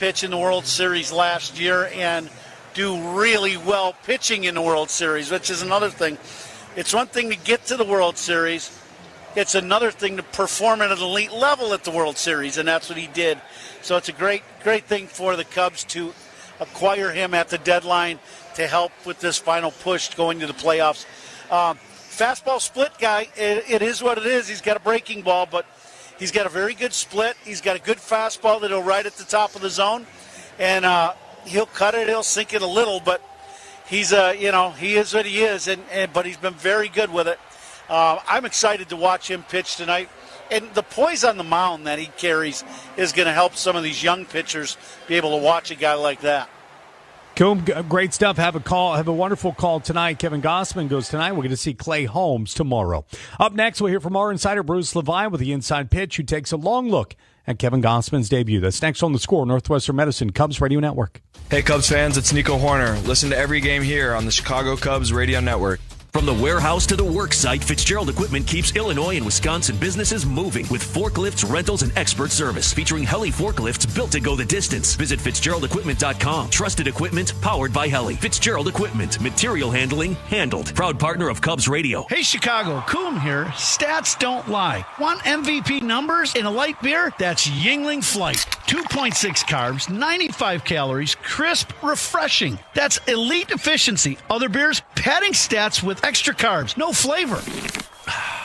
pitch in the World Series last year and do really well pitching in the World Series, which is another thing. It's one thing to get to the World Series. It's another thing to perform at an elite level at the World Series, and that's what he did. So it's a great thing for the Cubs to acquire him at the deadline to help with this final push going to the playoffs. Fastball split guy, it is what it is. He's got a breaking ball, but he's got a very good split. He's got a good fastball that'll right at the top of the zone, and he'll cut it, he'll sink it a little, but he's he is what he is, but he's been very good with it. I'm excited to watch him pitch tonight, and the poise on the mound that he carries is going to help some of these young pitchers be able to watch a guy like that. Coom, great stuff. Have a wonderful call tonight. Kevin Gossman goes tonight. We're going to see Clay Holmes tomorrow. Up next, we'll hear from our insider, Bruce Levine, with the Inside Pitch, who takes a long look at Kevin Gossman's debut. That's next on The Score, Northwestern Medicine, Cubs Radio Network. Hey, Cubs fans, it's Nico Horner. Listen to every game here on the Chicago Cubs Radio Network. From the warehouse to the work site, Fitzgerald Equipment keeps Illinois and Wisconsin businesses moving with forklifts, rentals, and expert service. Featuring Heli forklifts built to go the distance. Visit FitzgeraldEquipment.com. Trusted equipment powered by Heli. Fitzgerald Equipment. Material handling handled. Proud partner of Cubs Radio. Hey, Chicago. Coom here. Stats don't lie. Want MVP numbers in a light beer? That's Yingling Flight. 2.6 carbs, 95 calories, crisp, refreshing. That's elite efficiency. Other beers, padding stats with extra carbs, no flavor.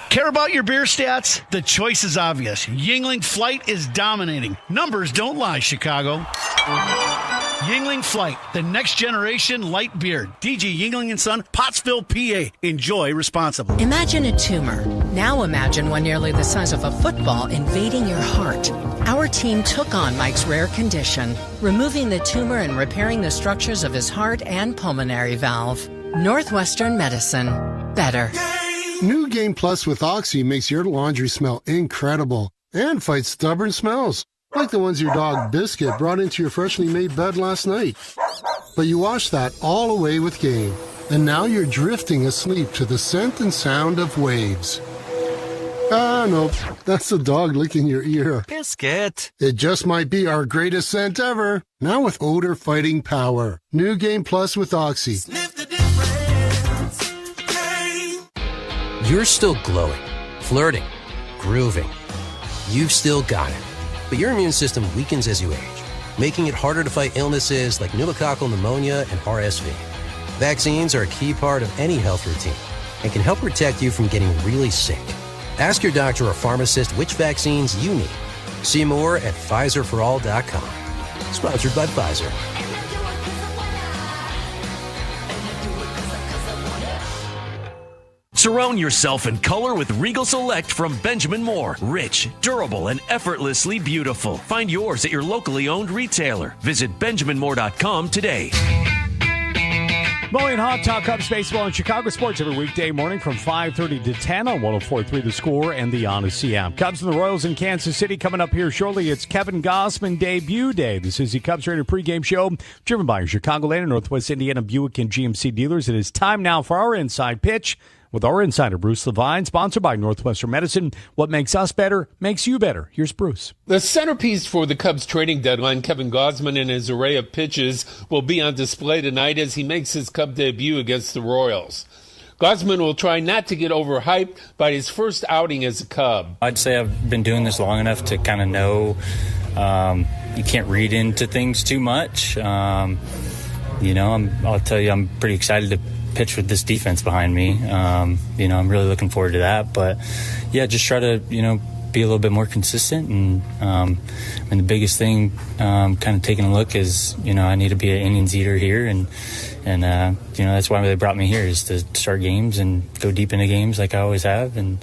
Care about your beer stats? The choice is obvious. Yingling Flight is dominating. Numbers don't lie, Chicago. Yingling Flight, the next generation light beer. DG Yingling & Son, Pottsville, PA. Enjoy responsibly. Imagine a tumor. Now imagine one nearly the size of a football invading your heart. Our team took on Mike's rare condition, removing the tumor and repairing the structures of his heart and pulmonary valve. Northwestern Medicine. Better. New Game Plus with Oxy makes your laundry smell incredible and fights stubborn smells, like the ones your dog Biscuit brought into your freshly made bed last night. But you washed that all away with Game, and now you're drifting asleep to the scent and sound of waves. Ah, nope, that's the dog licking your ear. Biscuit. It just might be our greatest scent ever, now with odor-fighting power. New Game Plus with Oxy. Sniff the difference. Hey. You're still glowing, flirting, grooving. You've still got it. But your immune system weakens as you age, making it harder to fight illnesses like pneumococcal pneumonia and RSV. Vaccines are a key part of any health routine and can help protect you from getting really sick. Ask your doctor or pharmacist which vaccines you need. See more at PfizerForAll.com. Sponsored by Pfizer. Surround yourself in color with Regal Select from Benjamin Moore. Rich, durable, and effortlessly beautiful. Find yours at your locally owned retailer. Visit BenjaminMoore.com today. Molly and Hawk talk Cubs baseball and Chicago sports every weekday morning from 5:30 to 10 on 104.3 The Score and the Odyssey app. Cubs and the Royals in Kansas City coming up here shortly. It's Kevin Gossman debut day. This is the Cubs Radio pregame show driven by your Chicagoland and Northwest Indiana Buick and GMC dealers. It is time now for our Inside Pitch with our insider, Bruce Levine, sponsored by Northwestern Medicine. What makes us better makes you better. Here's Bruce. The centerpiece for the Cubs trading deadline, Kevin Gossman and his array of pitches, will be on display tonight as he makes his Cub debut against the Royals. Gossman will try not to get overhyped by his first outing as a Cub. I'd say I've been doing this long enough to kind of know you can't read into things too much. I'll tell you, I'm pretty excited to pitch with this defense behind me. I'm really looking forward to that. But, yeah, just try to, be a little bit more consistent. And the biggest thing kind of taking a look is, I need to be an innings eater here. And that's why they brought me here, is to start games and go deep into games like I always have. And,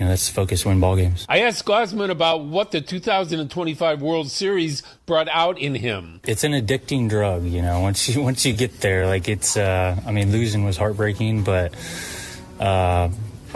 that's the focus, win ball games. I asked Gossman about what the 2025 World Series brought out in him. It's an addicting drug, once you get there. Like, it's, losing was heartbreaking, but I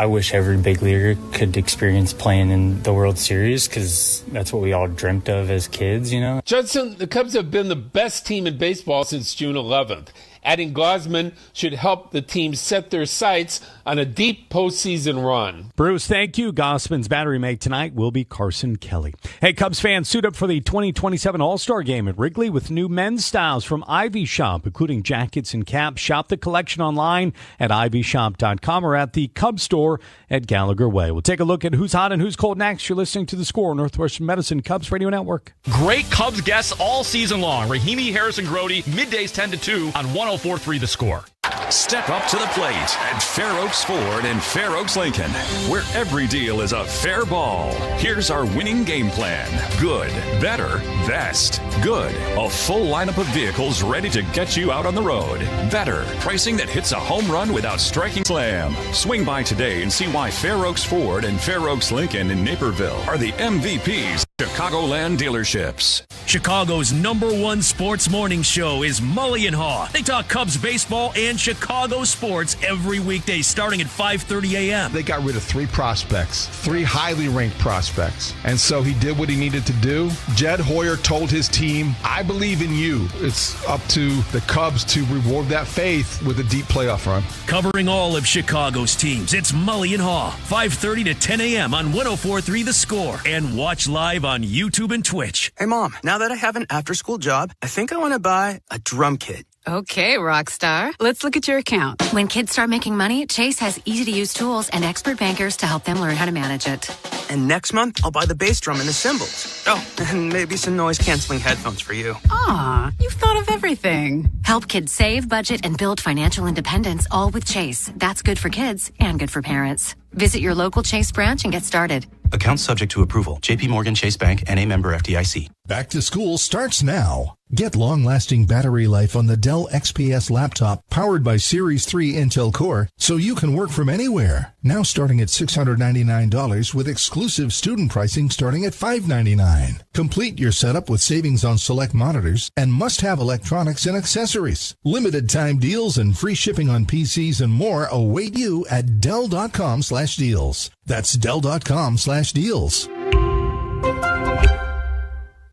wish every big leaguer could experience playing in the World Series, because that's what we all dreamt of as kids, Judson, the Cubs have been the best team in baseball since June 11th. Adding Gosman should help the team set their sights on a deep postseason run. Bruce, thank you. Gosman's battery mate tonight will be Carson Kelly. Hey, Cubs fans, suit up for the 2027 All-Star Game at Wrigley with new men's styles from Ivy Shop, including jackets and caps. Shop the collection online at ivyshop.com or at the Cubs store at Gallagher Way. We'll take a look at who's hot and who's cold next. You're listening to The Score, Northwestern Medicine Cubs Radio Network. Great Cubs guests all season long. Rahimi, Harrison, Grody, middays 10 to 2 on 104.3 The Score. Step up to the plate at Fair Oaks Ford and Fair Oaks Lincoln, where every deal is a fair ball. Here's our winning game plan. Good, better, best. Good, a full lineup of vehicles ready to get you out on the road. Better, pricing that hits a home run without striking slam. Swing by today and see why Fair Oaks Ford and Fair Oaks Lincoln in Naperville are the MVPs. Chicagoland dealerships. Chicago's #1 sports morning show is Mully and Haw. They talk Cubs baseball and Chicago sports every weekday starting at 5:30 a.m. They got rid of 3 prospects, 3 highly ranked prospects. And so he did what he needed to do. Jed Hoyer told his team, I believe in you. It's up to the Cubs to reward that faith with a deep playoff run. Covering all of Chicago's teams, it's Mully and Haw, 5:30 to 10 a.m. on 104.3 The Score. And watch live on YouTube and Twitch. Hey, Mom, now that I have an after-school job, I think I want to buy a drum kit. Okay, Rockstar. Let's look at your account. When kids start making money, Chase has easy-to-use tools and expert bankers to help them learn how to manage it. And next month, I'll buy the bass drum and the cymbals. Oh, and maybe some noise-canceling headphones for you. Aw, you've thought of everything. Help kids save, budget, and build financial independence, all with Chase. That's good for kids and good for parents. Visit your local Chase branch and get started. Account subject to approval. J.P. Morgan Chase Bank, N.A. member FDIC. Back to school starts now. Get long-lasting battery life on the Dell XPS laptop powered by Series 3 Intel Core so you can work from anywhere. Now starting at $699 with exclusive student pricing starting at $599. Complete your setup with savings on select monitors and must-have electronics and accessories. Limited time deals and free shipping on PCs and more await you at Dell.com/deals. That's Dell.com/deals.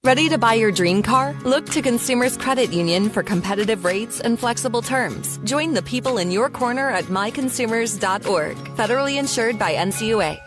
Ready to buy your dream car? Look to Consumers Credit Union for competitive rates and flexible terms. Join the people in your corner at myconsumers.org. Federally insured by NCUA.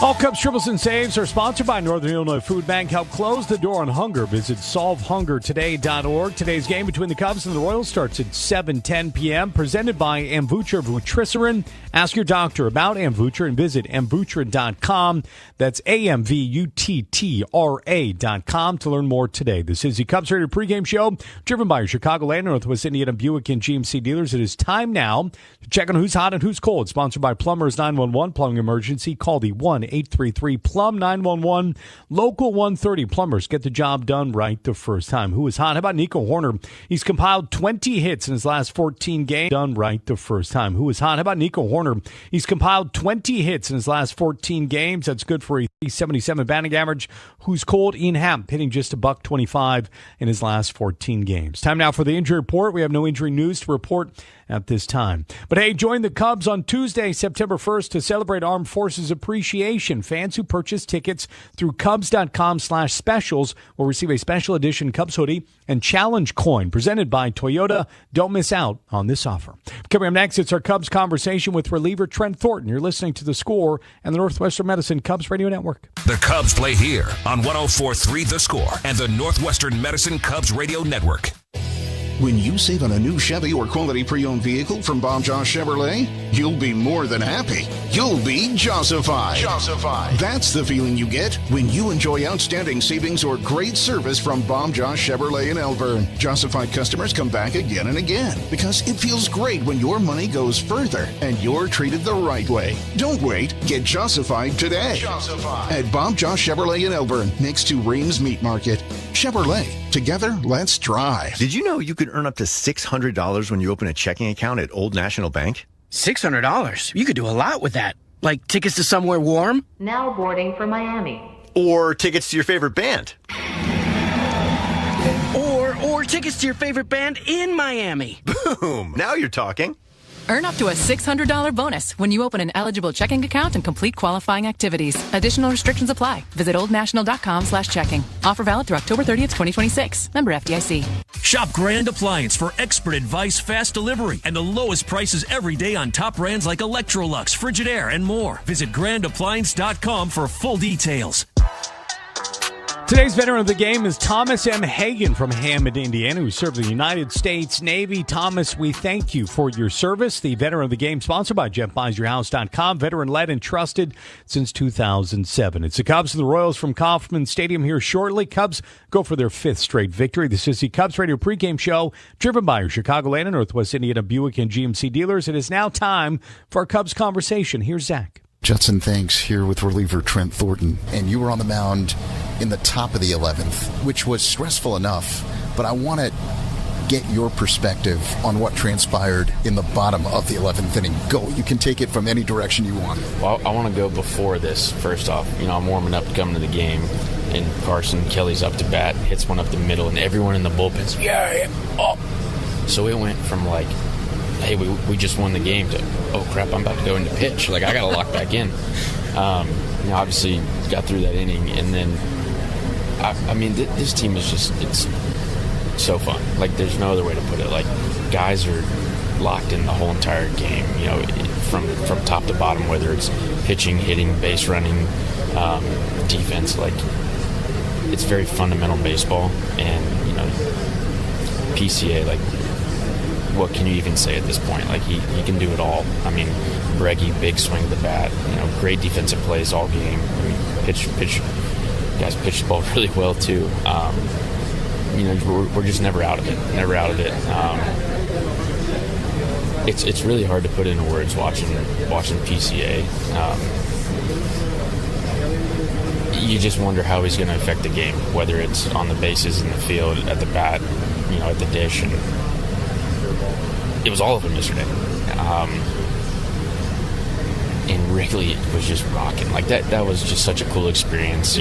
All Cubs triples and saves are sponsored by Northern Illinois Food Bank. Help close the door on hunger. Visit solvehungertoday.org. Today's game between the Cubs and the Royals starts at 7:10 p.m. Presented by Amvuttra Vutrisiran. Ask your doctor about Amvuttra and visit amvuttra.com. That's AMVUTTRA.com to learn more today. This is the Cubs Radio pregame show driven by your Chicagoland, Northwest Indiana, Buick, and GMC dealers. It is time now to check on who's hot and who's cold. Sponsored by Plumbers 911. Plumbing emergency. Call the 1-833-PLUM 911. Local 130 plumbers get the job done right the first time. Who is hot? How about Nico Horner? He's compiled 20 hits in his last 14 games. Done right the first time. Who is hot? How about Nico Horner? He's compiled 20 hits in his last 14 games. That's good for a 377 batting average. Who's cold? Ian Happ hitting just $125 in his last 14 games. Time now for the injury report. We have no injury news to report at this time. But hey, join the Cubs on Tuesday, September 1st to celebrate Armed Forces Appreciation. Fans who purchase tickets through Cubs.com/specials will receive a special edition Cubs hoodie and challenge coin presented by Toyota. Don't miss out on this offer. Coming up next, it's our Cubs conversation with reliever Trent Thornton. You're listening to The Score and the Northwestern Medicine Cubs Radio Network. The Cubs play here on 104.3 The Score and the Northwestern Medicine Cubs Radio Network. When you save on a new Chevy or quality pre-owned vehicle from Bob Josh Chevrolet, you'll be more than happy. You'll be Jossified. Jossified. That's the feeling you get when you enjoy outstanding savings or great service from Bob Josh Chevrolet in Elburn. Jossified customers come back again and again because it feels great when your money goes further and you're treated the right way. Don't wait. Get Jossified today. Jossified. At Bob Josh Chevrolet in Elburn, next to Reams Meat Market. Chevrolet. Together, let's drive. Did you know you could earn up to $600 when you open a checking account at Old National Bank? $600? You could do a lot with that. Like tickets to somewhere warm? Now boarding for Miami. Or tickets to your favorite band. Or tickets to your favorite band in Miami. Boom! Now you're talking. Earn up to a $600 bonus when you open an eligible checking account and complete qualifying activities. Additional restrictions apply. Visit oldnational.com/checking. Offer valid through October 30th, 2026. Member FDIC. Shop Grand Appliance for expert advice, fast delivery, and the lowest prices every day on top brands like Electrolux, Frigidaire, and more. Visit grandappliance.com for full details. Today's veteran of the game is Thomas M. Hagan from Hammond, Indiana, who served the United States Navy. Thomas, we thank you for your service. The veteran of the game, sponsored by JeffBuysYourHouse.com, veteran-led and trusted since 2007. It's the Cubs and the Royals from Kauffman Stadium here shortly. Cubs go for their 5th straight victory. This is the Cubs Radio pregame show, driven by your Chicagoland and Northwest Indiana Buick and GMC dealers. It is now time for our Cubs conversation. Here's Zach. Judson, thanks, here with reliever Trent Thornton. And you were on the mound in the top of the 11th, which was stressful enough, but I want to get your perspective on what transpired in the bottom of the 11th inning. Go. You can take it from any direction you want. Well, I want to go before this. First off, I'm warming up to come to the game, and Carson Kelly's up to bat, hits one up the middle, and everyone in the bullpen's, yeah, oh. So it went from like, hey, we just won the game to, oh, crap, I'm about to go into pitch. Like, I got to lock back in. Obviously, got through that inning, and then, this team is just, it's so fun. Like, there's no other way to put it. Like, guys are locked in the whole entire game, from top to bottom, whether it's pitching, hitting, base running, defense. Like, it's very fundamental baseball, and, PCA, like, what can you even say at this point? Like, he can do it all. Breggy, big swing of the bat, great defensive plays all game. Pitch, guys pitch the ball really well too. We're just never out of it. It's really hard to put into words watching PCA. You just wonder how he's going to affect the game, whether it's on the bases, in the field, at the bat, at the dish, and it was all of them yesterday. And Wrigley was just rocking. Like, that was just such a cool experience,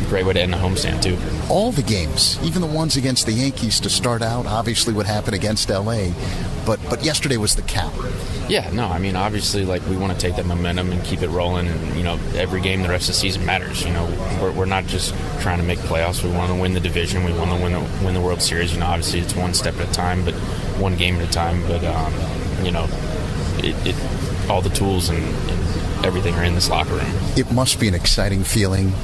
great way to end the homestand, too. All the games, even the ones against the Yankees to start out, obviously what happened against L.A., but yesterday was the cap. Yeah, no, obviously, like, we want to take that momentum and keep it rolling, and, every game the rest of the season matters. We're not just trying to make playoffs. We want to win the division. We want to win the World Series. Obviously it's one step at a time, but one game at a time. But, all the tools and everything are in this locker room. It must be an exciting feeling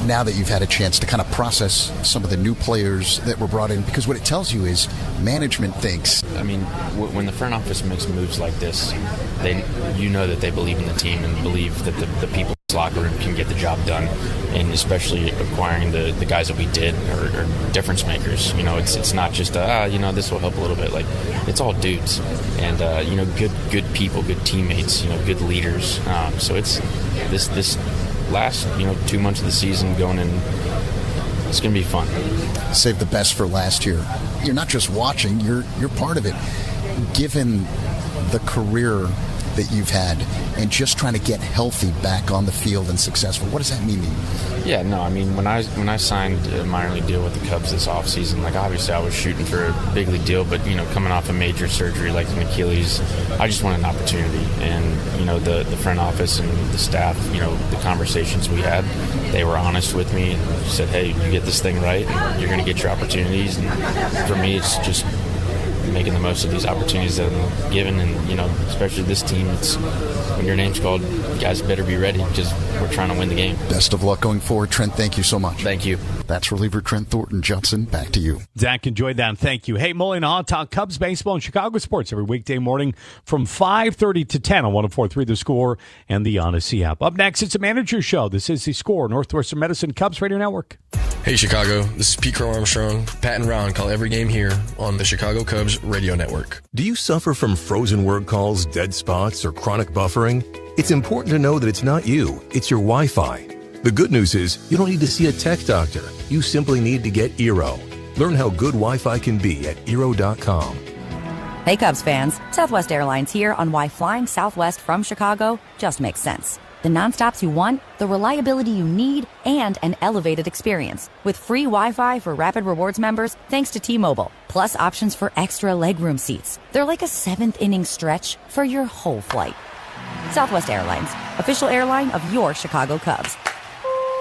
now that you've had a chance to kind of process some of the new players that were brought in, because what it tells you is management thinks. When the front office makes moves like this, that they believe in the team and believe that the people in this locker room can get the job done, and especially acquiring the guys that we did are difference makers. It's not just this will help a little bit. Like, it's all dudes, and good people, good teammates, good leaders. So it's this last 2 months of the season going in, it's going to be fun. Save the best for last year. You're not just watching, you're part of it. Given the career that you've had and just trying to get healthy back on the field and successful, what does that mean to you? Yeah, no, when I signed a minor league deal with the Cubs this offseason, like, obviously I was shooting for a big league deal, but coming off a major surgery like an Achilles, I just wanted an opportunity. And the front office and the staff, the conversations we had, they were honest with me and said, hey, you get this thing right, you're going to get your opportunities. And for me, it's just making the most of these opportunities that I'm given, and especially this team, it's when your name's called, you guys better be ready, because we're trying to win the game. Best of luck going forward, Trent. Thank you so much. Thank you. That's reliever Trent Thornton. Judson, back to you. Zach, enjoyed that. Thank you. Hey, Molly and Hot Talk Cubs baseball and Chicago sports every weekday morning from 5:30 to 10 on 104.3 The Score and the Odyssey app. Up next, it's a manager show. This is The Score, Northwestern Medicine Cubs Radio Network. Hey, Chicago. This is Pete Crow Armstrong. Pat and Ron call every game here on the Chicago Cubs Radio Network. Do you suffer from frozen word calls, dead spots, or chronic buffering? It's important to know that it's not you, it's your Wi-Fi. The good news is you don't need to see a tech doctor. You simply need to get Eero. Learn how good Wi-Fi can be at Eero.com. Hey, Cubs fans. Southwest Airlines here on why flying Southwest from Chicago just makes sense. The nonstops you want, the reliability you need, and an elevated experience. With free Wi-Fi for Rapid Rewards members, thanks to T-Mobile. Plus options for extra legroom seats. They're like a 7th-inning stretch for your whole flight. Southwest Airlines, official airline of your Chicago Cubs.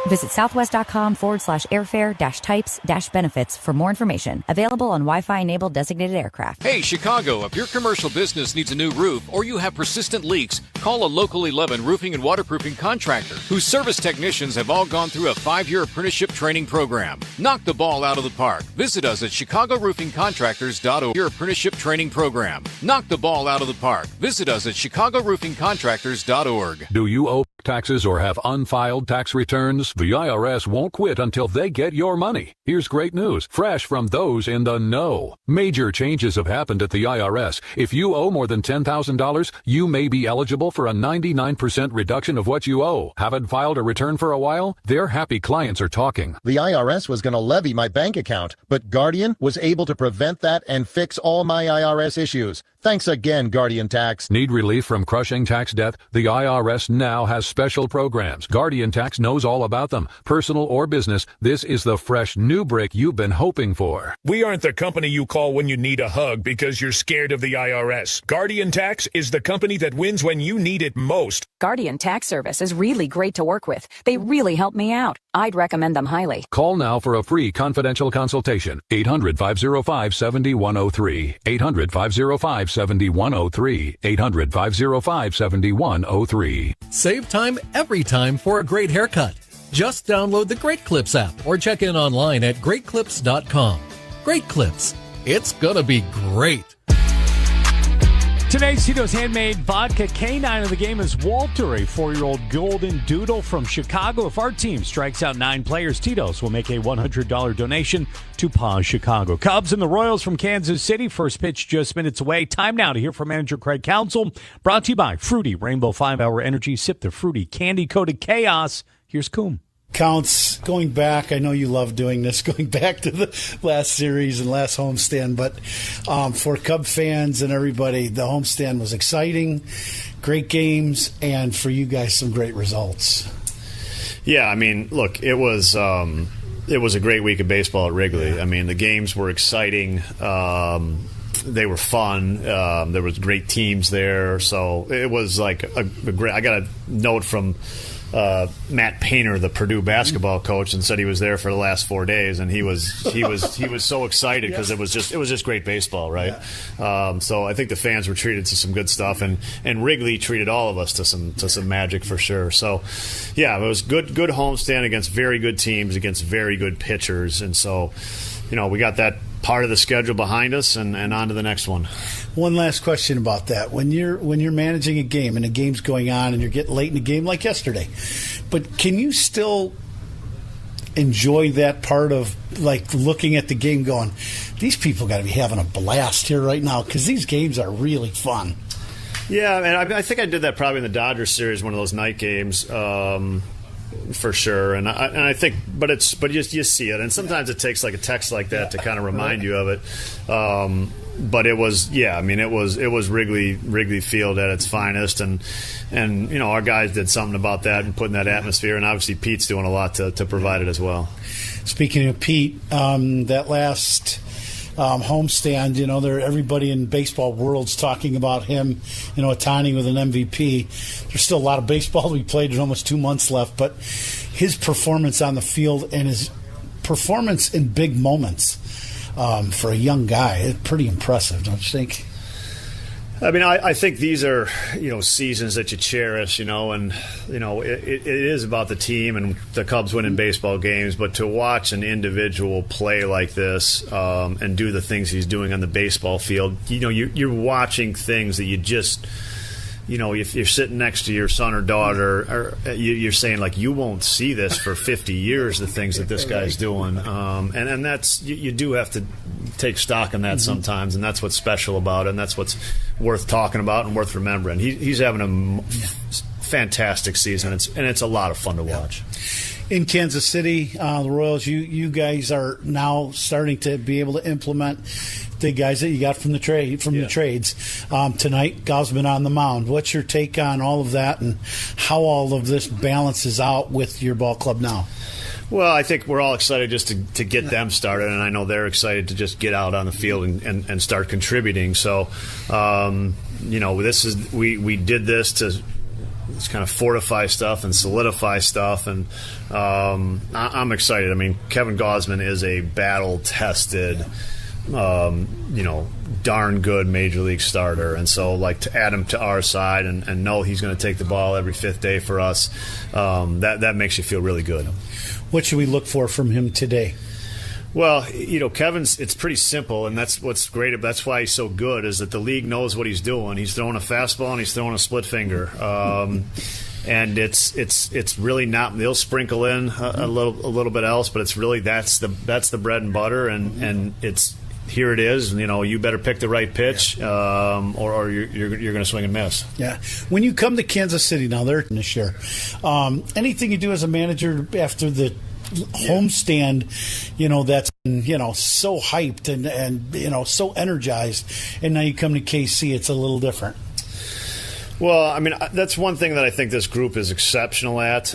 Visit southwest.com/airfare-types-benefits for more information. Available on Wi-Fi-enabled designated aircraft. Hey, Chicago, if your commercial business needs a new roof or you have persistent leaks, call a local 11 roofing and waterproofing contractor whose service technicians have all gone through a 5-year apprenticeship training program. Knock the ball out of the park. Visit us at chicago-roofingcontractors.org. Your apprenticeship training program. Knock the ball out of the park. Visit us at chicago-roofingcontractors.org. Do you owe taxes or have unfiled tax returns? The IRS won't quit until they get your money. Here's great news, fresh from those in the know. Major changes have happened at the IRS. If you owe more than $10,000, you may be eligible for a 99% reduction of what you owe. Haven't filed a return for a while? Their happy clients are talking. The IRS was going to levy my bank account, but Guardian was able to prevent that and fix all my IRS issues. Thanks again, Guardian Tax. Need relief from crushing tax debt? The IRS now has special programs. Guardian Tax knows all about them. Personal or business, this is the fresh new brick you've been hoping for. We aren't the company you call when you need a hug because you're scared of the IRS. Guardian Tax is the company that wins when you need it most. Guardian Tax Service is really great to work with. They really help me out. I'd recommend them highly. Call now for a free confidential consultation. 800-505-7103. 800-505-7103. 800-505-7103. Save time every time for a great haircut. Just download the Great Clips app or check in online at greatclips.com. Great Clips. It's gonna be great. Today's Tito's Handmade Vodka K9 of the game is Walter, a 4-year-old golden doodle from Chicago. If our team strikes out 9 players, Tito's will make a $100 donation to Paws Chicago. Cubs and the Royals from Kansas City. First pitch just minutes away. Time now to hear from manager Craig Counsell. Brought to you by Fruity Rainbow 5-Hour Energy. Sip the fruity candy-coated chaos. Here's Coom. Counts, going back, I know you love doing this, going back to the last series and last homestand, but for Cub fans and everybody, the homestand was exciting, great games, and for you guys, some great results. Yeah, I mean, look, it was a great week of baseball at Wrigley. I mean, the games were exciting. They were fun. There was great teams there, so it was like a great. I got a note from Matt Painter, the Purdue basketball coach, and said he was there for the last 4 days, and he was so excited because it was just great baseball, right? Yeah. So I think the fans were treated to some good stuff, and Wrigley treated all of us to some magic for sure. So yeah, it was good homestand against very good teams, against very good pitchers, and so we got that part of the schedule behind us and on to the next one. One last question about that. When you're managing a game and the game's going on and you're getting late in the game like yesterday, but can you still enjoy that part of like looking at the game going, these people got to be having a blast here right now because these games are really fun? Yeah, and I think I did that probably in the Dodgers series, one of those night games. For sure, and I think, but you see it, and sometimes it takes like a text like that to kind of remind you of it. But it was, yeah, I mean, it was Wrigley Field at its finest, and our guys did something about that and putting that atmosphere, and obviously Pete's doing a lot to provide it as well. Speaking of Pete, that last homestand, everybody in baseball world's talking about him, Ohtani with an MVP. There's still a lot of baseball to be played. There's almost 2 months left, but his performance on the field and his performance in big moments for a young guy is pretty impressive, don't you think? I mean, I think these are, seasons that you cherish, and, it is about the team and the Cubs winning baseball games, but to watch an individual play like this and do the things he's doing on the baseball field, you're watching things that you just, if you're sitting next to your son or daughter, or you're saying, like, you won't see this for 50 years, the things that this guy's doing. And that's, you do have to take stock in that sometimes, and that's what's special about it, and that's what's worth talking about and worth remembering. He's having a fantastic season, and it's a lot of fun to watch. In Kansas City, the Royals, you guys are now starting to be able to implement the guys that you got from the trades. Tonight, Gausman on the mound. What's your take on all of that and how all of this balances out with your ball club now? Well, I think we're all excited just to get them started, and I know they're excited to just get out on the field and start contributing. So, we did this to kind of fortify stuff and solidify stuff, and I'm excited. I mean, Kevin Gausman is a battle-tested, darn good major league starter, and so to add him to our side and know he's going to take the ball every fifth day for us, that makes you feel really good. What should we look for from him today? Well, Kevin's, it's pretty simple, and that's what's great. That's why he's so good, is that the league knows what he's doing. He's throwing a fastball and he's throwing a split finger. And it's really not. They'll sprinkle in a little bit else, but it's really that's the bread and butter, and it's here it is. You better pick the right pitch, or you're going to swing and miss. Yeah. When you come to Kansas City now, they're this year. Anything you do as a manager after the homestand, that's so hyped and so energized, and now you come to KC, it's a little different. Well, I mean, that's one thing that I think this group is exceptional at.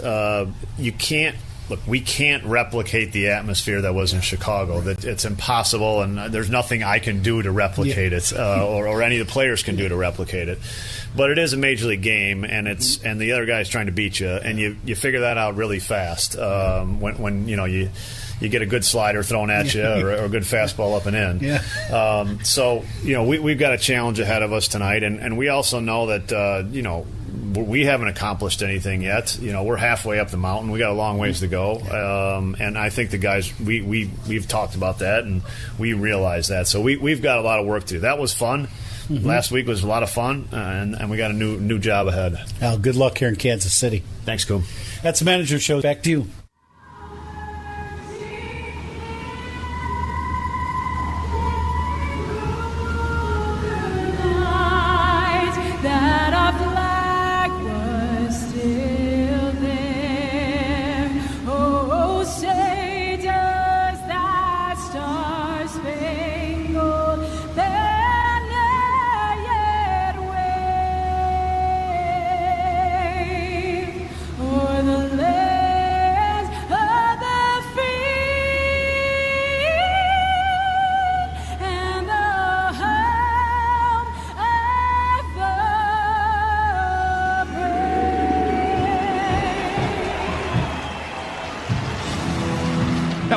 We can't replicate the atmosphere that was in Chicago. That it's impossible, and there's nothing I can do to replicate it, or any of the players can do to replicate it. But it is a major league game, and the other guy's trying to beat you, and you figure that out really fast when you get a good slider thrown at you or a good fastball up and in. Yeah. So we've got a challenge ahead of us tonight, and we also know that we haven't accomplished anything yet. We're halfway up the mountain. We got a long ways to go, and I think the guys we've talked about that, and we realize that. So we've got a lot of work to do. That was fun. Mm-hmm. Last week was a lot of fun, and we got a new job ahead. Al, good luck here in Kansas City. Thanks, Coop. That's the Manager Show. Back to you.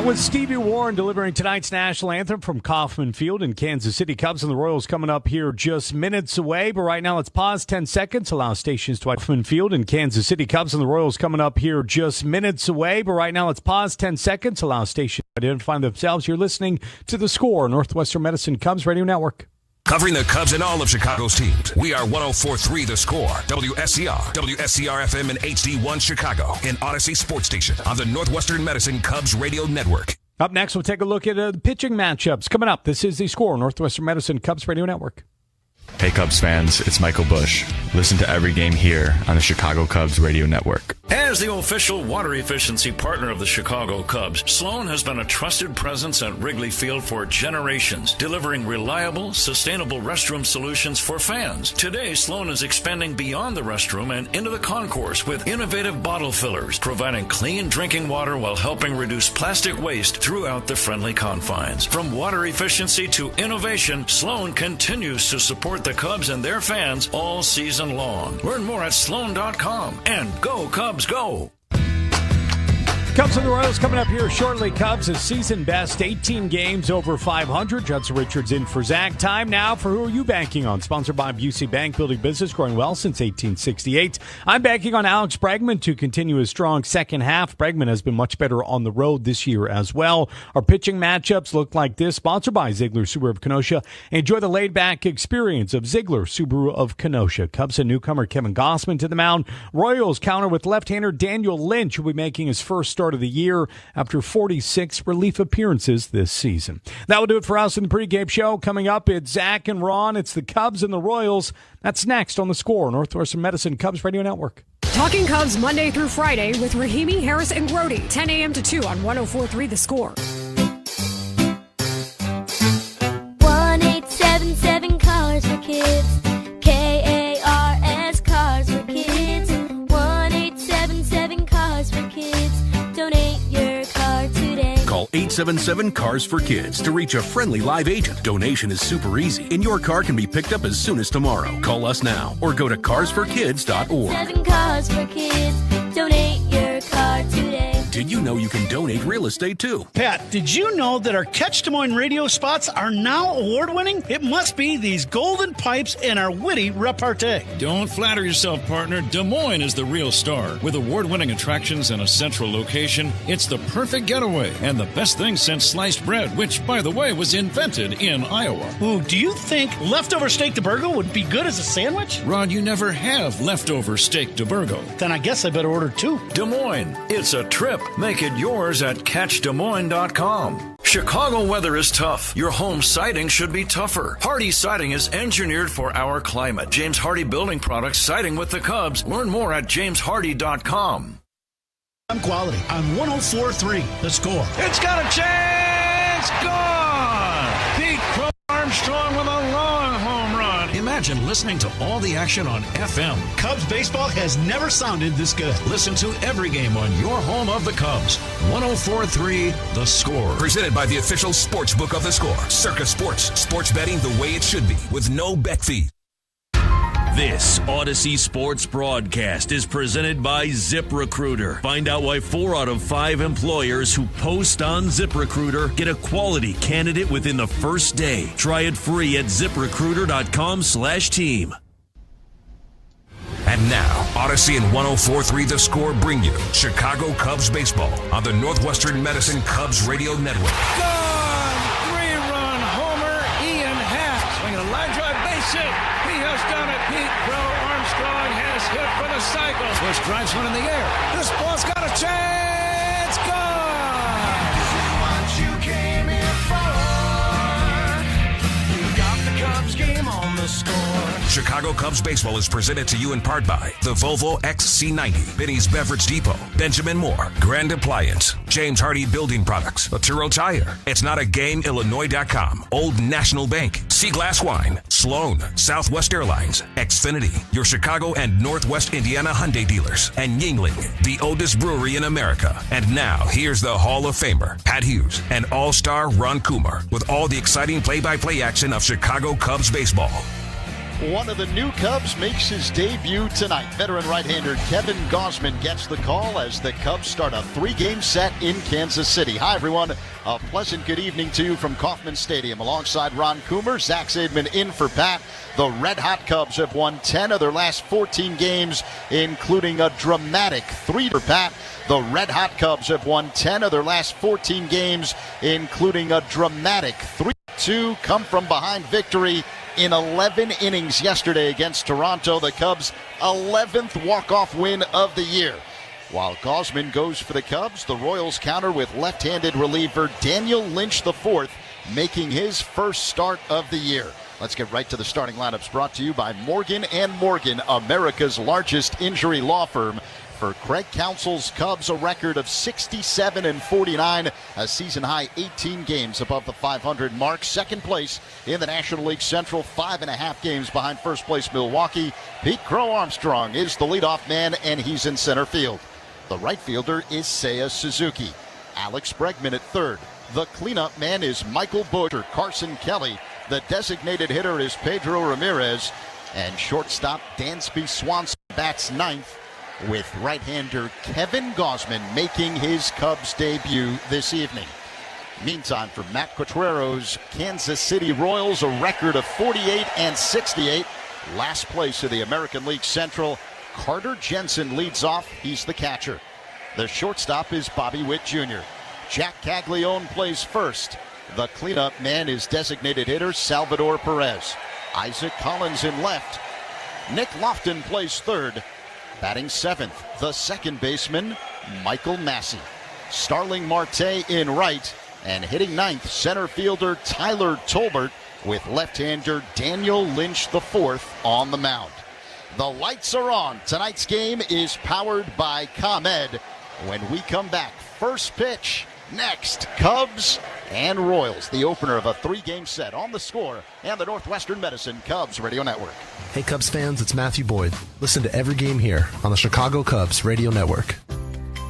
With Stevie Warren delivering tonight's national anthem from Kauffman Field in Kansas City. Cubs and the Royals coming up here just minutes away. But right now, let's pause 10 seconds. Allow stations to Kauffman Field in Kansas City. Cubs and the Royals coming up here just minutes away. But right now, let's pause 10 seconds. Allow stations to identify themselves. You're listening to The Score, Northwestern Medicine Cubs Radio Network. Covering the Cubs and all of Chicago's teams, we are 104.3 The Score, WSCR, WSCR-FM and HD1 Chicago, and Odyssey Sports Station on the Northwestern Medicine Cubs Radio Network. Up next, we'll take a look at the pitching matchups. Coming up, this is The Score, Northwestern Medicine Cubs Radio Network. Hey Cubs fans, it's Michael Bush. Listen to every game here on the Chicago Cubs Radio Network. As the official water efficiency partner of the Chicago Cubs, Sloan has been a trusted presence at Wrigley Field for generations, delivering reliable, sustainable restroom solutions for fans. Today, Sloan is expanding beyond the restroom and into the concourse with innovative bottle fillers, providing clean drinking water while helping reduce plastic waste throughout the friendly confines. From water efficiency to innovation, Sloan continues to support the Cubs and their fans all season long. Learn more at Sloan.com, and go Cubs go! Cubs and the Royals coming up here shortly. Cubs a season best 18 games over 500. Judson Richards in for Zach. Time now for Who Are You Banking On? Sponsored by Busey Bank, building business, growing well since 1868. I'm banking on Alex Bregman to continue his strong second half. Bregman has been much better on the road this year as well. Our pitching matchups look like this. Sponsored by Ziegler Subaru of Kenosha. Enjoy the laid-back experience of Ziegler Subaru of Kenosha. Cubs and newcomer Kevin Gausman to the mound. Royals counter with left-hander Daniel Lynch, who will be making his first start of the year after 46 relief appearances this season. That will do it for us in the pregame show. Coming up, it's Zach and Ron. It's the Cubs and the Royals. That's next on The Score, Northwestern Medicine Cubs Radio Network. Talking Cubs Monday through Friday with Rahimi, Harris, and Grody. 10 a.m. to 2 on 104.3 The Score. 1-877 Cars for Kids. KARS Cars for Kids. 1-877 Cars for Kids. Donate your car today. Call 877-CARS for Kids to reach a friendly live agent. Donation is super easy, and your car can be picked up as soon as tomorrow. Call us now or go to carsforkids.org. 7 Cars for Kids. Donate your car today. Did you know you can donate real estate too? Pat, did you know that our Catch Des Moines radio spots are now award-winning? It must be these golden pipes and our witty repartee. Don't flatter yourself, partner. Des Moines is the real star. With award-winning attractions and a central location, it's the perfect getaway and the best thing since sliced bread, which, by the way, was invented in Iowa. Ooh, do you think leftover steak de Burgo would be good as a sandwich? Rod, you never have leftover steak de Burgo. Then I guess I better order two. Des Moines, it's a trip. Make it yours at CatchDesMoines.com. Chicago weather is tough. Your home siding should be tougher. Hardy Siding is engineered for our climate. James Hardy Building Products, siding with the Cubs. Learn more at JamesHardy.com. Quality on 104.3 The Score. It's got a chance. Gone. Pete Crow Armstrong with a long home run. Imagine listening to all the action on FM. Cubs baseball has never sounded this good. Listen to every game on your home of the Cubs. 104.3 The Score. Presented by the official sports book of The Score. Circa Sports. Sports betting the way it should be with no bet fee. This Odyssey Sports broadcast is presented by ZipRecruiter. Find out why 4 out of 5 employers who post on ZipRecruiter get a quality candidate within the first day. Try it free at ZipRecruiter.com/team. And now, Odyssey and 104.3 The Score bring you Chicago Cubs baseball on the Northwestern Medicine Cubs radio network. Gone! 3-run homer, Ian Happ. Swinging a line drive base hit. He has done it. Pete Crow Armstrong has hit for the cycle. First drives one in the air. This ball's got a chance. Gone! What you came here for. You got the Cubs game on the Score. Chicago Cubs baseball is presented to you in part by the Volvo XC90, Benny's Beverage Depot, Benjamin Moore, Grand Appliance, James Hardy Building Products, Laturo Tire, It's Not a Game, Illinois.com, Old National Bank, Sea Glass Wine, Sloan, Southwest Airlines, Xfinity, your Chicago and Northwest Indiana Hyundai dealers, and Yingling, the oldest brewery in America. And now, here's the Hall of Famer, Pat Hughes, and All-Star Ron Coomer, with all the exciting play-by-play action of Chicago Cubs baseball. One of the new Cubs makes his debut tonight. Veteran right-hander Kevin Gausman gets the call as the Cubs start a 3-game set in Kansas City. Hi, everyone. A pleasant good evening to you from Kauffman Stadium. Alongside Ron Coomer, Zach Zaidman in for Pat. The red-hot Cubs have won 10 of their last 14 games, including a dramatic 3 for Pat. The red-hot Cubs have won 10 of their last 14 games, including a dramatic 3-2 come-from-behind victory in 11 innings yesterday against Toronto. The Cubs' 11th walk-off win of the year. While Gausman goes for the Cubs, the Royals counter with left-handed reliever Daniel Lynch IV, making his first start of the year. Let's get right to the starting lineups, brought to you by Morgan & Morgan, America's largest injury law firm. For Craig Counsell's Cubs, a record of 67-49, a season-high 18 games above the 500 mark. Second place in the National League Central, 5.5 games behind first place Milwaukee. Pete Crow Armstrong is the leadoff man, and he's in center field. The right fielder is Seiya Suzuki. Alex Bregman at third. The cleanup man is Michael Busch or Carson Kelly. The designated hitter is Pedro Ramirez. And shortstop Dansby Swanson bats ninth, with right-hander Kevin Gausman making his Cubs debut this evening. Meantime, for Matt Quatrero's Kansas City Royals, a record of 48-68. Last place of the American League Central. Carter Jensen leads off. He's the catcher. The shortstop is Bobby Witt Jr. Jack Caglione plays first. The cleanup man is designated hitter Salvador Perez. Isaac Collins in left. Nick Lofton plays third. Batting seventh, the second baseman, Michael Massey. Starling Marte in right, and hitting ninth, center fielder Tyler Tolbert, with left-hander Daniel Lynch IV on the mound. The lights are on. Tonight's game is powered by ComEd. When we come back, first pitch next, Cubs and Royals, the opener of a 3-game set on The Score and the Northwestern Medicine Cubs Radio Network. Hey Cubs fans, it's Matthew Boyd. Listen to every game here on the Chicago Cubs Radio Network.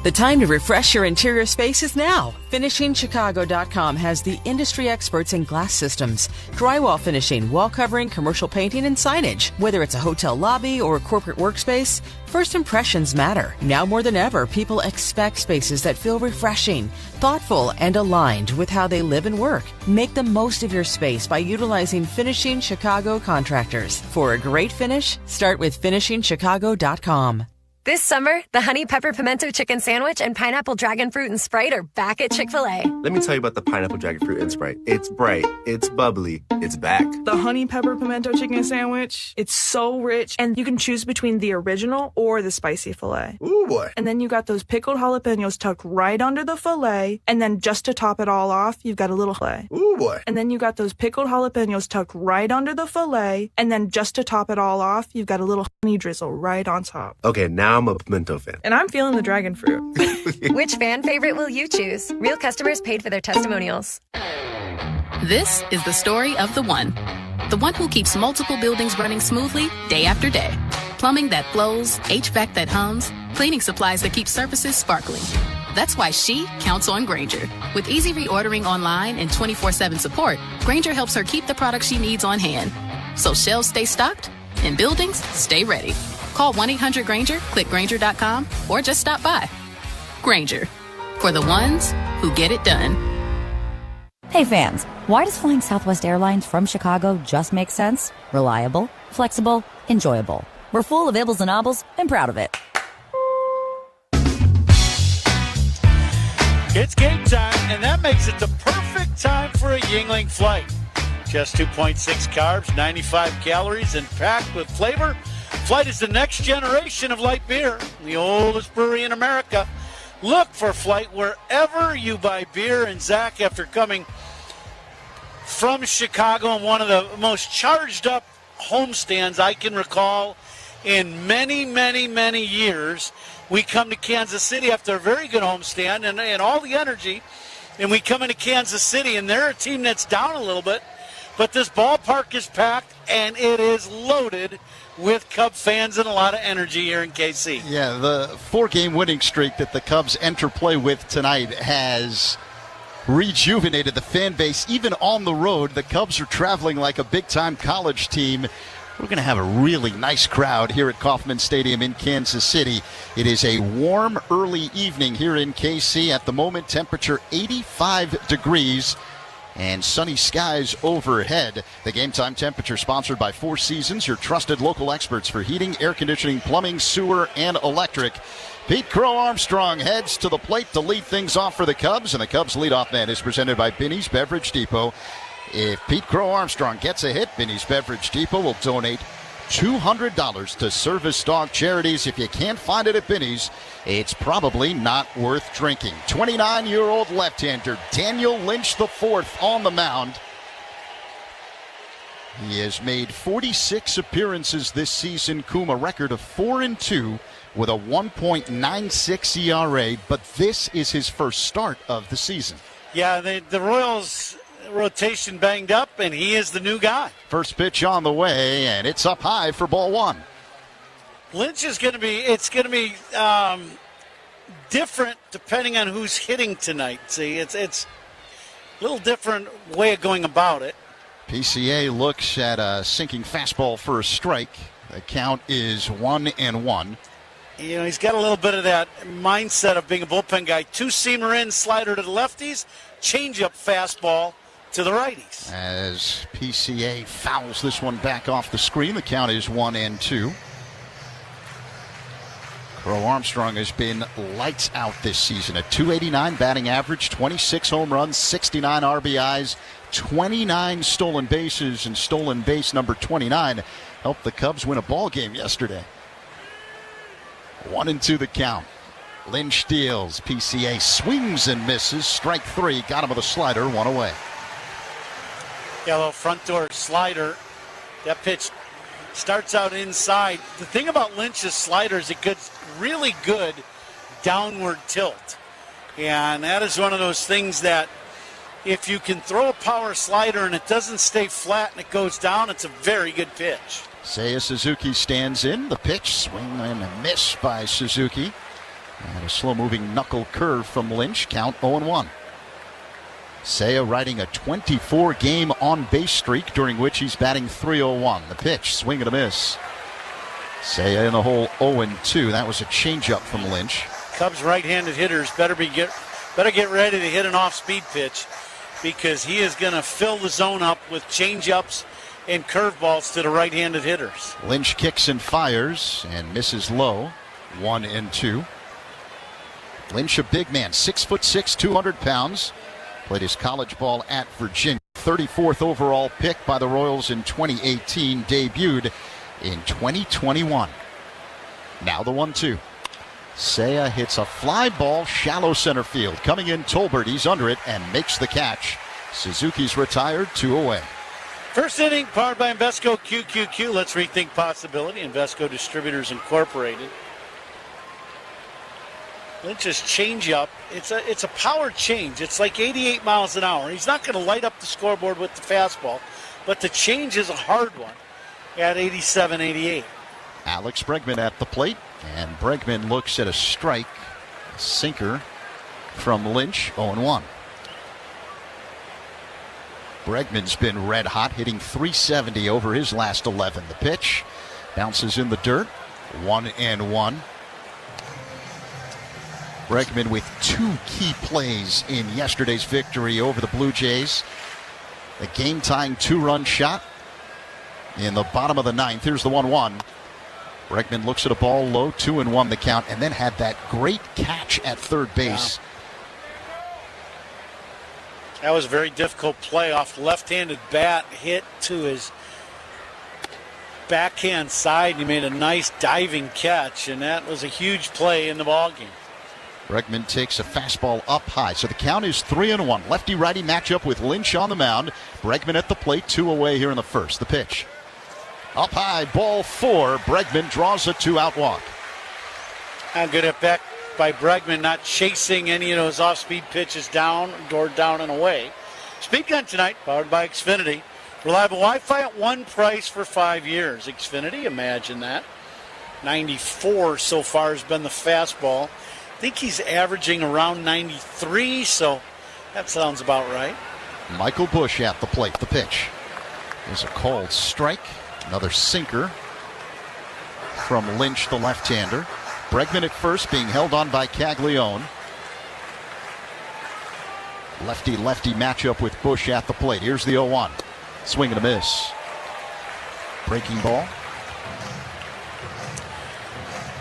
The time to refresh your interior space is now. FinishingChicago.com has the industry experts in glass systems, drywall finishing, wall covering, commercial painting, and signage. Whether it's a hotel lobby or a corporate workspace, first impressions matter. Now more than ever, people expect spaces that feel refreshing, thoughtful, and aligned with how they live and work. Make the most of your space by utilizing Finishing Chicago contractors. For a great finish, start with FinishingChicago.com. This summer, the Honey Pepper Pimento Chicken Sandwich and Pineapple Dragon Fruit and Sprite are back at Chick-fil-A. Let me tell you about the Pineapple Dragon Fruit and Sprite. It's bright, it's bubbly, it's back. The Honey Pepper Pimento Chicken Sandwich, it's so rich, and you can choose between the original or the spicy filet. Ooh, boy. And then you got those pickled jalapenos tucked right under the filet, and then just to top it all off, you've got a little filet. Ooh, boy. And then you got those pickled jalapenos tucked right under the filet, and then just to top it all off, you've got a little honey drizzle right on top. Okay, now I'm a pimento fan. And I'm feeling the dragon fruit. Which fan favorite will you choose? Real customers paid for their testimonials. This is the story of the one who keeps multiple buildings running smoothly day after day. Plumbing that flows, HVAC that hums, cleaning supplies that keep surfaces sparkling. That's why she counts on Grainger. With easy reordering online and 24/7 support, Grainger helps her keep the products she needs on hand. So shelves stay stocked and buildings stay ready. Call 1-800-GRAINGER, click Grainger.com, or just stop by. Grainger, for the ones who get it done. Hey fans, why does flying Southwest Airlines from Chicago just make sense? Reliable, flexible, enjoyable. We're full of ibbles and obbles and proud of it. It's game time, and that makes it the perfect time for a Yingling flight. Just 2.6 carbs, 95 calories, and packed with flavor. Flight is the next generation of light beer, the oldest brewery in America. Look for Flight wherever you buy beer. And Zach, after coming from Chicago and one of the most charged up homestands I can recall in many, many, many years, we come to Kansas City after a very good homestand and all the energy, and we come into Kansas City, and they're a team that's down a little bit, but this ballpark is packed, and it is loaded with Cub fans and a lot of energy here in KC. Yeah, the 4-game winning streak that the Cubs enter play with tonight has rejuvenated the fan base. Even on the road, the Cubs are traveling like a big-time college team. We're going to have a really nice crowd here at Kauffman Stadium in Kansas City. It is a warm early evening here in KC. At the moment, temperature 85 degrees. And sunny skies overhead. The Game Time Temperature sponsored by Four Seasons, your trusted local experts for heating, air conditioning, plumbing, sewer, and electric. Pete Crow Armstrong heads to the plate to lead things off for the Cubs, and the Cubs leadoff man is presented by Binny's Beverage Depot. If Pete Crow Armstrong gets a hit, Binny's Beverage Depot will donate $200 to Service Dog Charities. If you can't find it at Binny's, it's probably not worth drinking. 29-year-old left-hander Daniel Lynch IV on the mound. He has made 46 appearances this season, a record of 4-2 with a 1.96 ERA, but this is his first start of the season. Yeah, the Royals rotation banged up, and he is the new guy. First pitch on the way, and it's up high for ball one. Lynch is going to be, different depending on who's hitting tonight. See, it's a little different way of going about it. PCA looks at a sinking fastball for a strike. The count is 1-1. You know, he's got a little bit of that mindset of being a bullpen guy. Two-seamer in, slider to the lefties, change-up fastball to the righties. As PCA fouls this one back off the screen, the count is 1-2. Crow Armstrong has been lights out this season. A .289 batting average, 26 home runs, 69 RBIs, 29 stolen bases, and stolen base number 29 helped the Cubs win a ball game yesterday. 1-2 the count. Lynch deals. PCA swings and misses. Strike three. Got him with a slider. One away. Yeah, a little front door slider. That pitch starts out inside. The thing about Lynch's slider is it gets really good downward tilt. And that is one of those things that if you can throw a power slider and it doesn't stay flat and it goes down, it's a very good pitch. Seiya Suzuki stands in. The pitch, swing and a miss by Suzuki. And a slow-moving knuckle curve from Lynch. Count 0-1. Seiya riding a 24-game on-base streak during which he's batting .301. The pitch, swing and a miss. Seiya in the hole 0-2. That was a changeup from Lynch. Cubs right-handed hitters better get ready to hit an off-speed pitch, because he is going to fill the zone up with changeups and curveballs to the right-handed hitters. Lynch kicks and fires and misses low. 1-2. Lynch, a big man, 6'6", 200 pounds. Played his college ball at Virginia. 34th overall pick by the Royals in 2018. Debuted in 2021. Now the 1-2. Seiya hits a fly ball, shallow center field. Coming in, Tolbert, he's under it and makes the catch. Suzuki's retired, 2 away. First inning, powered by Invesco QQQ. Let's rethink possibility. Invesco Distributors Incorporated. Lynch's changeup, it's a power change. It's like 88 miles an hour. He's not going to light up the scoreboard with the fastball, but the change is a hard one at 87, 88. Alex Bregman at the plate, and Bregman looks at a strike, a sinker from Lynch, 0-1. Bregman's been red hot, hitting .370 over his last 11. The pitch bounces in the dirt, 1-1. Bregman with 2 key plays in yesterday's victory over the Blue Jays. The game-tying 2-run shot in the bottom of the 9th. Here's the 1-1. Bregman looks at a ball low, 2-1 the count, and then had that great catch at third base. Yeah. That was a very difficult play off left-handed bat, hit to his backhand side. He made a nice diving catch, and that was a huge play in the ballgame. Bregman takes a fastball up high. So the count is 3-1. Lefty-righty matchup with Lynch on the mound. Bregman at the plate, 2 away here in the first. The pitch. Up high, ball 4. Bregman draws a 2-out walk. And good at bat by Bregman, not chasing any of those off-speed pitches down and away. Speed Gun tonight, powered by Xfinity. Reliable Wi-Fi at one price for 5 years. Xfinity, imagine that. 94 so far has been the fastball. I think he's averaging around 93, so that sounds about right. Michael Busch at the plate. The pitch is a called strike. Another sinker from Lynch, the left-hander. Bregman at first, being held on by Caglione. Lefty-lefty matchup with Busch at the plate. Here's the 0-1. Swing and a miss. Breaking ball.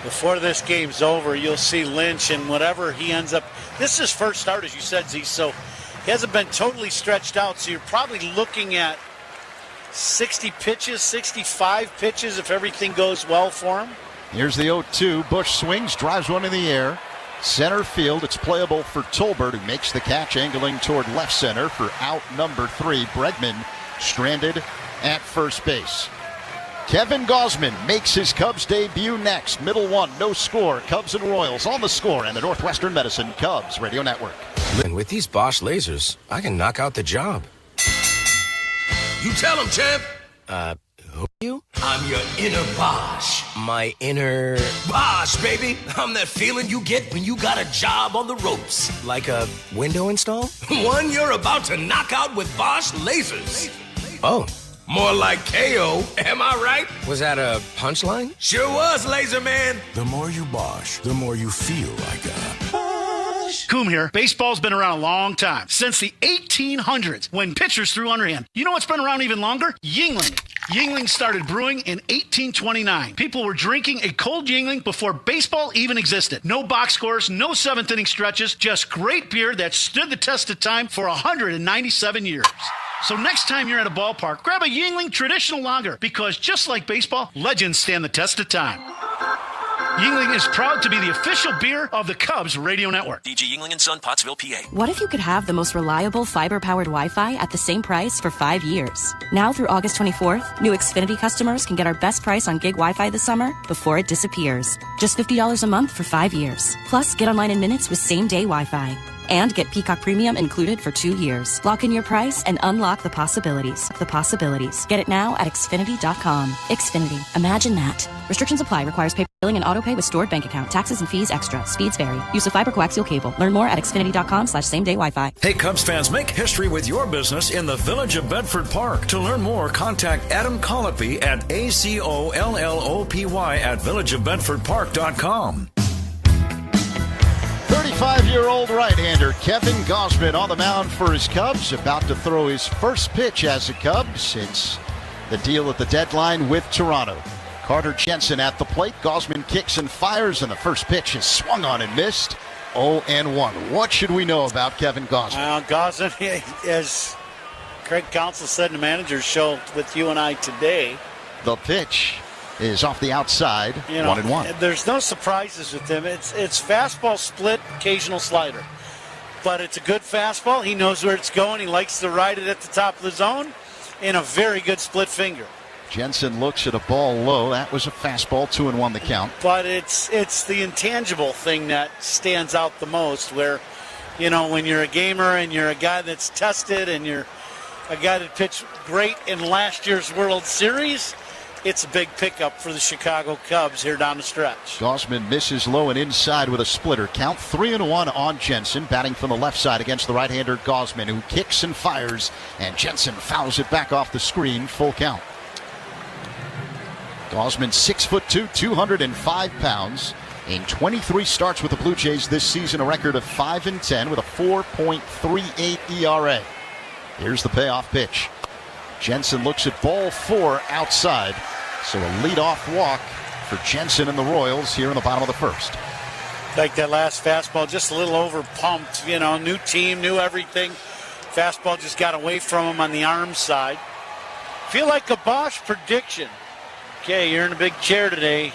Before this game's over, you'll see Lynch and whatever he ends up. This is his first start, as you said, Z, so he hasn't been totally stretched out, so you're probably looking at 60 pitches, 65 pitches if everything goes well for him. Here's the 0-2. Busch swings, drives one in the air. Center field, it's playable for Tolbert, who makes the catch, angling toward left center for out number 3. Bregman stranded at first base. Kevin Gausman makes his Cubs debut next. Middle 1, no score. Cubs and Royals on the score and the Northwestern Medicine Cubs Radio Network. And with these Bosch lasers, I can knock out the job. You tell him, champ. Who are you? I'm your inner Bosch. My inner... Bosch, baby. I'm that feeling you get when you got a job on the ropes. Like a window install? One you're about to knock out with Bosch lasers. Oh. More like KO, am I right? Was that a punchline? Sure was, Laser Man. The more you Bosch, the more you feel like a Bosch. Coom here. Baseball's been around a long time, since the 1800s, when pitchers threw underhand. You know what's been around even longer? Yuengling. Yuengling started brewing in 1829. People were drinking a cold Yuengling before baseball even existed. No box scores, no seventh-inning stretches, just great beer that stood the test of time for 197 years. So next time you're at a ballpark, grab a Yuengling traditional lager, because just like baseball, legends stand the test of time. Yuengling is proud to be the official beer of the Cubs Radio Network. DG Yuengling & Son, Pottsville, PA. What if you could have the most reliable fiber-powered Wi-Fi at the same price for 5 years? Now through August 24th, new Xfinity customers can get our best price on gig Wi-Fi this summer before it disappears. Just $50 a month for 5 years. Plus, get online in minutes with same-day Wi-Fi. And get Peacock Premium included for 2 years. Lock in your price and unlock the possibilities. Get it now at Xfinity.com. Xfinity. Imagine that. Restrictions apply. Requires paper billing and autopay with stored bank account. Taxes and fees extra. Speeds vary. Use of fiber coaxial cable. Learn more at Xfinity.com/same-day Wi-Fi. Hey, Cubs fans, make history with your business in the Village of Bedford Park. To learn more, contact Adam Colopy at ACOLLOPY at villageofbedfordpark.com. 35-year-old right-hander Kevin Gausman on the mound for his Cubs, about to throw his first pitch as a Cub since the deal at the deadline with Toronto. Carter Jensen at the plate. Gausman kicks and fires, and the first pitch is swung on and missed. 0-1. What should we know about Kevin Gausman? Gausman, as Craig Counsell said in the manager's show with you and I today, the pitch is off the outside, 1-1. There's no surprises with him. It's fastball split, occasional slider. But it's a good fastball. He knows where it's going. He likes to ride it at the top of the zone, and a very good split finger. Jensen looks at a ball low. That was a fastball, 2-1 the count. But it's the intangible thing that stands out the most, where, when you're a gamer and you're a guy that's tested and you're a guy that pitched great in last year's World Series, it's a big pickup for the Chicago Cubs here down the stretch. Gausman misses low and inside with a splitter. Count 3-1 on Jensen, batting from the left side against the right-hander Gausman, who kicks and fires, and Jensen fouls it back off the screen, full count. Gausman, 6'2", 205 pounds. In 23 starts with the Blue Jays this season, a record of 5-10 with a 4.38 ERA. Here's the payoff pitch. Jensen looks at ball 4 outside. So a leadoff walk for Jensen and the Royals here in the bottom of the first. Like that last fastball, just a little over pumped. New team, new everything. Fastball just got away from him on the arm side. Feel like a Bosch prediction. Okay, you're in a big chair today.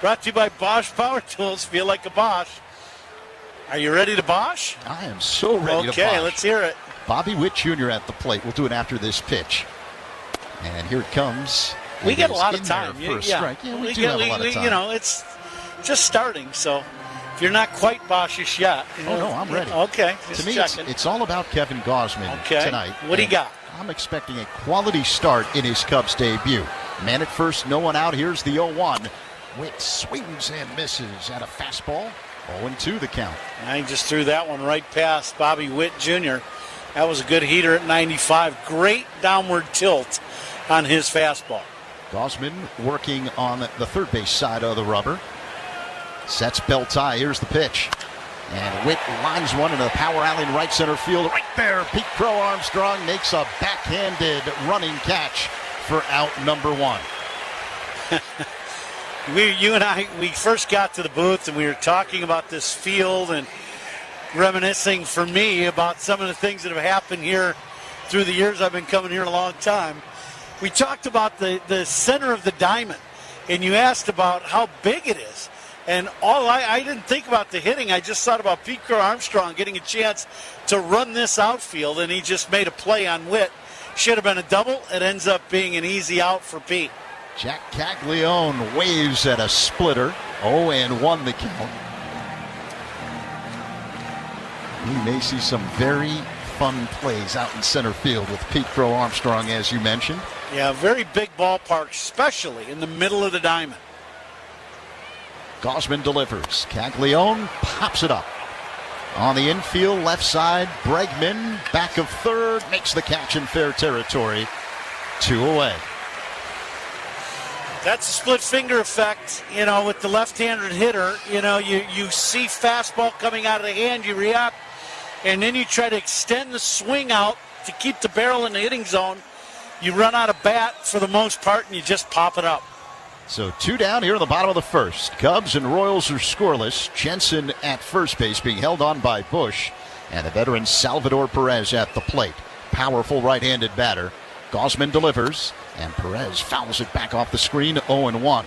Brought to you by Bosch Power Tools. Feel like a Bosch. Are you ready to Bosch? I am so ready to Bosch. Okay, let's hear it. Bobby Witt Jr. at the plate. We'll do it after this pitch. And here it comes. We get a lot of time. First strike. Yeah, we do have a lot of time. It's just starting, so if you're not quite Boschish yet. No, I'm ready. Okay. To me, it's all about Kevin Gausman tonight. What do you got? I'm expecting a quality start in his Cubs debut. Man at first, no one out. Here's the 0-1. Witt swings and misses at a fastball. 0-2 the count. I just threw that one right past Bobby Witt Jr. That was a good heater at 95. Great downward tilt on his fastball. Gausman working on the third base side of the rubber. Sets belt tie. Here's the pitch. And Witt lines one into the power alley in right center field. Right there, Pete Crow Armstrong makes a backhanded running catch for out number 1. You and I, we first got to the booth and we were talking about this field and reminiscing for me about some of the things that have happened here through the years I've been coming here a long time. We talked about the center of the diamond, and you asked about how big it is. And I didn't think about the hitting. I just thought about Pete Crow Armstrong getting a chance to run this outfield, and he just made a play on Witt. Should have been a double. It ends up being an easy out for Pete. Jack Caglione waves at a splitter. 0-1 the count. We may see some very fun plays out in center field with Pete Crow Armstrong, as you mentioned. Yeah, very big ballpark, especially in the middle of the diamond. Gausman delivers. Caglione pops it up. On the infield, left side, Bregman, back of third, makes the catch in fair territory. 2 away. That's a split finger effect, with the left-handed hitter. You see fastball coming out of the hand, you react, and then you try to extend the swing out to keep the barrel in the hitting zone. You run out of bat for the most part, and you just pop it up. So 2 down here in the bottom of the first. Cubs and Royals are scoreless. Jensen at first base being held on by Bush, and the veteran Salvador Perez at the plate. Powerful right-handed batter. Gausman delivers, and Perez fouls it back off the screen. 0-1.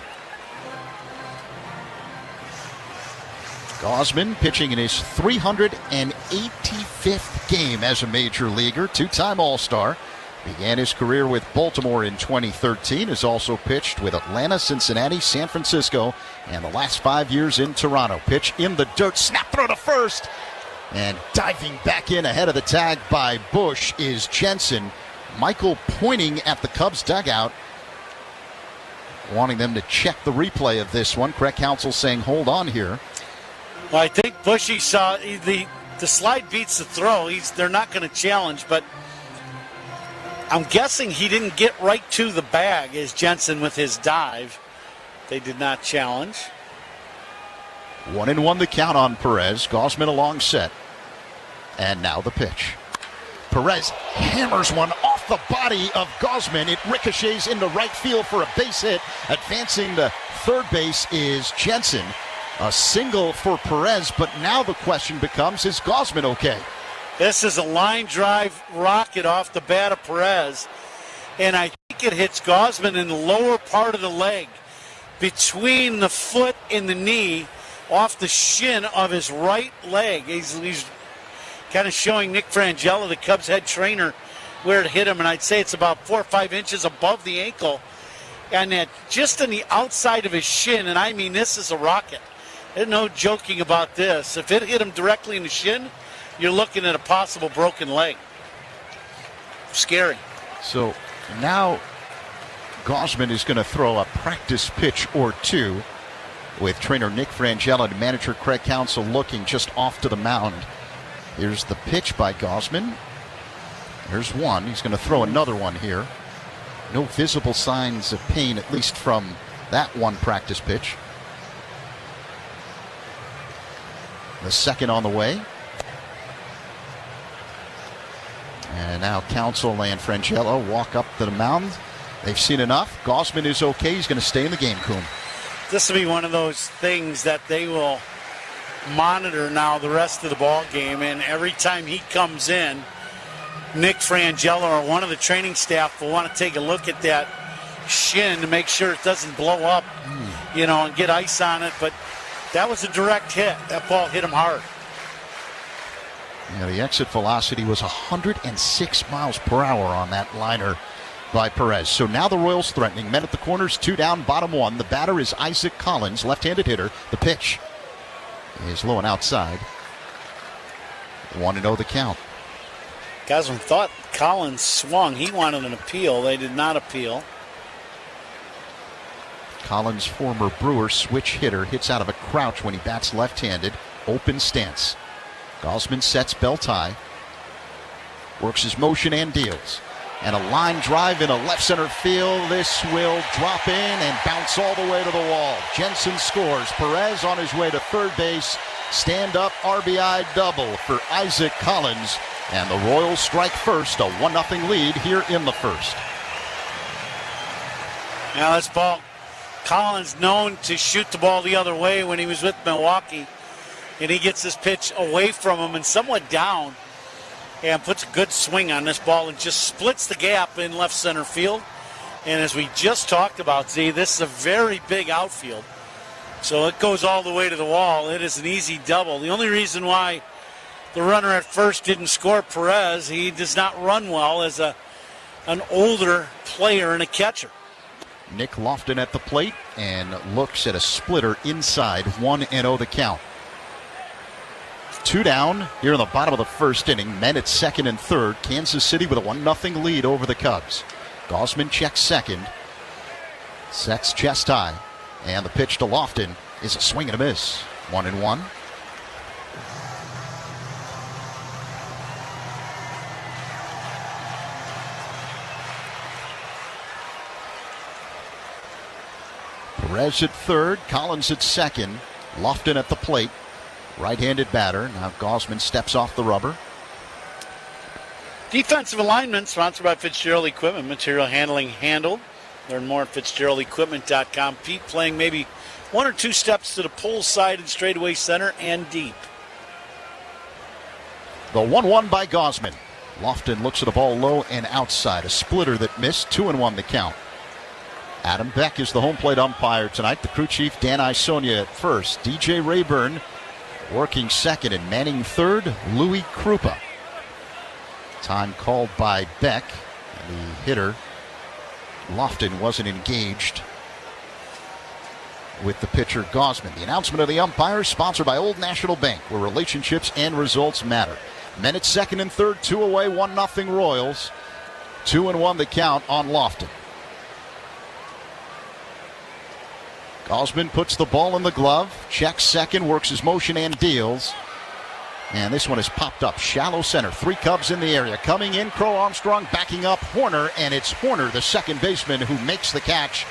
Gausman pitching in his 385th game as a major leaguer, two-time All-Star. Began his career with Baltimore in 2013. Has also pitched with Atlanta, Cincinnati, San Francisco, and the last 5 years in Toronto. Pitch in the dirt, snap throw to first. And diving back in ahead of the tag by Bush is Jensen. Michael pointing at the Cubs dugout, wanting them to check the replay of this one. Craig Counsell saying hold on here. Well, I think Bushy saw the slide beats the throw. They're not going to challenge, but I'm guessing he didn't get right to the bag as Jensen with his dive. They did not challenge. 1-1 the count on Perez. Gausman a long set. And now the pitch. Perez hammers one off the body of Gausman. It ricochets into right field for a base hit. Advancing to third base is Jensen. A single for Perez, but now the question becomes, is Gausman okay? This is a line drive rocket off the bat of Perez, and I think it hits Gausman in the lower part of the leg, between the foot and the knee, off the shin of his right leg. He's kind of showing Nick Frangella, the Cubs head trainer, where it hit him, and I'd say it's about 4 or 5 inches above the ankle, and that just on the outside of his shin, and I mean this is a rocket. There's no joking about this. If it hit him directly in the shin, you're looking at a possible broken leg. Scary. So now Gausman is going to throw a practice pitch or two with trainer Nick Frangella and manager Craig Counsell looking just off to the mound. Here's the pitch by Gausman. There's one. He's going to throw another one here. No visible signs of pain, at least from that one practice pitch. The second on the way. And now Counsell and Frangella walk up to the mound. They've seen enough. Gausman is okay. He's going to stay in the game, Coom. This will be one of those things that they will monitor now the rest of the ball game. And every time he comes in, Nick Frangella or one of the training staff will want to take a look at that shin to make sure it doesn't blow up, and get ice on it. But that was a direct hit. That ball hit him hard. Yeah, the exit velocity was 106 miles per hour on that liner by Perez. So now the Royals threatening. Men at the corners, 2 down, bottom 1. The batter is Isaac Collins, left-handed hitter. The pitch is low and outside. 1-0 the count. Gausman thought Collins swung. He wanted an appeal. They did not appeal. Collins, former Brewer switch hitter, hits out of a crouch when he bats left-handed. Open stance. Gausman sets belt high. Works his motion and deals. And a line drive into left center field. This will drop in and bounce all the way to the wall. Jensen scores. Perez on his way to third base. Stand-up RBI double for Isaac Collins. And the Royals strike first, a 1-0 lead here in the first. Now this ball, Collins known to shoot the ball the other way when he was with Milwaukee. And he gets this pitch away from him and somewhat down. And puts a good swing on this ball and just splits the gap in left center field. And as we just talked about, Z, this is a very big outfield. So it goes all the way to the wall. It is an easy double. The only reason why the runner at first didn't score Perez, he does not run well as an older player and a catcher. Nick Lofton at the plate and looks at a splitter inside. 1-0 the count. 2 down here in the bottom of the first inning. Men at second and third. Kansas City with a 1-0 lead over the Cubs. Gausman checks second. Sets chest high. And the pitch to Lofton is a swing and a miss. 1-1. Perez at third. Collins at second. Lofton at the plate. Right-handed batter. Now Gausman steps off the rubber. Defensive alignment sponsored by Fitzgerald Equipment. Material handling handled. Learn more at FitzgeraldEquipment.com. Pete playing maybe 1 or 2 steps to the pull side and straightaway center and deep. The 1-1 by Gausman. Lofton looks at the ball low and outside. A splitter that missed. 2-1 the count. Adam Beck is the home plate umpire tonight. The crew chief Dan Isonia at first. DJ Rayburn Working second and manning third, Louis Krupa. Time called by Beck. And the hitter, Lofton, wasn't engaged with the pitcher, Gosman. The announcement of the umpires, sponsored by Old National Bank, where relationships and results matter. Men at second and third, 2 away, 1-0 Royals. 2-1 the count on Lofton. Gosman puts the ball in the glove, checks second, works his motion and deals. And this one is popped up, shallow center. 3 Cubs in the area. Coming in, Crow Armstrong backing up Horner, and it's Horner, the second baseman, who makes the catch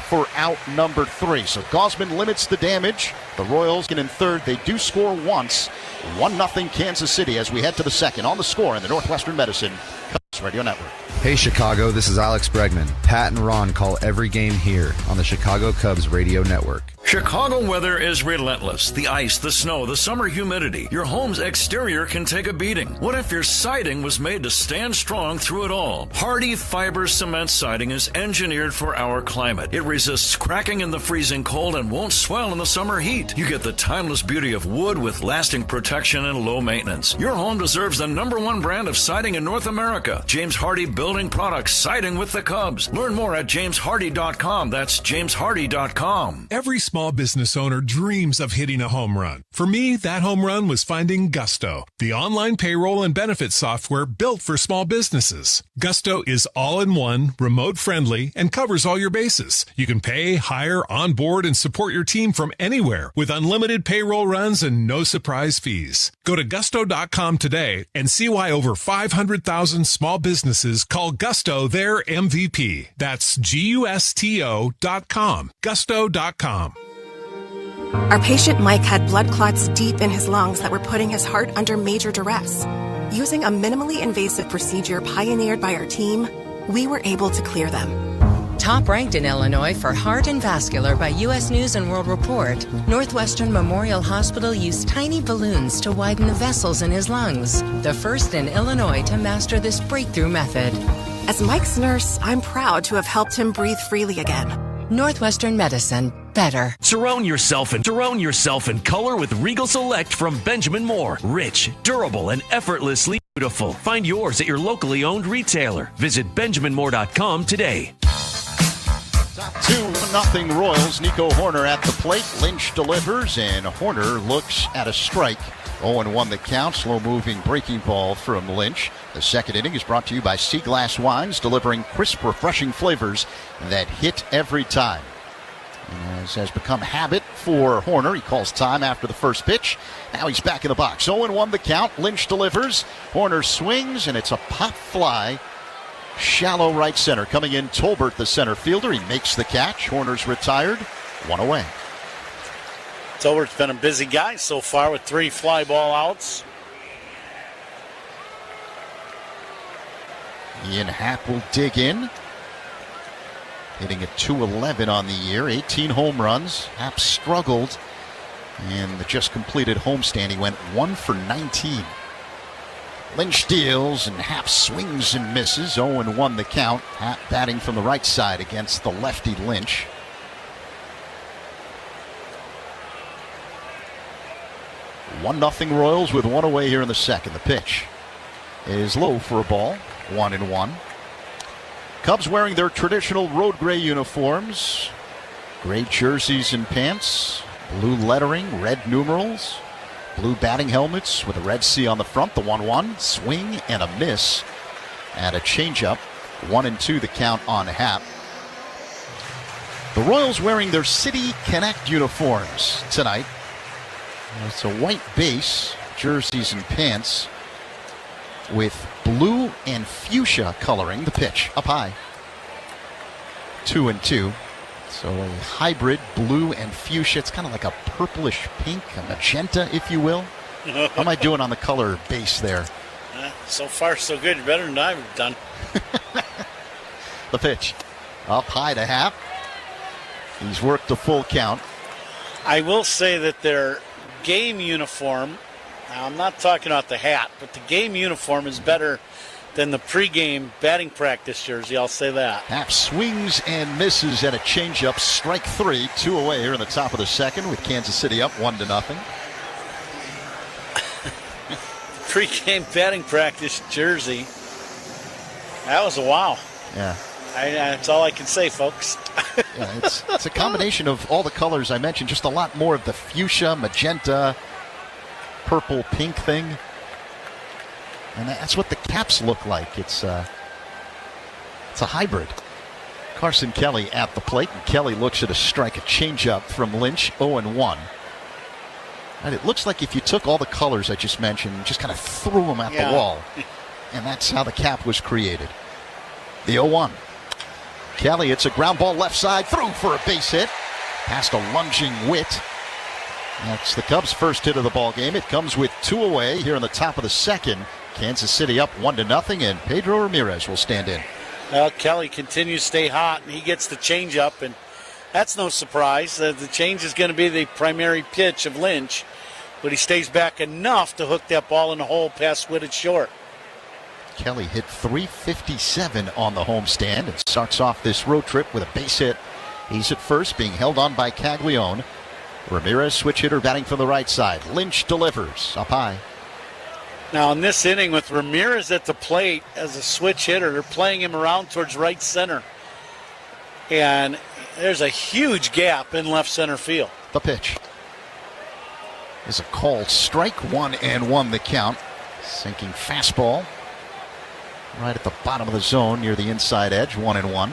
for out number 3. So Gosman limits the damage. The Royals get in third. They do score once. 1-0 Kansas City as we head to the second. On the score in the Northwestern Medicine Cubs Radio Network. Hey Chicago, this is Alex Bregman. Pat and Ron call every game here on the Chicago Cubs Radio Network. Chicago weather is relentless. The ice, the snow, the summer humidity. Your home's exterior can take a beating. What if your siding was made to stand strong through it all? Hardy Fiber Cement Siding is engineered for our climate. It resists cracking in the freezing cold and won't swell in the summer heat. You get the timeless beauty of wood with lasting protection and low maintenance. Your home deserves the #1 brand of siding in North America. James Hardy Building Products, siding with the Cubs. Learn more at jameshardy.com. That's jameshardy.com. Every small business owner dreams of hitting a home run. For me, that home run was finding Gusto, the online payroll and benefits software built for small businesses. Gusto is all-in-one, remote-friendly, and covers all your bases. You can pay, hire, onboard, and support your team from anywhere with unlimited payroll runs and no surprise fees. Go to gusto.com today and see why over 500,000 small businesses call Gusto their MVP. That's GUSTO.com. Gusto.com. Our patient Mike had blood clots deep in his lungs that were putting his heart under major duress. Using a minimally invasive procedure pioneered by our team, we were able to clear them. Top ranked in Illinois for heart and vascular by U.S. News and World Report, Northwestern Memorial Hospital used tiny balloons to widen the vessels in his lungs, the first in Illinois to master this breakthrough method. As Mike's nurse, I'm proud to have helped him breathe freely again. Northwestern Medicine. Better. Surround yourself in color with Regal Select from Benjamin Moore. Rich, durable, and effortlessly beautiful. Find yours at your locally owned retailer. Visit benjaminmoore.com today. 2-0 Royals. Nico Horner at the plate. Lynch delivers, and Horner looks at a strike. 0-1 the count. Slow-moving breaking ball from Lynch. The second inning is brought to you by Sea Glass Wines, delivering crisp, refreshing flavors that hit every time. As has become habit for Horner, he calls time after the first pitch. Now he's back in the box. 0-1 the count. Lynch delivers. Horner swings, and it's a pop fly. Shallow right center. Coming in, Tolbert, the center fielder. He makes the catch. Horner's retired. 1 away. Tolbert's been a busy guy so far with 3 fly ball outs. Ian Happ will dig in. Hitting a .211 on the year. 18 home runs. Happ struggled in the just completed homestand. He went 1 for 19. Lynch deals, and Happ swings and misses. 0-1 the count. Happ batting from the right side against the lefty Lynch. $1-0 Royals with 1 away here in the second. The pitch is low for a ball. 1-1. Cubs wearing their traditional road gray uniforms. Gray jerseys and pants. Blue lettering, red numerals. Blue batting helmets with a red C on the front. The 1-1. Swing and a miss. And a changeup. 1-2 the count on Happ. The Royals wearing their City Connect uniforms tonight. It's a white base, jerseys and pants, with blue and fuchsia coloring. The pitch up high. 2-2. So a hybrid blue and fuchsia. It's kind of like a purplish pink, a magenta, if you will. How am I doing on the color base there? So far, so good. You're better than I've done. The pitch up high to Happ. He's worked a full count. I will say that their game uniform, now I'm not talking about the hat, but the game uniform is better than the pregame batting practice jersey. I'll say that. Happ swings and misses at a changeup. Strike 3, 2 away here in the top of the second with Kansas City up 1-0. Pre-game batting practice jersey. That was a wow. Yeah. That's all I can say, folks. Yeah, it's a combination of all the colors I mentioned, just a lot more of the fuchsia, magenta, purple, pink thing. And that's what the caps look like. It's a hybrid. Carson Kelly at the plate, and Kelly looks at a strike, a changeup from Lynch, 0-1. And it looks like if you took all the colors I just mentioned and just kind of threw them at the wall, and that's how the cap was created. The 0-1. Kelly, it's a ground ball left side, through for a base hit, past a lunging Witt. That's the Cubs' first hit of the ball game. It comes with 2 away here in the top of the second. Kansas City up 1-0, and Pedro Ramirez will stand in. Well, Kelly continues to stay hot, and he gets the changeup, and that's no surprise. The change is going to be the primary pitch of Lynch, but he stays back enough to hook that ball in the hole past Witt short. Kelly hit .357 on the homestand and starts off this road trip with a base hit. He's at first, being held on by Caglione. Ramirez, switch hitter, batting from the right side. Lynch delivers up high. Now, in this inning, with Ramirez at the plate as a switch hitter, they're playing him around towards right center. And there's a huge gap in left center field. The pitch is a called strike, 1-1 the count. Sinking fastball right at the bottom of the zone near the inside edge, 1-1.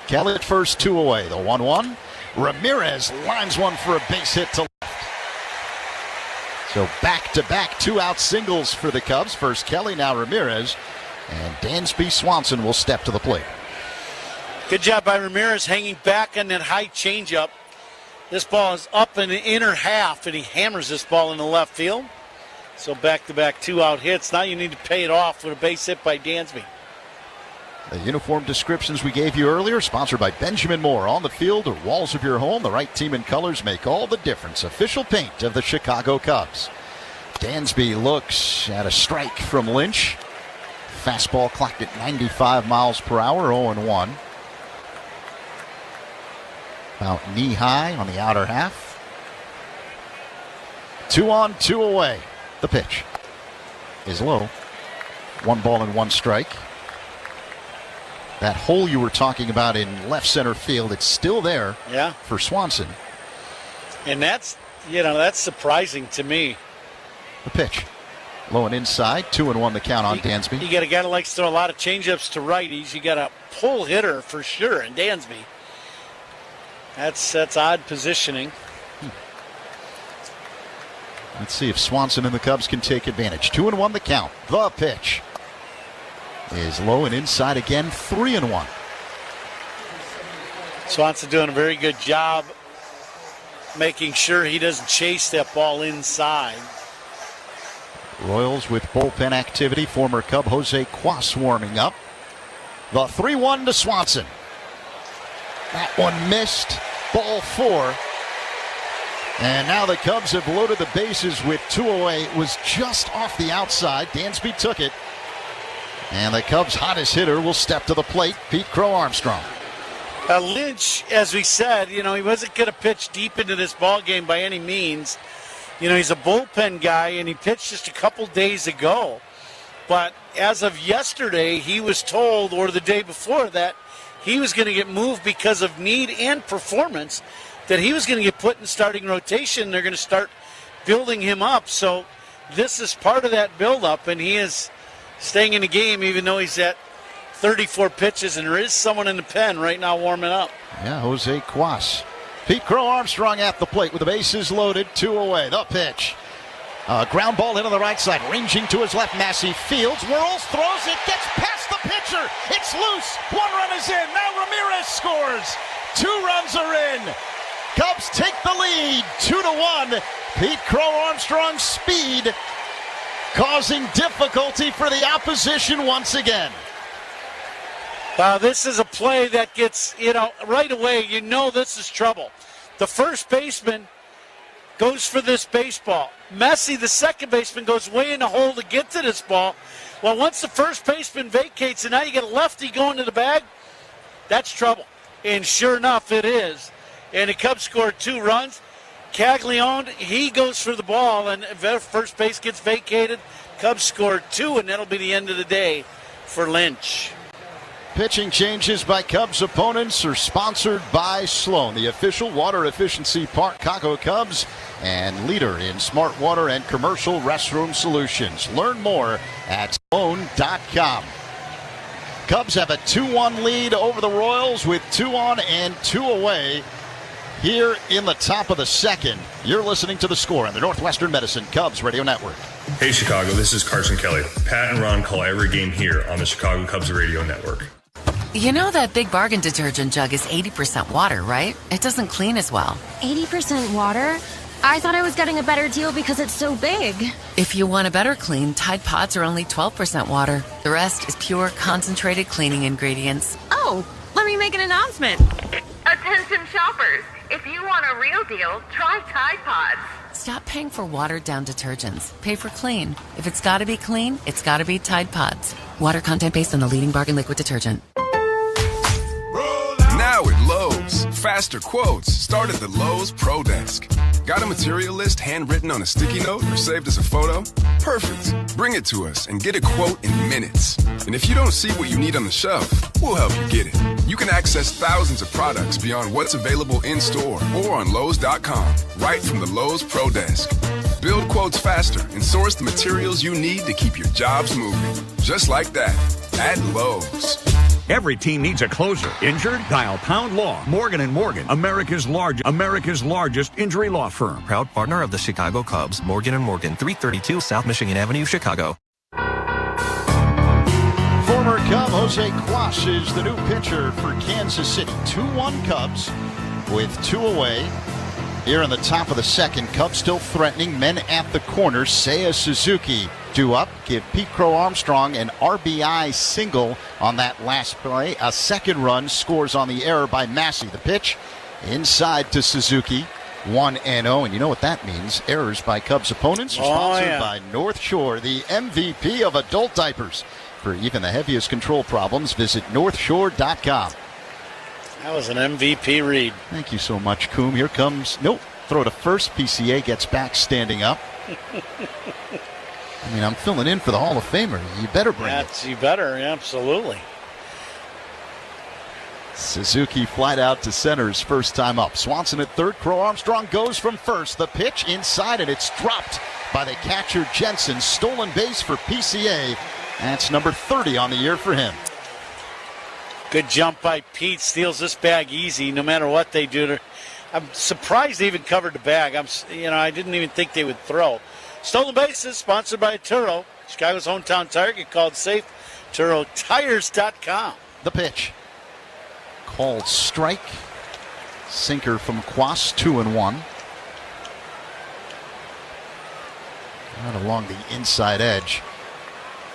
Kelly at first, 2 away. The 1-1. Ramirez lines one for a base hit to left. So back-to-back 2-out singles for the Cubs. First Kelly, now Ramirez. And Dansby Swanson will step to the plate. Good job by Ramirez hanging back on that high changeup. This ball is up in the inner half, and he hammers this ball in the left field. So back-to-back 2-out hits. Now you need to pay it off with a base hit by Dansby. The uniform descriptions we gave you earlier, sponsored by Benjamin Moore. On the field or walls of your home, the right team and colors make all the difference. Official paint of the Chicago Cubs. Dansby looks at a strike from Lynch. Fastball clocked at 95 miles per hour, 0-1. About knee high on the outer half. 2 on, 2 away. The pitch is low. 1 ball and 1 strike. That hole you were talking about in left center field, it's still there for Swanson. And that's surprising to me. The pitch. Low and inside, 2-1 the count on Dansby. You got a guy that likes to throw a lot of changeups to righties. You got a pull hitter for sure in Dansby. That's odd positioning. Let's see if Swanson and the Cubs can take advantage. 2-1 the count. The pitch is low and inside again, 3-1. Swanson doing a very good job making sure he doesn't chase that ball inside. Royals with bullpen activity. Former Cub Jose Cuas warming up. The 3-1 to Swanson. That one missed. Ball 4. And now the Cubs have loaded the bases with 2 away. It was just off the outside. Dansby took it. And the Cubs' hottest hitter will step to the plate, Pete Crow Armstrong. Lynch, as we said, he wasn't going to pitch deep into this ball game by any means. He's a bullpen guy, and he pitched just a couple days ago. But as of yesterday, he was told, or the day before, that he was going to get moved because of need and performance, that he was going to get put in starting rotation. They're going to start building him up. So this is part of that buildup, and he is staying in the game even though he's at 34 pitches, and there is someone in the pen right now warming up. Yeah, Jose Cuas. Pete Crow Armstrong at the plate with the bases loaded, 2 away. The pitch. Ground ball into the right side, ranging to his left. Massey fields, whirls, throws it, gets past the pitcher. It's loose. 1 run is in. Now Ramirez scores. 2 runs are in. Cubs take the lead, 2-1. Pete Crow Armstrong's speed causing difficulty for the opposition once again. This is a play that gets, right away, this is trouble. The first baseman goes for this baseball. Messi, the second baseman, goes way in the hole to get to this ball. Well, once the first baseman vacates and now you get a lefty going to the bag, that's trouble. And sure enough, it is. And the Cubs scored 2 runs. Caglione, he goes for the ball, and first base gets vacated. Cubs score 2, and that'll be the end of the day for Lynch. Pitching changes by Cubs opponents are sponsored by Sloan, the official water efficiency part Chicago Cubs and leader in smart water and commercial restroom solutions. Learn more at sloan.com. Cubs have a 2-1 lead over the Royals with 2 on and 2 away here in the top of the second. You're listening to The Score on the Northwestern Medicine Cubs Radio Network. Hey Chicago, this is Carson Kelly. Pat and Ron call every game here on the Chicago Cubs Radio Network. You know that Big Bargain detergent jug is 80% water, right? It doesn't clean as well. 80% water? I thought I was getting a better deal because it's so big. If you want a better clean, Tide Pods are only 12% water. The rest is pure, concentrated cleaning ingredients. Oh, let me make an announcement. Attention shoppers. If you want a real deal, try Tide Pods. Stop paying for watered-down detergents. Pay for clean. If it's got to be clean, it's got to be Tide Pods. Water content based on the leading bargain liquid detergent. Now at Lowe's, faster quotes start at the Lowe's Pro Desk. Got a material list handwritten on a sticky note or saved as a photo? Perfect. Bring it to us and get a quote in minutes. And if you don't see what you need on the shelf, we'll help you get it. You can access thousands of products beyond what's available in-store or on Lowe's.com, right from the Lowe's Pro Desk. Build quotes faster and source the materials you need to keep your jobs moving. Just like that, at Lowe's. Every team needs a closer. Injured? Dial Pound Law. Morgan & Morgan, America's largest injury law firm. Proud partner of the Chicago Cubs, Morgan & Morgan, 332 South Michigan Avenue, Chicago. Former Cub Jose Quas is the new pitcher for Kansas City. 2-1 Cubs with 2 away. Here in the top of the second, Cubs still threatening. Men at the corner. Seiya Suzuki due up. Give Pete Crow Armstrong an RBI single on that last play. A second run scores on the error by Massey. The pitch inside to Suzuki. 1-0. And you know what that means. Errors by Cubs opponents are sponsored by North Shore, the MVP of adult diapers. For even the heaviest control problems, visit northshore.com. That was an MVP read. Thank you so much, Coom. Here comes, nope, throw to first. PCA gets back standing up. I mean, I'm filling in for the Hall of Famer. You better bring it. You better, absolutely. Suzuki flied out to center his first time up. Swanson at third. Crow Armstrong goes from first. The pitch inside, and it's dropped by the catcher Jensen. Stolen base for PCA. That's number 30 on the year for him. Good jump by Pete. Steals this bag easy no matter what they do. I'm surprised they even covered the bag. I didn't even think they would throw. Stolen bases sponsored by Turo, Chicago's hometown tire. Get called safe. TuroTires.com. The pitch. Called strike. Sinker from Quas, 2-1. Right along the inside edge.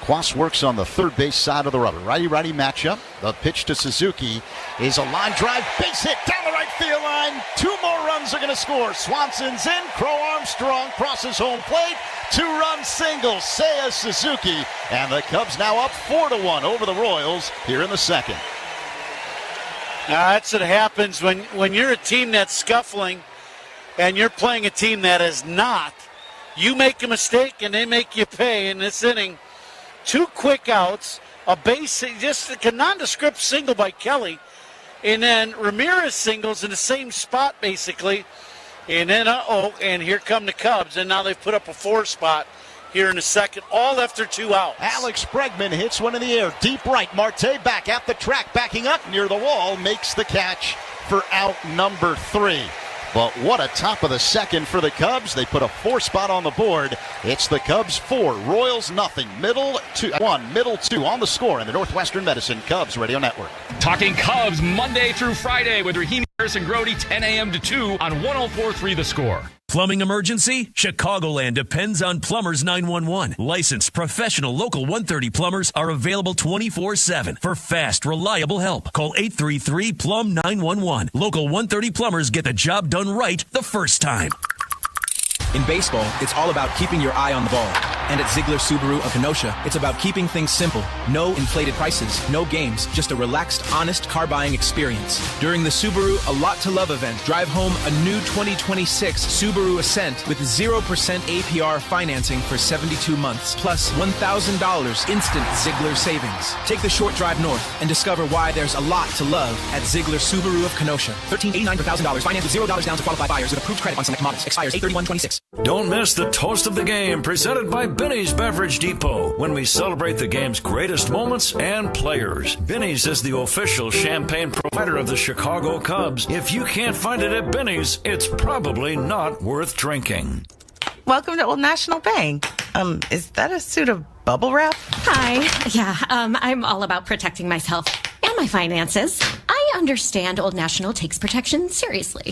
Quas works on the third base side of the rubber. Righty-righty matchup. The pitch to Suzuki is a line drive. Base hit down the right field line. 2 more runs are going to score. Swanson's in. Crow Armstrong crosses home plate. 2-run single. Seiya Suzuki. And the Cubs now up 4-1 over the Royals here in the second. Now that's what happens when you're a team that's scuffling and you're playing a team that is not. You make a mistake and they make you pay in this inning. 2 quick outs, a base, just a nondescript single by Kelly, and then Ramirez singles in the same spot basically, and then and here come the Cubs, and now they've put up a 4 spot here in the second, all after 2 outs. Alex Bregman hits one in the air, deep right. Marte back at the track, backing up near the wall, makes the catch for out number 3. But what a top of the second for the Cubs. They put a 4 spot on the board. It's the Cubs 4, Royals nothing. Middle 2 on the Score in the Northwestern Medicine Cubs Radio Network. Talking Cubs Monday through Friday with Rahimi, Harrison, Grody, 10 a.m. to 2 on 104.3 The Score. Plumbing emergency? Chicagoland depends on Plumbers 911. Licensed professional local 130 plumbers are available 24/7 for fast, reliable help. Call 833-PLUM-911. Local 130 plumbers get the job done right the first time. In baseball, it's all about keeping your eye on the ball. And at Ziegler Subaru of Kenosha, it's about keeping things simple. No inflated prices, no games, just a relaxed, honest car buying experience. During the Subaru A Lot to Love event, drive home a new 2026 Subaru Ascent with 0% APR financing for 72 months, plus $1,000 instant Ziegler savings. Take the short drive north and discover why there's a lot to love at Ziegler Subaru of Kenosha. $1,389 per $1,000, financed with $0 down to qualified buyers with approved credit on select models. Expires 8/31/26. Don't miss the Toast of the Game presented by Benny's Beverage Depot when we celebrate the game's greatest moments and players. Benny's is the official champagne provider of the Chicago Cubs. If you can't find it at Benny's, it's probably not worth drinking. Welcome to Old National Bank. Is that a suit of bubble wrap? Hi. Yeah, I'm all about protecting myself and my finances. I understand Old National takes protection seriously.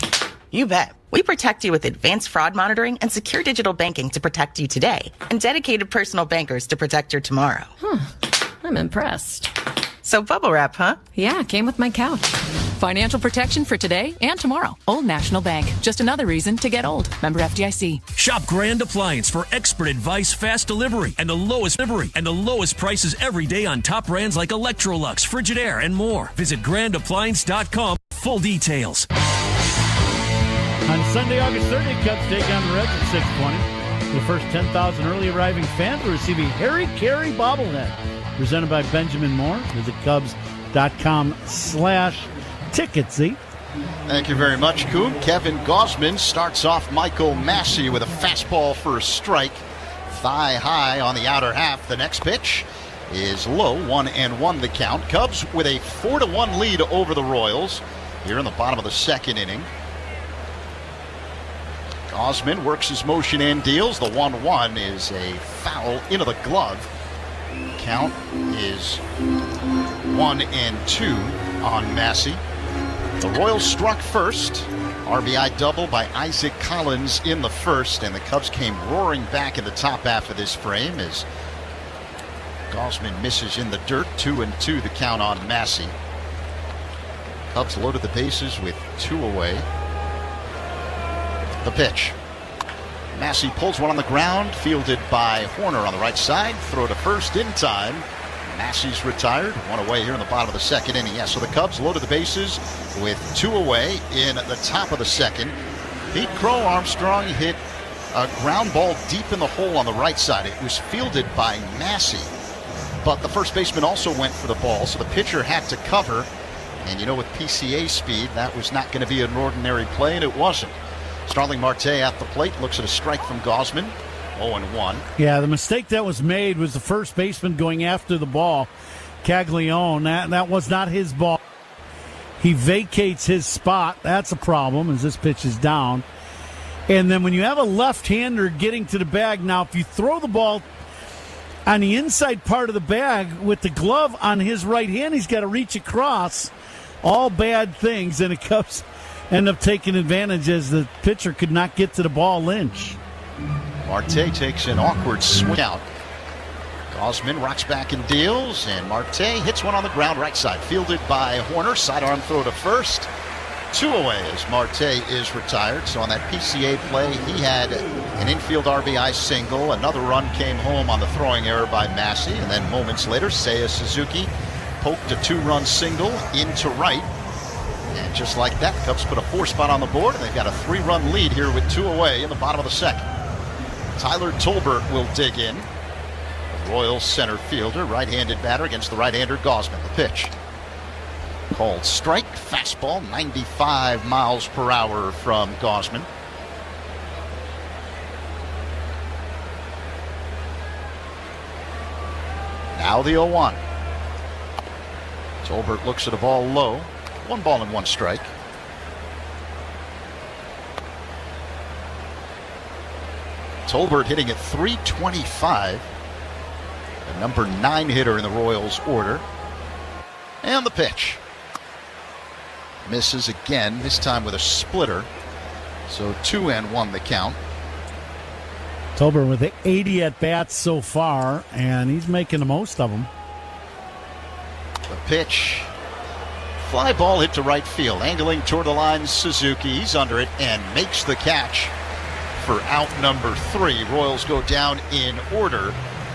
You bet. We protect you with advanced fraud monitoring and secure digital banking to protect you today, and dedicated personal bankers to protect your tomorrow. I'm impressed. So bubble wrap, huh? Yeah, came with my couch. Financial protection for today and tomorrow. Old National Bank. Just another reason to get old. Member FDIC. Shop Grand Appliance for expert advice, fast delivery, and the lowest prices every day on top brands like Electrolux, Frigidaire, and more. Visit grandappliance.com. Full details. On Sunday, August 30th, Cubs take on the Reds at 6:20. The first 10,000 early arriving fans will receive a Harry Carey bobblehead presented by Benjamin Moore. Visit Cubs.com/tickets. Thank you very much, Coop. Kevin Gausman starts off Michael Massey with a fastball for a strike. Thigh high on the outer half. The next pitch is low, 1-1 the count. Cubs with a 4-1 lead over the Royals here in the bottom of the second inning. Gausman works his motion and deals. The 1-1 is a foul into the glove. Count is 1-2 on Massey. The Royals struck first. RBI double by Isaac Collins in the first, and the Cubs came roaring back in the top half of this frame as Gausman misses in the dirt. 2-2 the count on Massey. Cubs loaded the bases with 2 away. The pitch. Massey pulls one on the ground, fielded by Horner on the right side. Throw to first in time. Massey's retired. 1 away here in the bottom of the second inning. Yeah, so the Cubs loaded the bases with 2 away in the top of the second. Pete Crow Armstrong hit a ground ball deep in the hole on the right side. It was fielded by Massey, but the first baseman also went for the ball, so the pitcher had to cover. And you know, with PCA speed, that was not going to be an ordinary play, and it wasn't. Starling Marte at the plate, looks at a strike from Gausman. 0-1. Yeah, the mistake that was made was the first baseman going after the ball, Caglione. That was not his ball. He vacates his spot. That's a problem as this pitch is down. And then when you have a left-hander getting to the bag, now if you throw the ball on the inside part of the bag with the glove on his right hand, he's got to reach across. All bad things, and the Cubs end up taking advantage as the pitcher could not get to the ball. Lynch. Marte takes an awkward swing out. Gausman rocks back and deals, and Marte hits one on the ground right side. Fielded by Horner. Sidearm throw to first. 2 away as Marte is retired. So on that PCA play, he had an infield RBI single. Another run came home on the throwing error by Massey. And then moments later, Seiya Suzuki poked a 2-run single into right. And just like that, Cubs put a 4 spot on the board, and they've got a 3-run lead here with 2 away in the bottom of the second. Tyler Tolbert will dig in. The Royals center fielder, right-handed batter against the right-hander Gausman. The pitch. Called strike, fastball, 95 miles per hour from Gausman. Now the 0-1. Tolbert looks at a ball low. 1 ball and 1 strike. Tolbert hitting at .325. The number 9 hitter in the Royals order. And the pitch. Misses again, this time with a splitter. So 2-1 the count. Tolbert with 80 at-bats so far, and he's making the most of them. The pitch. Fly ball hit to right field. Angling toward the line, Suzuki. He's under it and makes the catch for out number 3. Royals go down in order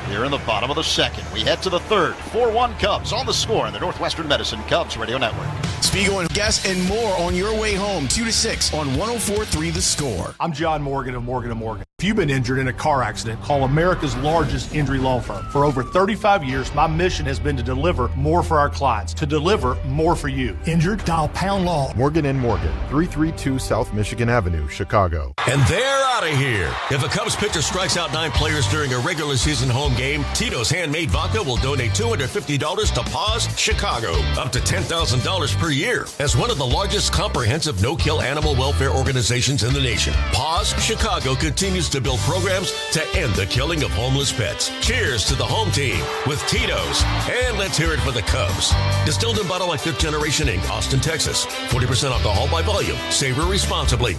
here in the bottom of the second. We head to the third. 4-1 Cubs on the score in the Northwestern Medicine Cubs Radio Network. Spiegel and Guest and more on your way home, 2 to 6 on 104.3 The Score. I'm John Morgan of Morgan & Morgan. If you've been injured in a car accident, call America's largest injury law firm. For over 35 years, my mission has been to deliver more for our clients, to deliver more for you. Injured? Dial Pound Law. Morgan & Morgan, 332 South Michigan Avenue, Chicago. And they're out of here. If a Cubs pitcher strikes out 9 players during a regular season home game, Tito's Handmade Vodka will donate $250 to Paws Chicago, up to $10,000 per year. As one of the largest comprehensive no-kill animal welfare organizations in the nation, Paws Chicago continues to build programs to end the killing of homeless pets. Cheers to the home team with Tito's. And let's hear it for the Cubs. Distilled and bottled like 5th Generation Inc., Austin, Texas. 40% alcohol by volume. Savor responsibly.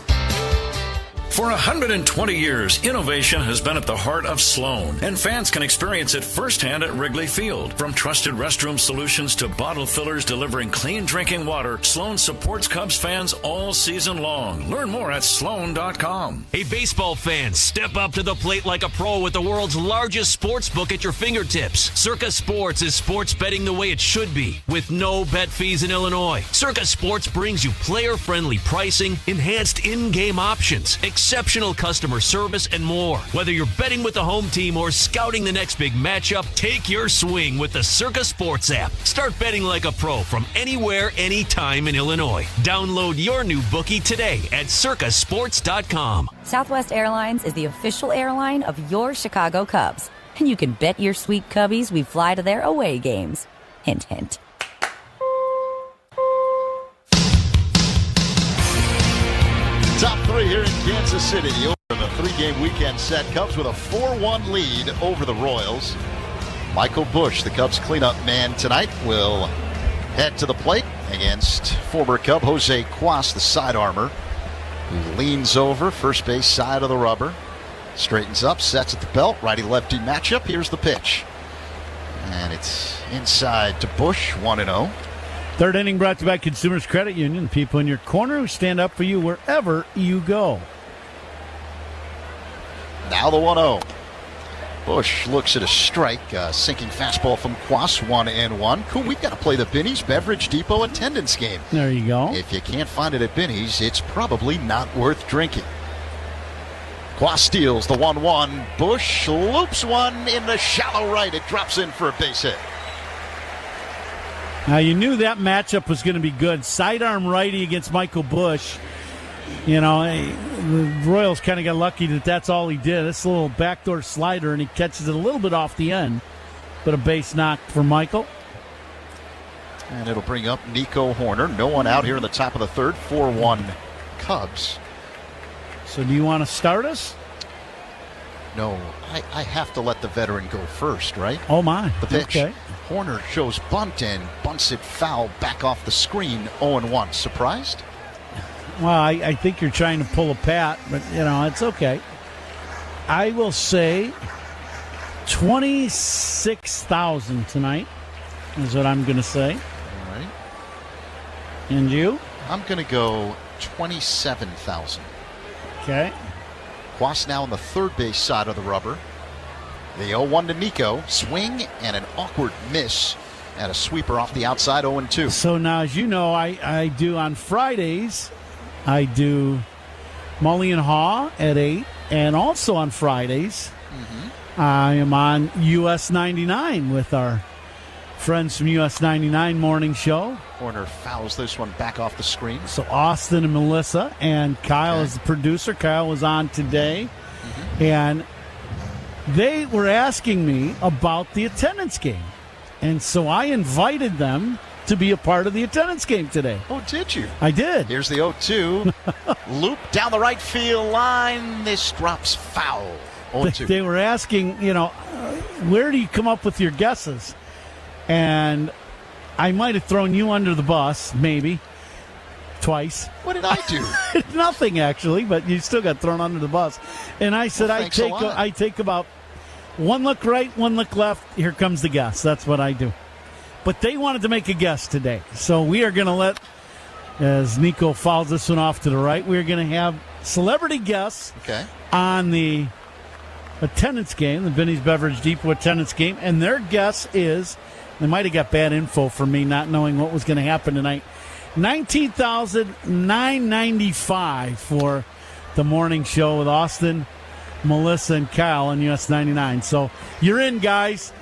For 120 years, innovation has been at the heart of Sloan, and fans can experience it firsthand at Wrigley Field. From trusted restroom solutions to bottle fillers delivering clean drinking water, Sloan supports Cubs fans all season long. Learn more at sloan.com. Hey, baseball fans, step up to the plate like a pro with the world's largest sports book at your fingertips. Circa Sports is sports betting the way it should be, with no bet fees in Illinois. Circa Sports brings you player-friendly pricing, enhanced in-game options, exceptional customer service, and more. Whether you're betting with the home team or scouting the next big matchup, take your swing with the Circa Sports app. Start betting like a pro from anywhere, anytime in Illinois. Download your new bookie today at circasports.com. Southwest Airlines is the official airline of your Chicago Cubs. And you can bet your sweet Cubbies we fly to their away games. Hint, hint. Top 3 here in Kansas City. The over the 3-game weekend set. Cubs with a 4-1 lead over the Royals. Michael Busch, the Cubs cleanup man tonight, will head to the plate against former Cub Jose Cuas, the side armor, who leans over first base side of the rubber, straightens up, sets at the belt, righty-lefty matchup. Here's the pitch. And it's inside to Busch, 1-0. Third inning brought to you by Consumers Credit Union. People in your corner who stand up for you wherever you go. Now the 1-0. Busch looks at a strike. Sinking fastball from Cuas, 1-1. Cool, we've got to play the Binny's Beverage Depot attendance game. There you go. If you can't find it at Binny's, it's probably not worth drinking. Cuas steals the 1-1. Busch loops one in the shallow right. It drops in for a base hit. Now, you knew that matchup was going to be good. Sidearm righty against Michael Busch. You know, the Royals kind of got lucky that that's all he did. This little backdoor slider, and he catches it a little bit off the end. But a base knock for Michael. And it'll bring up Nico Horner. No one out here in the top of the third. 4-1 Cubs. So do you want to start us? No, I have to let the veteran go first, right? Oh, my. The pitch. Okay. Horner shows bunt and bunts it foul back off the screen. 0-1. Surprised? Well, I think you're trying to pull a Pat, but, you know, it's okay. I will say 26,000 tonight is what I'm going to say. All right. And you? I'm going to go 27,000. Okay. Cuas now on the third base side of the rubber. The 0-1 to Nico. Swing and an awkward miss and a sweeper off the outside. 0-2. So now, as you know, I do on Fridays, I do Mully and Haw at 8. And also on Fridays, I am on US 99 with our friends from US 99 morning show. Horner fouls this one back off the screen. So Austin and Melissa, and Kyle is the producer. Kyle was on today. And they were asking me about the attendance game. And so I invited them to be a part of the attendance game today. Oh, did you? I did. Here's the 0-2. Loop down the right field line. This drops foul. 0-2. They were asking, you know, where do you come up with your guesses? And I might have thrown you under the bus, maybe, twice. What did I do? Nothing, actually, but you still got thrown under the bus. And I said, I take about one look right, one look left. Here comes the guess. That's what I do. But they wanted to make a guess today. So we are going to let as Nico fouls this one off to the right. We're going to have celebrity guests on the attendance game, the Vinny's Beverage Depot attendance game, and their guess is, they might have got bad info from me not knowing what was going to happen tonight, $19,995 for the morning show with Austin, Melissa, and Kyle on US 99. So you're in, guys.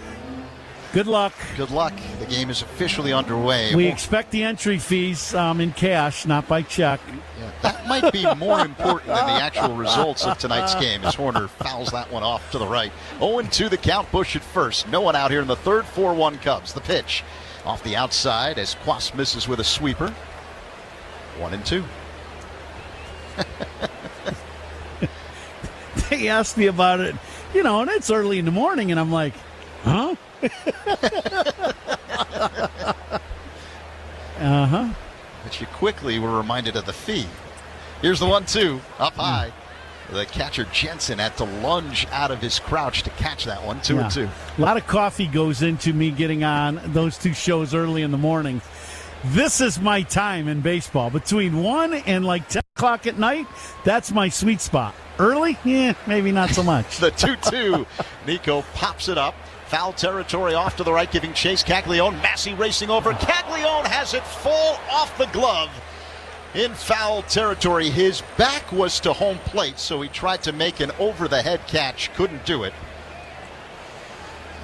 Good luck. Good luck. The game is officially underway. We expect the entry fees in cash, not by check. Yeah, that might be more important than the actual results of tonight's game as Horner fouls that one off to the right. 0-2 the count, Bush at first. No one out here in the third, 4-1 Cubs. The pitch off the outside as Quas misses with a sweeper. 1-2. They asked me about it, and it's early in the morning, and I'm like, huh? But you quickly were reminded of the fee. Here's the 1-2 up high. The catcher Jensen had to lunge out of his crouch to catch that one. 2-2. A lot of coffee goes into me getting on those two shows early in the morning. This is my time in baseball. Between 1 and 10 o'clock at night, that's my sweet spot. Early? Yeah, maybe not so much. The 2-2. Nico pops it up. Foul territory off to the right, giving chase. Caglione, Massey racing over. Caglione has it fall off the glove in foul territory. His back was to home plate, so he tried to make an over-the-head catch. Couldn't do it.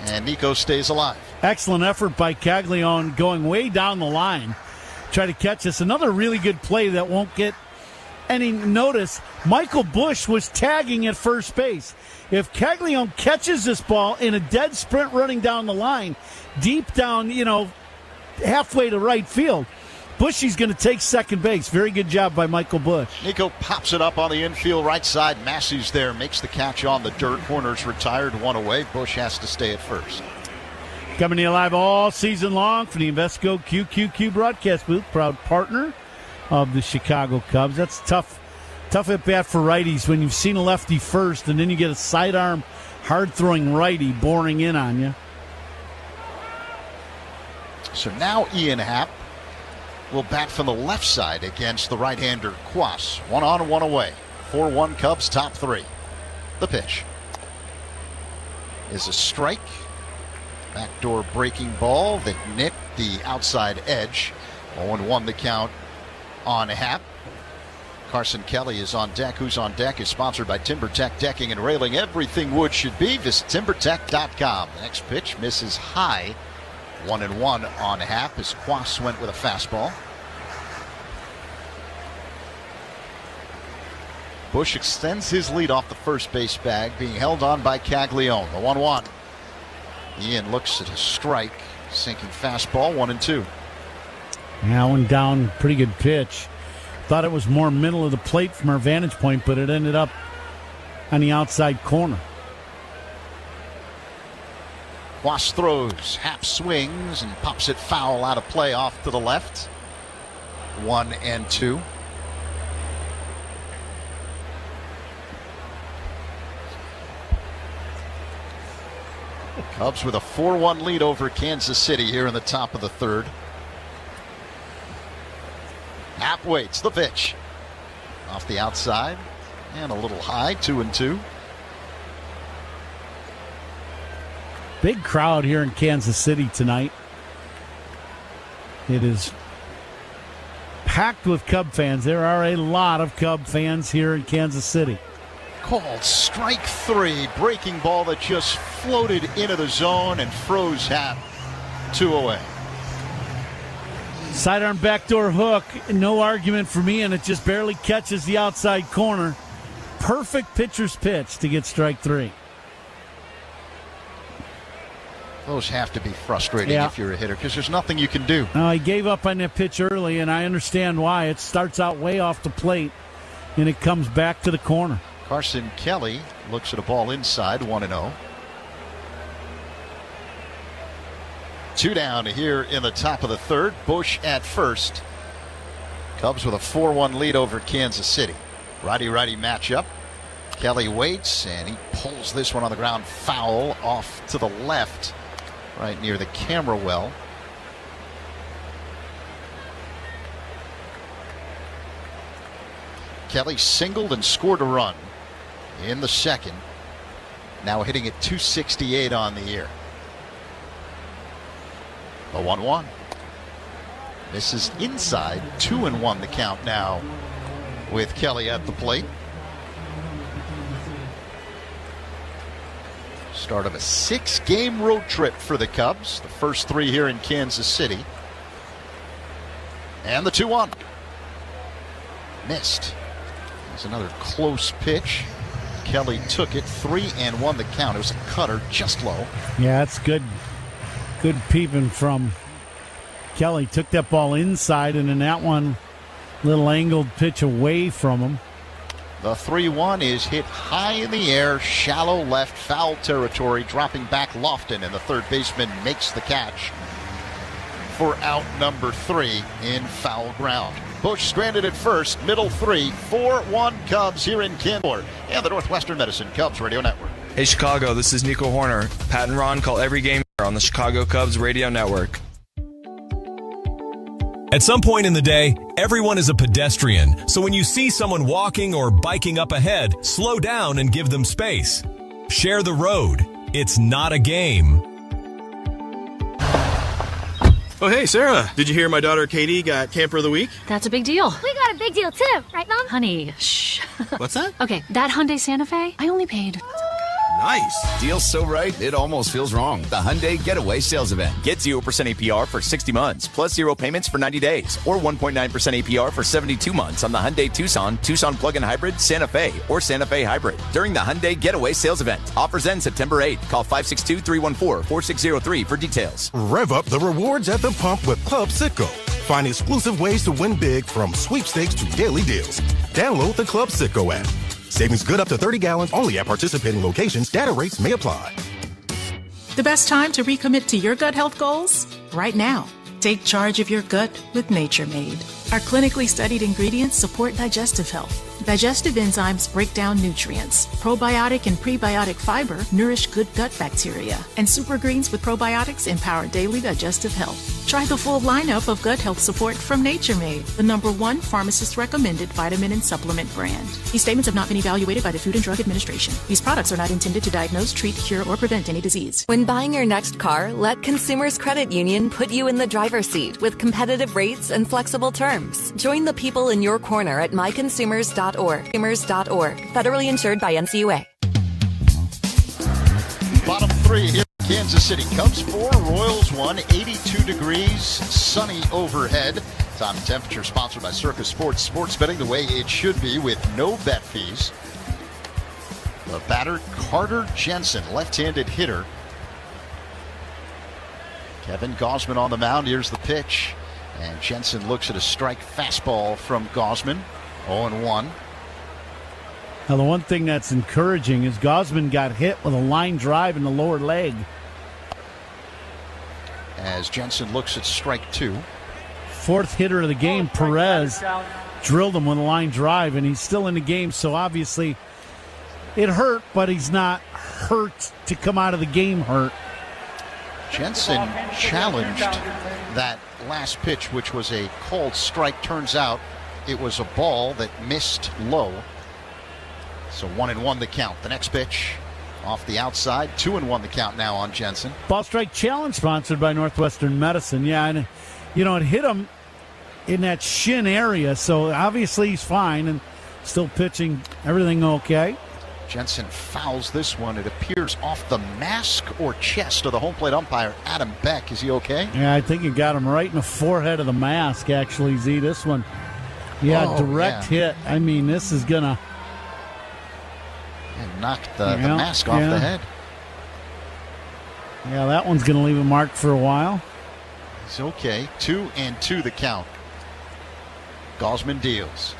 And Nico stays alive. Excellent effort by Caglione going way down the line. Try to catch this. Another really good play that won't get any notice. Michael Bush was tagging at first base. If Caglione catches this ball in a dead sprint running down the line, deep down, halfway to right field, Bushy's going to take second base. Very good job by Michael Bush. Nico pops it up on the infield right side. Massey's there, makes the catch on the dirt. Horner's retired, one away. Bush has to stay at first. Coming to you live all season long from the Invesco QQQ broadcast booth, proud partner of the Chicago Cubs. That's tough at bat for righties when you've seen a lefty first and then you get a sidearm, hard-throwing righty boring in on you. So now Ian Happ will bat from the left side against the right-hander Quas. 1 on, 1 away. 4-1 Cubs, top 3. The pitch is a strike. Backdoor breaking ball that nipped the outside edge. 0-1 the count on Happ. Carson Kelly is on deck. Who's on deck is sponsored by TimberTech Decking and Railing. Everything wood should be. Visit TimberTech.com. The next pitch misses high. 1-1 on Happ as Quas went with a fastball. Bush extends his lead off the first base bag, being held on by Caglione. The 1-1. Ian looks at a strike. Sinking fastball, 1-2. Yeah, one down, pretty good pitch. Thought it was more middle of the plate from our vantage point, but it ended up on the outside corner. Quas throws, Happ swings and pops it foul out of play off to the left. 1-2. Cubs with a 4-1 lead over Kansas City here in the top of the third. Happ waits, the pitch. Off the outside and a little high, 2-2. Big crowd here in Kansas City tonight. It is packed with Cub fans. There are a lot of Cub fans here in Kansas City. Called strike 3. Breaking ball that just floated into the zone and froze Happ. 2 away. Sidearm backdoor hook. No argument for me, and it just barely catches the outside corner. Perfect pitcher's pitch to get strike 3. Those have to be frustrating if you're a hitter because there's nothing you can do. He gave up on that pitch early, and I understand why. It starts out way off the plate, and it comes back to the corner. Carson Kelly looks at a ball inside, 1-0. 2 down here in the top of the third. Bush at first. Cubs with a 4-1 lead over Kansas City. Righty-righty matchup. Kelly waits, and he pulls this one on the ground foul off to the left, right near the camera well. Kelly singled and scored a run in the second. Now hitting at .268 on the year. The 1-1. This is inside. 2-1 the count now with Kelly at the plate. Start of a 6-game road trip for the Cubs. The first 3 here in Kansas City. And the 2-1. Missed. There's another close pitch. Kelly took it. 3-1 the count. It was a cutter just low. Yeah, that's good. Good peeping from Kelly. Took that ball inside, and then that one, little angled pitch away from him. The 3-1 is hit high in the air, shallow left, foul territory, dropping back Lofton, and the third baseman makes the catch for out number 3 in foul ground. Bush stranded at first, middle 3, 4-1 Cubs here in Canmore and the Northwestern Medicine Cubs Radio Network. Hey Chicago, this is Nico Horner. Pat and Ron call every game on the Chicago Cubs Radio Network. At some point in the day, everyone is a pedestrian, so when you see someone walking or biking up ahead, slow down and give them space. Share the road. It's not a game. Oh, hey, Sarah. Did you hear my daughter Katie got Camper of the Week? That's a big deal. We got a big deal, too. Right, Mom? Honey, shh. What's that? Okay, that Hyundai Santa Fe, I only paid... Nice. Deal's so right, it almost feels wrong. The Hyundai Getaway Sales Event. Get 0% APR for 60 months, plus 0 payments for 90 days, or 1.9% APR for 72 months on the Hyundai Tucson, Tucson Plug-in Hybrid, Santa Fe, or Santa Fe Hybrid. During the Hyundai Getaway Sales Event. Offers end September 8th. Call 562-314-4603 for details. Rev up the rewards at the pump with Club Citgo. Find exclusive ways to win big, from sweepstakes to daily deals. Download the Club Citgo app. Savings good up to 30 gallons only at participating locations. Data rates may apply. The best time to recommit to your gut health goals? Right now. Take charge of your gut with Nature Made. Our clinically studied ingredients support digestive health. Digestive enzymes break down nutrients. Probiotic and prebiotic fiber nourish good gut bacteria. And super greens with probiotics empower daily digestive health. Try the full lineup of gut health support from Nature Made, the #1 pharmacist-recommended vitamin and supplement brand. These statements have not been evaluated by the Food and Drug Administration. These products are not intended to diagnose, treat, cure, or prevent any disease. When buying your next car, let Consumers Credit Union put you in the driver's seat with competitive rates and flexible terms. Join the people in your corner at myconsumers.org. Federally insured by NCUA. Bottom 3 here in Kansas City. Cubs 4, Royals 1, 82 degrees, sunny overhead. Time and temperature sponsored by Circus Sports. Sports betting the way it should be with no bet fees. The batter, Carter Jensen, left-handed hitter. Kevin Gausman on the mound. Here's the pitch. And Jensen looks at a strike fastball from Gausman. 0-1. Now, the one thing that's encouraging is Gausman got hit with a line drive in the lower leg. As Jensen looks at strike 2. Fourth hitter of the game, Perez, drilled him with a line drive, and he's still in the game, so obviously it hurt, but he's not hurt to come out of the game hurt. Jensen challenged that last pitch, which was a called strike. Turns out it was a ball that missed low. So 1-1 the count. The next pitch off the outside. 2-1 the count now on Jensen. Ball strike challenge sponsored by Northwestern Medicine. Yeah, and it hit him in that shin area, so obviously he's fine and still pitching. Everything okay. Jensen fouls this one. It appears off the mask or chest of the home plate umpire, Adam Beck. Is he okay? Yeah, I think he got him right in the forehead of the mask, actually, Z. This one. Yeah, direct hit. I mean, this is going to... And knocked the mask off the head. Yeah, that one's going to leave a mark for a while. He's okay. 2-2 the count. Gausman deals.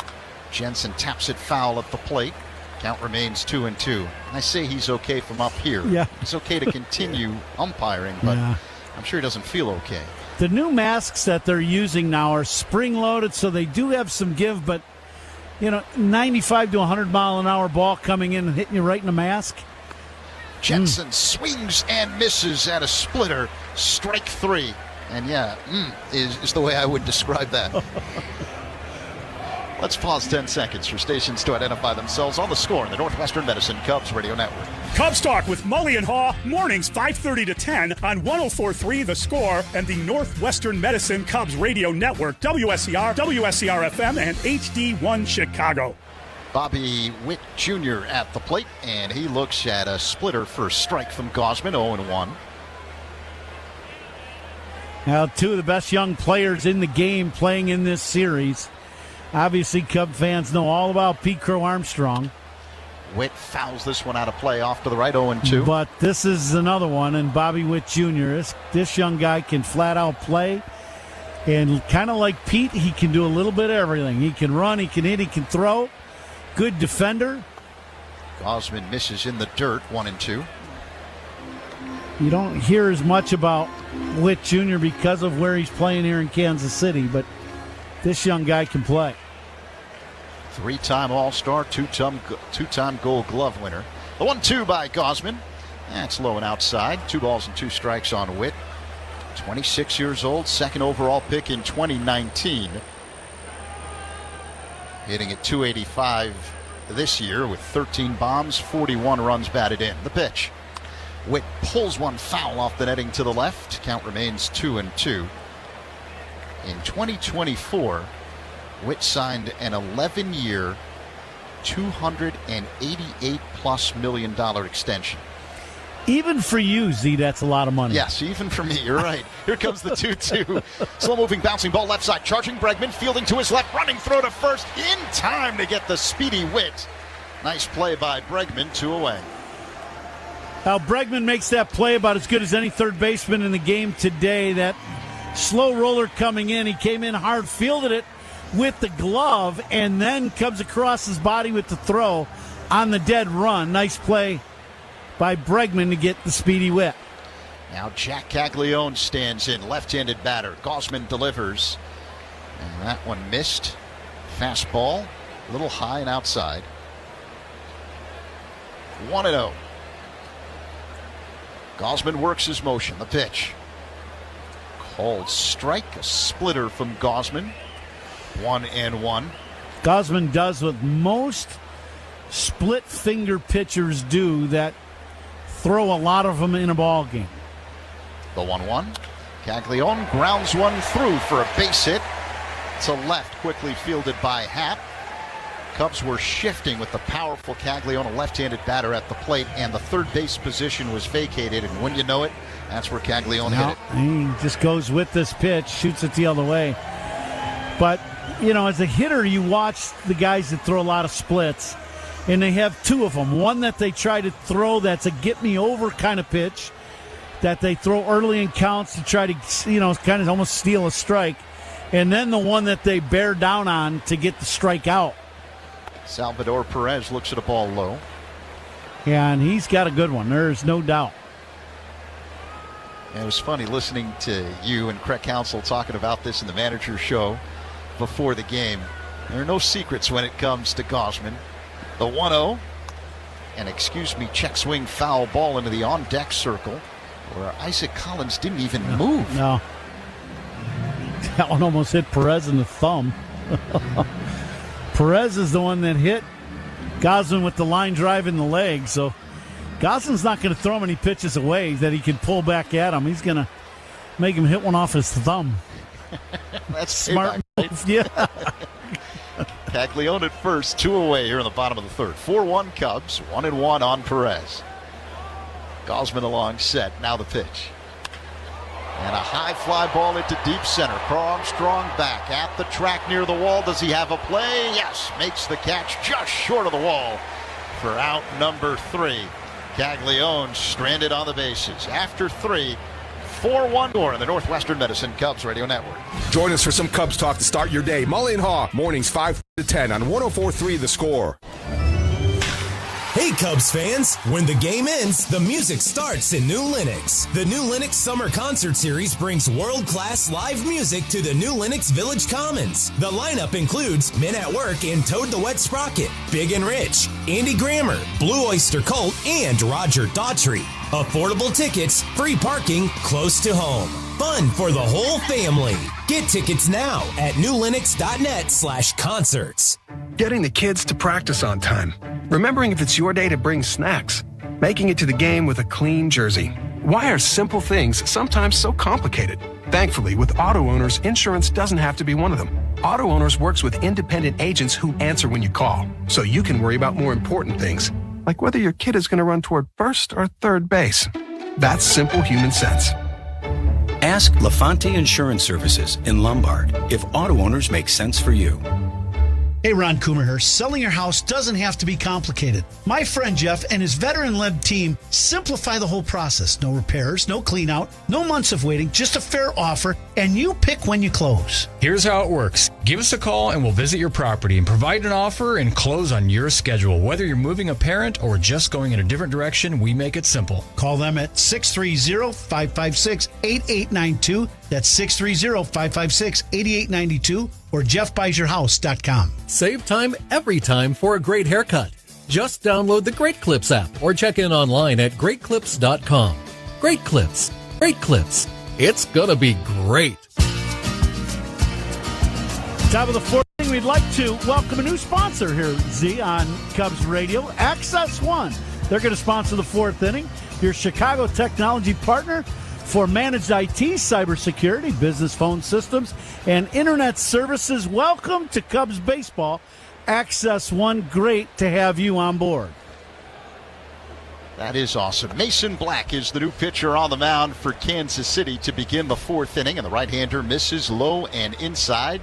Jensen taps it foul at the plate. Count remains 2-2. I say he's okay from up here. Yeah. He's okay to continue umpiring, but I'm sure he doesn't feel okay. The new masks that they're using now are spring-loaded, so they do have some give, but 95 to 100 mile an hour ball coming in and hitting you right in the mask. Jensen swings and misses at a splitter. Strike 3. And is the way I would describe that. Let's pause 10 seconds for stations to identify themselves on the score in the Northwestern Medicine Cubs Radio Network. Cubs Talk with Mully and Haw, mornings 5:30 to 10 on 104.3 The Score and the Northwestern Medicine Cubs Radio Network, WSCR, WSCR-FM, and HD1 Chicago. Bobby Witt Jr. at the plate, and he looks at a splitter for strike from Gausman, 0-1. Now, two of the best young players in the game playing in this series. Obviously, Cub fans know all about Pete Crow Armstrong. Witt fouls this one out of play off to the right, 0-2. But this is another one, and Bobby Witt Jr., this young guy can flat out play. And kind of like Pete, he can do a little bit of everything. He can run, he can hit, he can throw. Good defender. Gausman misses in the dirt, 1-2. You don't hear as much about Witt Jr. because of where he's playing here in Kansas City, but this young guy can play. Three-time All-Star, two-time Gold Glove winner. The 1-2 by Gausman. That's low and outside. 2 balls and 2 strikes on Witt. 26 years old, second overall pick in 2019. Hitting at .285 this year with 13 bombs, 41 runs batted in. The pitch. Witt pulls one foul off the netting to the left. Count remains 2-2. In 2024, Witt signed an 11-year, $288+ million extension. Even for you, Z, that's a lot of money. Yes, even for me. You're right. Here comes the 2-2. Slow-moving, bouncing ball left side. Charging Bregman, fielding to his left, running throw to first. In time to get the speedy Witt. Nice play by Bregman, 2 away. Now, Bregman makes that play about as good as any third baseman in the game today. That slow roller coming in. He came in hard, fielded it with the glove, and then comes across his body with the throw on the dead run. Nice play by Bregman to get the speedy Witt. Now Jack Caglione stands in, left-handed batter. Gausman delivers, and that one missed. Fastball, a little high and outside. 1-0. Gausman works his motion. The pitch. Called strike, a splitter from Gausman. 1-1. Gausman does what most split finger pitchers do, that throw a lot of them in a ball game. The 1-1. Caglione grounds one through for a base hit to left, quickly fielded by Happ. Cubs were shifting with the powerful Caglione, a left-handed batter at the plate, and the third base position was vacated, and when you know it, that's where Caglione hit it. He just goes with this pitch, shoots it the other way. But, you know, as a hitter, you watch the guys that throw a lot of splits, and they have two of them. One that they try to throw that's a get-me-over kind of pitch that they throw early in counts to try to, you know, kind of almost steal a strike, and then the one that they bear down on to get the strike out. Salvador Perez looks at a ball low. Yeah, and he's got a good one. There's no doubt. And it was funny listening to you and Craig Counsell talking about this in the manager's show before the game. There are no secrets when it comes to Gausman. The 1-0, and check swing foul ball into the on-deck circle where Isaac Collins didn't even move. No. That one almost hit Perez in the thumb. Perez is the one that hit Gausman with the line drive in the leg, so Gausman's not going to throw many pitches away that he can pull back at him. He's going to make him hit one off his thumb. That's smart move, yeah. Caglione at first, 2 away here in the bottom of the third. 4-1 Cubs, 1-1 on Perez. Gausman along set, now the pitch. And a high fly ball into deep center. Armstrong back at the track near the wall. Does he have a play? Yes, makes the catch just short of the wall for out number 3. Caglione stranded on the bases. After 3, 4-1 score in the Northwestern Medicine Cubs Radio Network. Join us for some Cubs talk to start your day. Mully and Haw, mornings 5 to 10 on 104.3 The Score. Hey Cubs fans, when the game ends, the music starts in New Lenox. The New Lenox Summer Concert Series brings world-class live music to the New Lenox Village Commons. The lineup includes Men at Work and Toad the Wet Sprocket, Big and Rich, Andy Grammer, Blue Oyster Cult, and Roger Daughtry. Affordable tickets, free parking, close to home. fun for the whole family. Get tickets now at newlinux.net/concerts. Getting the kids to practice on time. Remembering if it's your day to bring snacks. Making it to the game with a clean jersey. Why are simple things sometimes so complicated? Thankfully, with Auto Owners, insurance doesn't have to be one of them. Auto Owners works with independent agents who answer when you call, so you can worry about more important things, like whether your kid is going to run toward first or third base. That's simple human sense. Ask LaFonte Insurance Services in Lombard if Auto Owners make sense for you. Hey, Ron Coomer here. Selling your house doesn't have to be complicated. My friend Jeff and his veteran-led team simplify the whole process. No repairs, no clean out, no months of waiting, just a fair offer, and you pick when you close. Here's how it works. Give us a call and we'll visit your property and provide an offer and close on your schedule. Whether you're moving a parent or just going in a different direction, we make it simple. Call them at 630-556-8892. That's 630-556-8892 or jeffbuysyourhouse.com. Save time every time for a great haircut. Just download the Great Clips app or check in online at greatclips.com. Great Clips. Great Clips. It's gonna be great. Top of the fourth inning, we'd like to welcome a new sponsor here, Z, on Cubs Radio, Access One. They're going to sponsor the fourth inning. Your Chicago technology partner for managed IT, cybersecurity, business phone systems, and internet services. Welcome to Cubs Baseball. Access One, great to have you on board. That is awesome. Mason Black is the new pitcher on the mound for Kansas City to begin the fourth inning, and the right-hander misses low and inside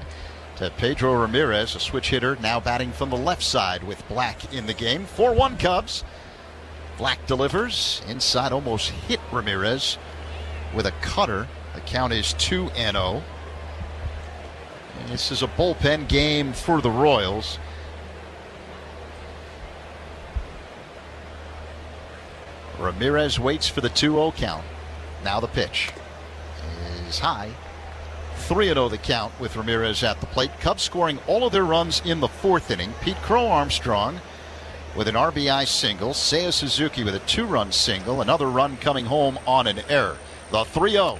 to Pedro Ramirez, a switch hitter, now batting from the left side with Black in the game. 4-1 Cubs. Black delivers inside, almost hit Ramirez with a cutter. The count is 2-0. And this is a bullpen game for the Royals. Ramirez waits for the 2-0 count. Now the pitch is high. 3-0 the count with Ramirez at the plate. Cubs scoring all of their runs in the fourth inning. Pete Crow Armstrong with an RBI single. Seiya Suzuki with a 2-run single. Another run coming home on an error. The 3-0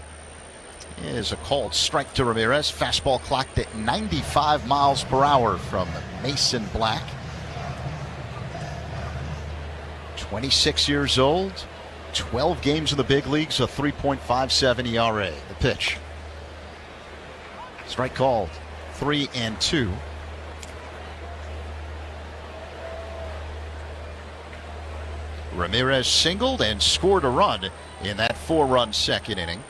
is a called strike to Ramirez. Fastball clocked at 95 miles per hour from Mason Black. 26 years old, 12 games in the big leagues, a 3.57 ERA. The pitch. Strike called. 3-2. Ramirez singled and scored a run in that 4-run second inning.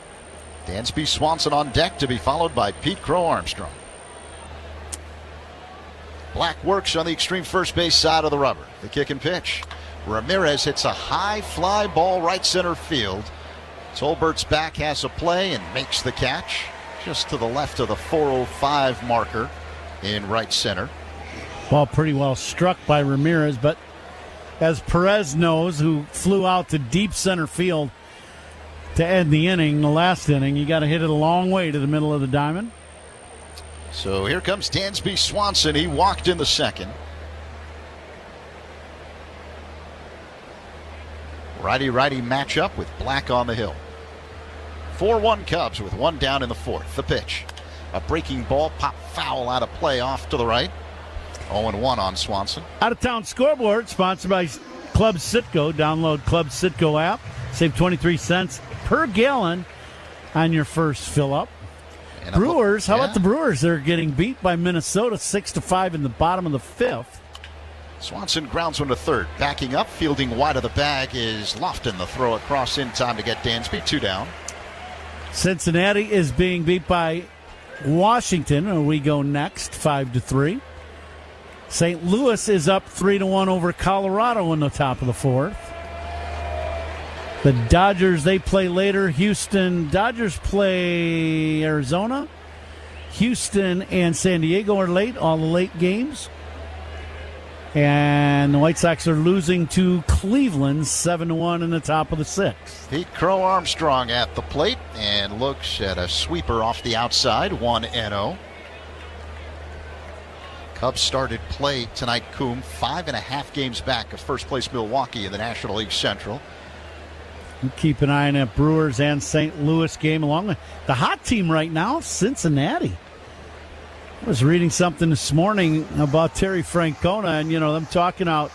Dansby Swanson on deck to be followed by Pete Crow Armstrong. Black works on the extreme first base side of the rubber. The kick and pitch. Ramirez hits a high fly ball right center field. Tolbert's back has a play and makes the catch just to the left of the 405 marker in right center. Ball pretty well struck by Ramirez, but as Perez knows, who flew out to deep center field to end the inning, the last inning, you got to hit it a long way to the middle of the diamond. So here comes Dansby Swanson. He walked in the second. Righty-righty matchup with Black on the hill. 4-1 Cubs with one down in the fourth. The pitch. A breaking ball, pop foul out of play off to the right. 0-1 on Swanson. Out-of-town scoreboard sponsored by Club Citgo. Download Club Citgo app. Save 23 cents per gallon on your first fill-up. Brewers, how about the Brewers? They're getting beat by Minnesota 6-5 in the bottom of the fifth. Swanson grounds one to third. Backing up, fielding wide of the bag is Lofton. The throw across in time to get Dansby. 2 down. Cincinnati is being beat by Washington, and we go next, 5-3. St. Louis is up 3-1 over Colorado in the top of the fourth. The Dodgers, they play later. Dodgers play Arizona. Houston and San Diego are late, all the late games. And the White Sox are losing to Cleveland 7-1 in the top of the sixth. Pete Crow Armstrong at the plate and looks at a sweeper off the outside, 1-0. Cubs started play tonight, Coom, 5.5 games back of first place Milwaukee in the National League Central. You keep an eye on that Brewers and St. Louis game along with the hot team right now, Cincinnati. I was reading something this morning about Terry Francona and, them talking out,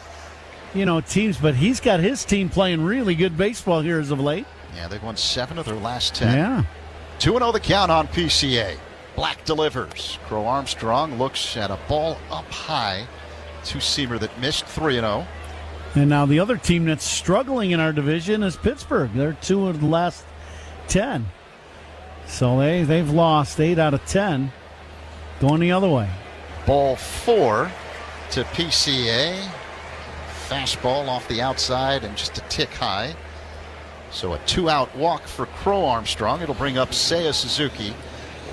teams, but he's got his team playing really good baseball here as of late. Yeah, they've won 7 of their last 10. Yeah. 2-0 the count on PCA. Black delivers. Crow Armstrong looks at a ball up high. Two-seamer that missed, 3-0. And now the other team that's struggling in our division is Pittsburgh. They're 2 of the last 10. So they've lost 8 out of 10. Going the other way. Ball 4 to PCA. Fastball off the outside and just a tick high. So a 2-out walk for Crow Armstrong. It'll bring up Seiya Suzuki.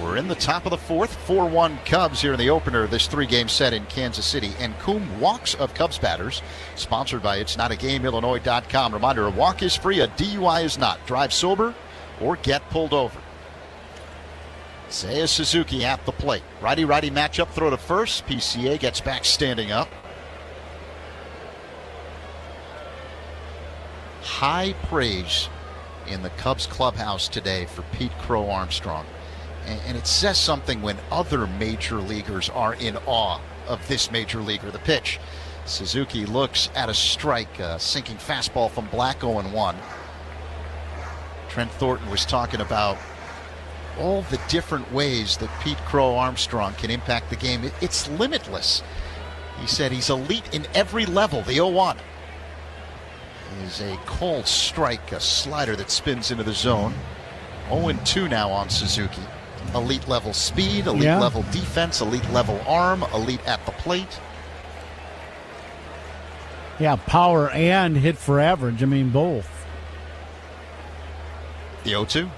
We're in the top of the 4th. 4-1 Cubs here in the opener of this 3-game set in Kansas City. And Coombe walks of Cubs batters. Sponsored by It'sNotAGameIllinois.com. Reminder, a walk is free, a DUI is not. Drive sober or get pulled over. Seiya Suzuki at the plate. Righty-righty matchup, throw to first. PCA gets back standing up. High praise in the Cubs clubhouse today for Pete Crow Armstrong. And it says something when other major leaguers are in awe of this major leaguer. The pitch. Suzuki looks at a strike, a sinking fastball from Black, 0-1. Trent Thornton was talking about all the different ways that Pete Crow Armstrong can impact the game. It's limitless. He said he's elite in every level. The 0-1 is a cold strike, a slider that spins into the zone. 0-2 now on Suzuki. Elite level speed, elite level defense, elite level arm, elite at the plate. Yeah, power and hit for average. I mean, both. The 0-2.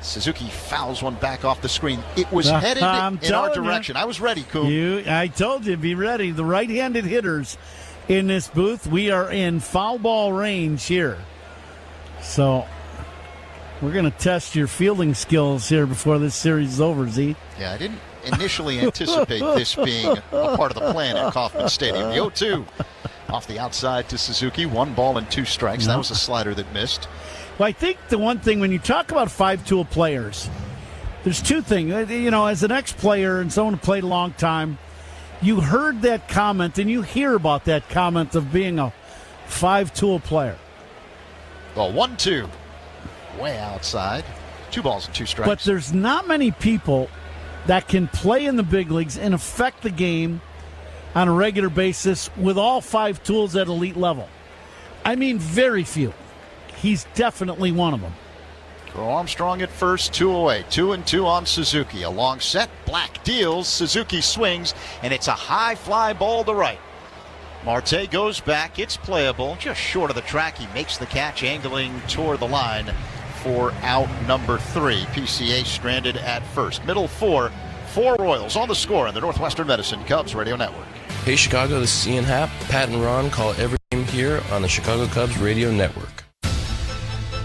Suzuki fouls one back off the screen. It was headed in our direction. I was ready, Coop. I told you, be ready. The right-handed hitters in this booth, we are in foul ball range here. So we're going to test your fielding skills here before this series is over, Z. Yeah, I didn't initially anticipate this being a part of the plan at Kauffman Stadium. The 0-2 off the outside to Suzuki. 1 ball and 2 strikes. That was a slider that missed. Well, I think the one thing when you talk about 5-tool players, there's 2 things. As an ex-player and someone who played a long time, you heard that comment and you hear about that comment of being a 5-tool player. Well, 1-2. Way outside. 2 balls and 2 strikes. But there's not many people that can play in the big leagues and affect the game on a regular basis with all 5 tools at elite level. I mean, very few. He's definitely one of them. Crow Armstrong at first, 2 away. 2-2 on Suzuki. A long set. Black deals. Suzuki swings, and it's a high fly ball to right. Marte goes back. It's playable. Just short of the track. He makes the catch, angling toward the line for out number 3. PCA stranded at first. Middle 4 Royals on the score on the Northwestern Medicine Cubs Radio Network. Hey Chicago, this is Ian Happ. Pat and Ron call every game here on the Chicago Cubs Radio Network.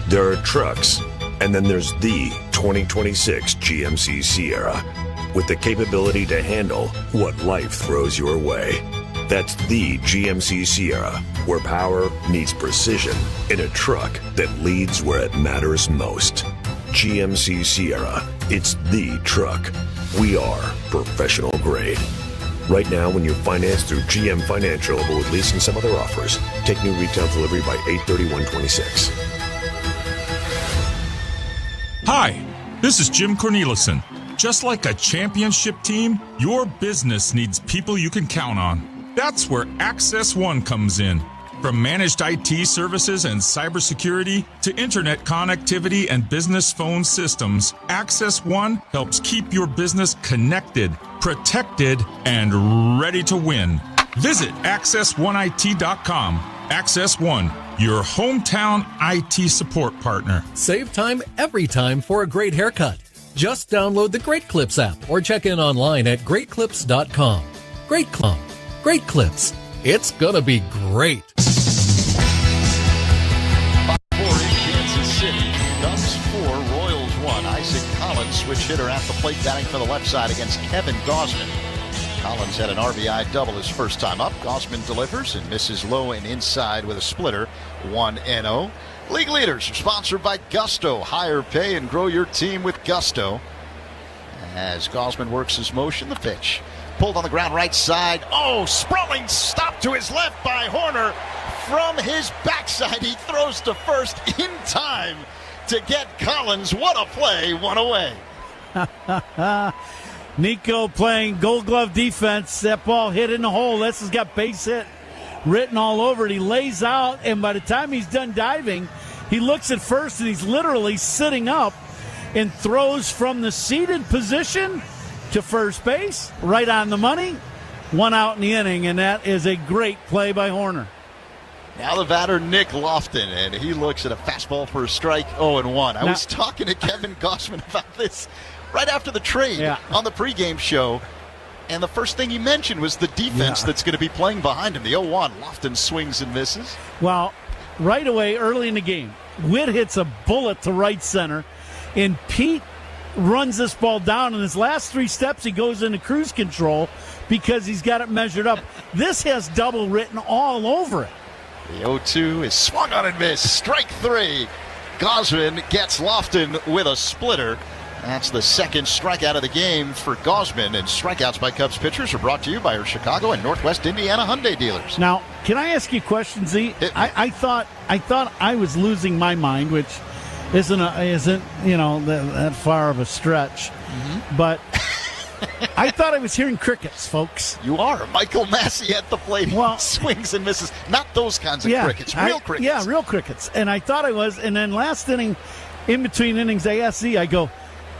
There are trucks, and then there's the 2026 GMC Sierra, with the capability to handle what life throws your way. That's the GMC Sierra, where power meets precision in a truck that leads where it matters most. GMC Sierra, it's the truck. We are professional grade. Right now, when you finance through GM Financial, but with lease and some other offers, take new retail delivery by 8/31/26. Hi, this is Jim Cornelison. Just like a championship team, your business needs people you can count on. That's where Access One comes in. From managed IT services and cybersecurity to internet connectivity and business phone systems, Access One helps keep your business connected, protected, and ready to win. Visit AccessOneIT.com. Access One, your hometown IT support partner. Save time every time for a great haircut. Just download the Great Clips app or check in online at greatclips.com. Great Clips. It's gonna be great. 5-4 in Kansas City. Cubs 4, Royals 1. Isaac Collins, switch hitter at the plate, batting for the left side against Kevin Gausman. Collins had an RBI double his first time up. Gausman delivers and misses low and inside with a splitter. 1-0. League leaders are sponsored by Gusto. Higher pay and grow your team with Gusto. As Gosman works his motion, the pitch. Pulled on the ground right side. Oh, sprawling stop to his left by Horner. From his backside, he throws to first in time to get Collins. What a play, one away. Nico playing Gold Glove defense. That ball hit in the hole. This has got base hit written all over it. He lays out, and by the time he's done diving, he looks at first, and he's literally sitting up and throws from the seated position to first base, right on the money. One out in the inning, and that is a great play by Horner. Now the batter, Nick Lofton, and he looks at a fastball for a strike, 0-1. I was talking to Kevin Gosman about this right after the trade on the pregame show, and the first thing he mentioned was the defense that's going to be playing behind him. The 0-1, Lofton swings and misses. Well, right away, early in the game, Witt hits a bullet to right center, and Pete runs this ball down. In his last 3 steps, he goes into cruise control because he's got it measured up. This has double written all over it. The 0-2 is swung on and missed. Strike 3. Gosman gets Lofton with a splitter. That's the second strikeout of the game for Gosman. And strikeouts by Cubs pitchers are brought to you by our Chicago and Northwest Indiana Hyundai dealers. Now, can I ask you a question, Z? I thought I was losing my mind, which isn't that far of a stretch, but I thought I was hearing crickets, folks. You are. Michael Massey at the plate. Well, swings and misses. Not those kinds of crickets. Real crickets. Yeah, real crickets. And I thought I was. And then last inning, in between innings, I asked Z, I go,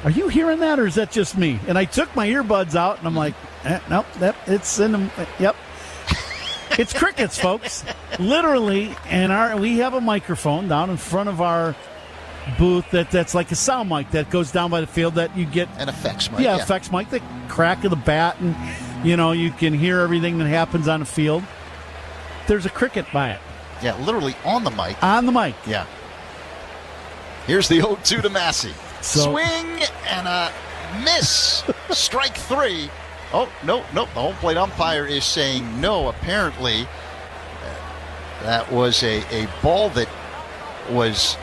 are you hearing that, or is that just me? And I took my earbuds out, and I'm like, nope, it's in them. Yep. It's crickets, folks. Literally. And we have a microphone down in front of our booth that's like a sound mic that goes down by the field that you get an effects mic. Yeah, effects mic, the crack of the bat, and you can hear everything that happens on the field. There's a cricket by it. Yeah, literally on the mic. On the mic. Yeah. Here's the 0-2 to Massey. Swing and a miss. Strike 3. Oh, no. The home plate umpire is saying no. Apparently, that was a ball that was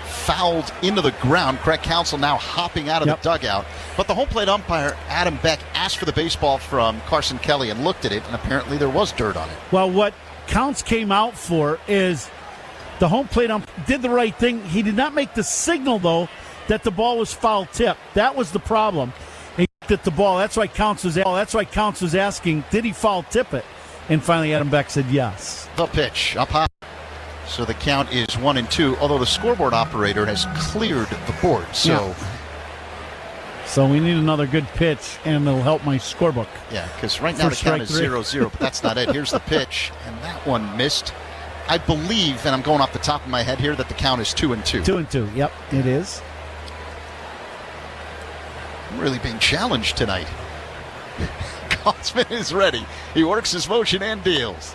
fouled into the ground. Craig Counsell now hopping out of the dugout. But the home plate umpire, Adam Beck, asked for the baseball from Carson Kelly and looked at it, and apparently there was dirt on it. Well, what Counts came out for is the home plate umpire did the right thing. He did not make the signal, though, that the ball was foul tipped. That was the problem. He looked at the ball. That's why Counts was asking, did he foul tip it? And finally, Adam Beck said yes. The pitch up high. So the count is 1-2, although the scoreboard operator has cleared the board. So we need another good pitch, and it'll help my scorebook. Yeah, because right now the count is 0-0, but that's not it. Here's the pitch, and that one missed. I believe, and I'm going off the top of my head here, that the count is 2-2. 2-2, yep, it is. I'm really being challenged tonight. Gosman is ready. He works his motion and deals.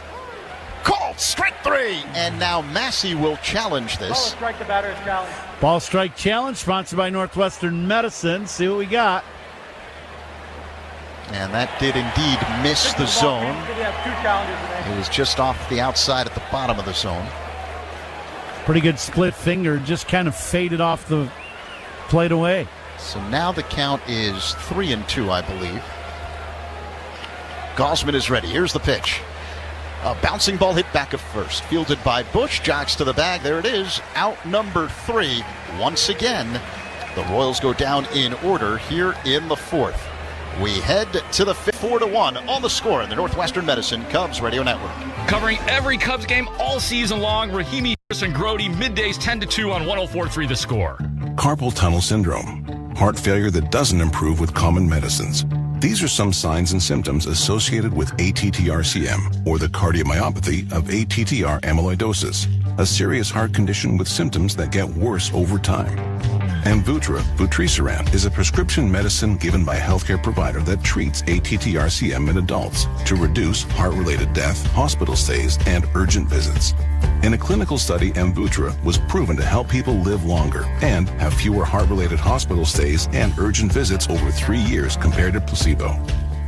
Called, strike 3, and now Massey will challenge this. Ball strike, the batter is challenged. Ball strike challenge, sponsored by Northwestern Medicine. See what we got. And that did indeed miss the zone. It was just off the outside at the bottom of the zone. Pretty good split finger, just kind of faded off the plate away. So now the count is 3-2, I believe. Gosman is ready. Here's the pitch. A bouncing ball hit back of first. Fielded by Bush. Jogs to the bag. There it is. Out number 3. Once again, the Royals go down in order here in the 4th. We head to the 5th, 4-1 on the score in the Northwestern Medicine Cubs Radio Network. Covering every Cubs game all season long, Rahimi, and Grody, middays 10-2 on 104.3 The Score. Carpal tunnel syndrome. Heart failure that doesn't improve with common medicines. These are some signs and symptoms associated with ATTR-CM, or the cardiomyopathy of ATTR amyloidosis, a serious heart condition with symptoms that get worse over time. Amvuttra, vutrisiran, is a prescription medicine given by a healthcare provider that treats ATTR-CM in adults to reduce heart-related death, hospital stays, and urgent visits. In a clinical study, Amvuttra was proven to help people live longer and have fewer heart-related hospital stays and urgent visits over 3 years compared to placebo.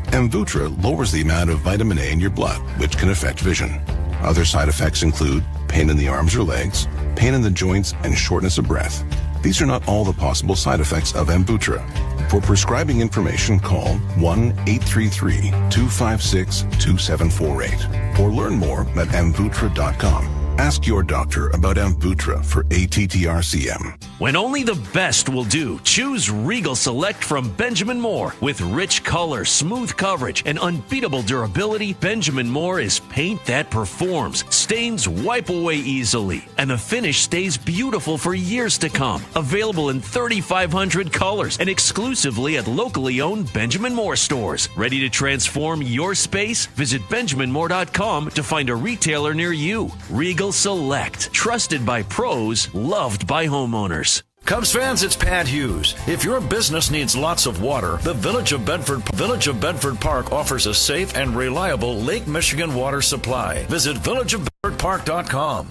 Amvuttra lowers the amount of vitamin A in your blood, which can affect vision. Other side effects include pain in the arms or legs, pain in the joints, and shortness of breath. These are not all the possible side effects of Amvuttra. For prescribing information, call 1-833-256-2748 or learn more at amvuttra.com. Ask your doctor about Amvuttra for ATTR-CM. When only the best will do, choose Regal Select from Benjamin Moore. With rich color, smooth coverage, and unbeatable durability, Benjamin Moore is paint that performs. Stains wipe away easily, and the finish stays beautiful for years to come. Available in 3,500 colors and exclusively at locally owned Benjamin Moore stores. Ready to transform your space? Visit BenjaminMoore.com to find a retailer near you. Regal Select, trusted by pros, loved by homeowners. Cubs fans, it's Pat Hughes. If your business needs lots of water, the Village of Bedford Park offers a safe and reliable Lake Michigan water supply. Visit villageofbedfordpark.com.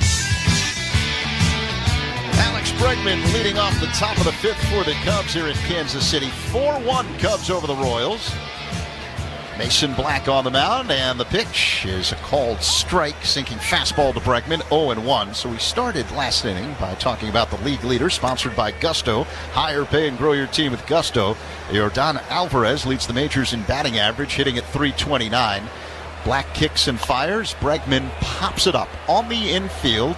Alex Bregman leading off the top of the fifth for the Cubs here in Kansas City. 4-1 Cubs over the Royals. Mason Black on the mound, and the pitch is a called strike, sinking fastball to Bregman, 0-1. So we started last inning by talking about the league leader, sponsored by Gusto. Higher pay and grow your team with Gusto. Yordan Alvarez leads the majors in batting average, hitting at .329. Black kicks and fires. Bregman pops it up on the infield.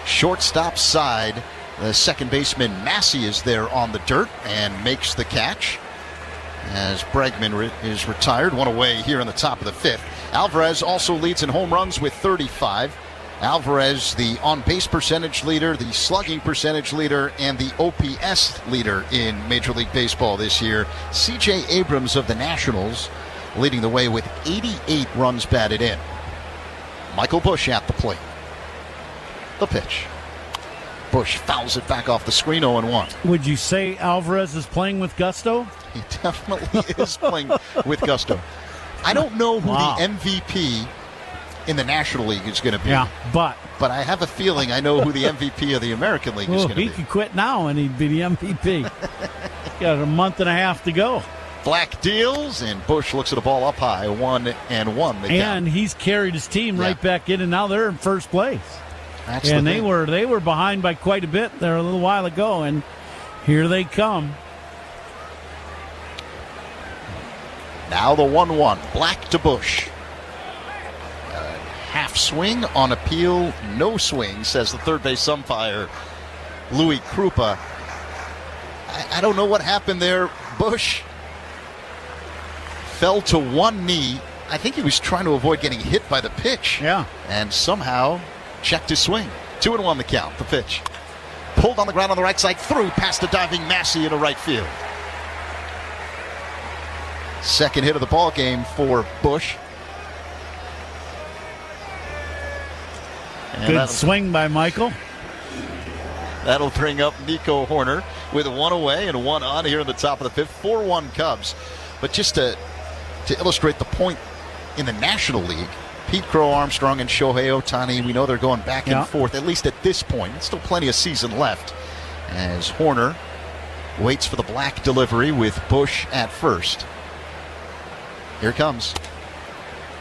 Shortstop side. The second baseman Massey is there on the dirt and makes the catch, as Bregman is retired, one away here in the top of the fifth. Alvarez also leads in home runs with 35. Alvarez, the on-base percentage leader, the slugging percentage leader, and the OPS leader in Major League Baseball this year. C.J. Abrams of the Nationals leading the way with 88 runs batted in. Michael Busch at the plate. The pitch. Busch fouls it back off the screen, 0-1. Would you say Alvarez is playing with gusto? He definitely is playing with gusto. I don't know who the MVP in the National League is going to be. Yeah, but I have a feeling I know who the MVP of the American League is going to be. He could quit now and he'd be the MVP. Got a month and a half to go. Black deals, and Busch looks at a ball up high, 1-1. And he's carried his team right back in, and now they're in first place. And they were behind by quite a bit there a little while ago, and here they come. Now the 1-1. Black to Busch. Half swing on appeal, no swing, says the third base umpire, Louis Krupa. I don't know what happened there. Busch fell to one knee. I think he was trying to avoid getting hit by the pitch. Yeah. And somehow checked his swing. 2-1 the count. The pitch. Pulled on the ground on the right side, through past the diving Massey into right field. Second hit of the ball game for Busch. And good swing by Michael. That'll bring up Nico Horner with one away and one on here in the top of the fifth. 4-1 Cubs. But just to illustrate the point in the National League, Pete Crow Armstrong and Shohei Ohtani, we know they're going back and forth, at least at this point. Still plenty of season left, as Horner waits for the Black delivery with Busch at first. Here it comes.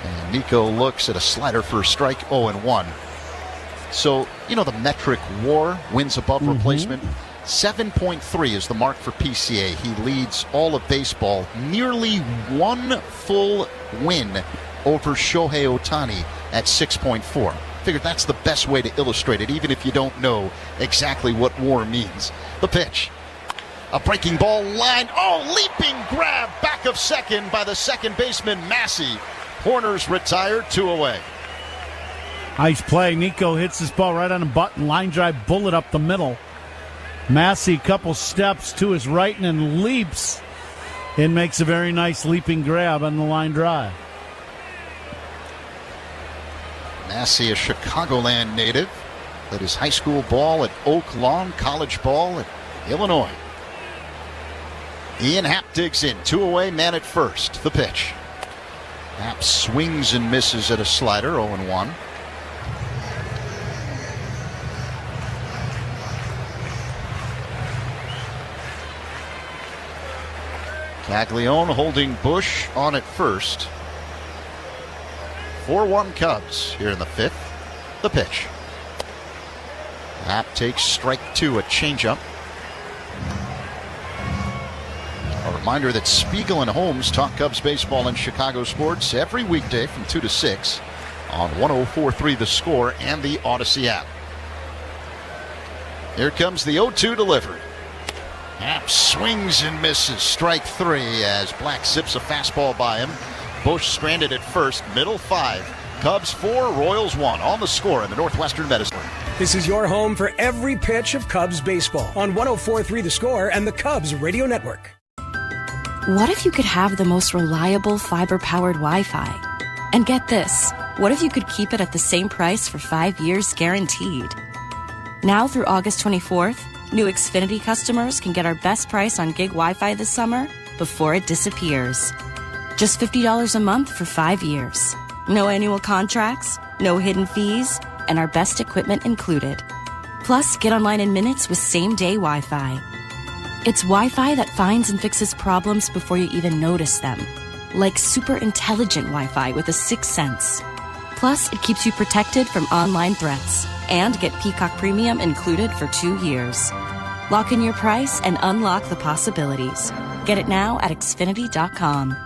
And Nico looks at a slider for a strike, 0-1. So, the metric WAR, wins above replacement. 7.3 is the mark for PCA. He leads all of baseball, nearly one full win over Shohei Ohtani at 6.4. Figured that's the best way to illustrate it, even if you don't know exactly what WAR means. The pitch. A breaking ball line. Leaping grab back of second by the second baseman Massey. Horner's retired, 2 away. Nice play. Nico hits this ball right on the button. Line drive bullet up the middle. Massey a couple steps to his right and then leaps and makes a very nice leaping grab on the line drive. Massey, a Chicagoland native, played his high school ball at Oak Lawn, college ball at Illinois. Ian Happ digs in, 2 away, man at first. The pitch. Happ swings and misses at a slider, 0-1. Caglione holding Busch on at first. 4-1 Cubs here in the fifth. The pitch. Happ takes strike 2, a changeup. A reminder that Spiegel and Holmes talk Cubs baseball and Chicago sports every weekday from 2 to 6 on 104.3 The Score and the Odyssey app. Here comes the 0-2 delivery. Happ swings and misses. Strike 3 as Black zips a fastball by him. Bush stranded at first. Middle 5. Cubs 4, Royals 1 on The Score in the Northwestern Medicine. This is your home for every pitch of Cubs baseball on 104.3 The Score and the Cubs Radio Network. What if you could have the most reliable fiber-powered Wi-Fi? And get this, what if you could keep it at the same price for 5 years guaranteed? Now through August 24th, new Xfinity customers can get our best price on gig Wi-Fi this summer before it disappears. Just $50 a month for 5 years. No annual contracts, no hidden fees, and our best equipment included. Plus, get online in minutes with same-day Wi-Fi. It's Wi-Fi that finds and fixes problems before you even notice them. Like super intelligent Wi-Fi with a 6th sense. Plus, it keeps you protected from online threats. And get Peacock Premium included for 2 years. Lock in your price and unlock the possibilities. Get it now at Xfinity.com.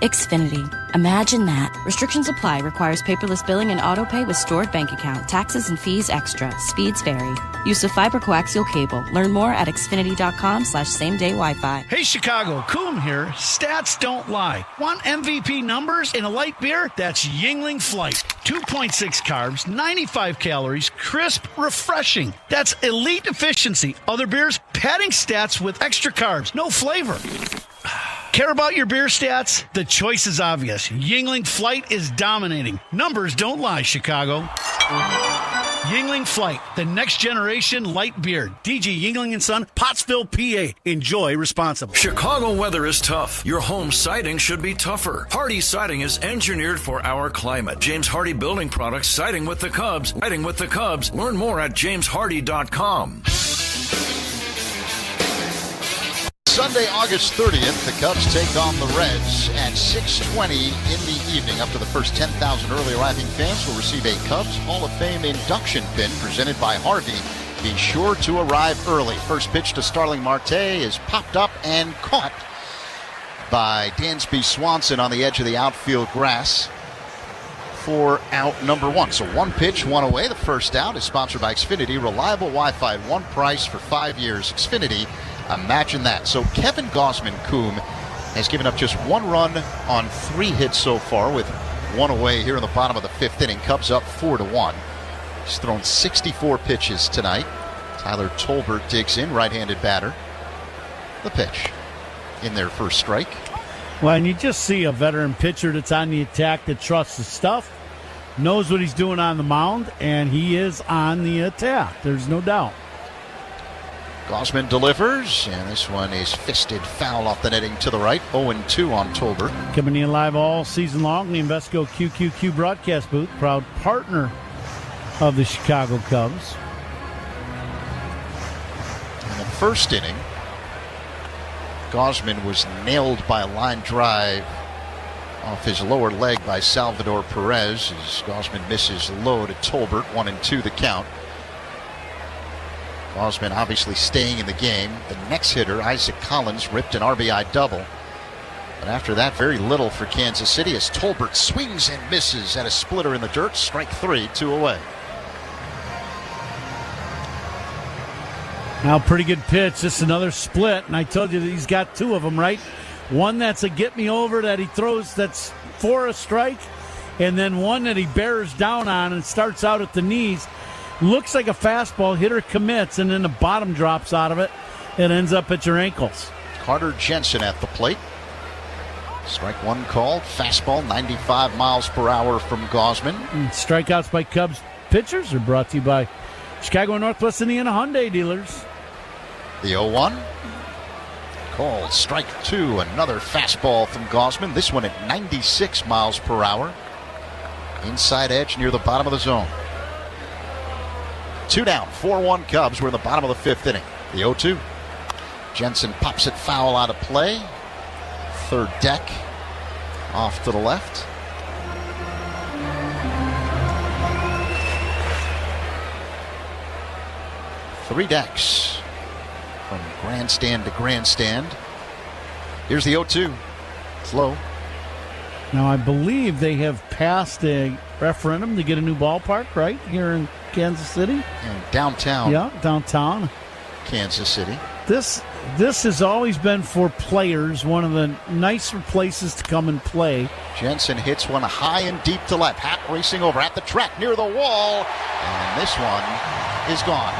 Xfinity. Imagine that. Restrictions apply. Requires paperless billing and autopay with stored bank account. Taxes and fees extra. Speeds vary. Use of fiber coaxial cable. Learn more at Xfinity.com/same-day Wi-Fi. Hey, Chicago. Coom here. Stats don't lie. Want MVP numbers in a light beer? That's Yingling Flight. 2.6 carbs, 95 calories, crisp, refreshing. That's elite efficiency. Other beers, padding stats with extra carbs. No flavor. Care about your beer stats? The choice is obvious. Yingling Flight is dominating. Numbers don't lie, Chicago. Yingling Flight, the next generation light beer. DG Yingling & Son, Pottsville, PA. Enjoy responsibly. Chicago weather is tough. Your home siding should be tougher. Hardy Siding is engineered for our climate. James Hardy Building Products, siding with the Cubs. Siding with the Cubs. Learn more at jameshardy.com. Sunday, August 30th, the Cubs take on the Reds at 6:20 in the evening. Up to the first 10,000 early arriving fans will receive a Cubs Hall of Fame induction pin presented by Harvey. Be sure to arrive early. First pitch to Starling Marte is popped up and caught by Dansby Swanson on the edge of the outfield grass for out number 1. So 1 pitch, 1 away. The first out is sponsored by Xfinity. Reliable Wi-Fi at 1 price for 5 years. Xfinity. Imagine that. So Kevin Gausman, Coom, has given up just 1 run on 3 hits so far with 1 away here in the bottom of the 5th inning. Cubs up 4-1. He's thrown 64 pitches tonight. Tyler Tolbert digs in, right-handed batter. The pitch in their first strike. Well, and you just see a veteran pitcher that's on the attack that trusts his stuff, knows what he's doing on the mound, and he is on the attack. There's no doubt. Gausman delivers, and this one is fisted foul off the netting to the right. 0-2 on Tolbert. Coming in live all season long, the Invesco QQQ broadcast booth, proud partner of the Chicago Cubs. In the first inning, Gausman was nailed by a line drive off his lower leg by Salvador Perez as Gausman misses low to Tolbert. 1-2 the count. Gausman obviously staying in the game. The next hitter, Isaac Collins, ripped an RBI double. But after that, very little for Kansas City as Tolbert swings and misses at a splitter in the dirt. Strike 3, 2 away. Now, pretty good pitch. Just another split. And I told you that he's got 2 of them, right? One that's a get me over that he throws that's for a strike. And then one that he bears down on and starts out at the knees. Looks like a fastball, hitter commits, and then the bottom drops out of it. It ends up at your ankles. Carter Jensen at the plate. Strike 1 called. Fastball, 95 miles per hour from Gausman. And strikeouts by Cubs pitchers are brought to you by Chicago and Northwest Indiana Hyundai dealers. The 0-1. Called. Strike 2. Another fastball from Gausman. This one at 96 miles per hour. Inside edge near the bottom of the zone. 2 down, 4-1 Cubs. We're in the bottom of the 5th inning. The 0-2. Jensen pops it foul out of play. Third deck off to the left. 3 decks from grandstand to grandstand. Here's the 0-2. It's low. Now, I believe they have passed a referendum to get a new ballpark, right, here in Kansas City? And downtown. Yeah, downtown. Kansas City. This has always been for players, one of the nicer places to come and play. Jensen hits one high and deep to left. Happ racing over at the track near the wall. And this one is gone.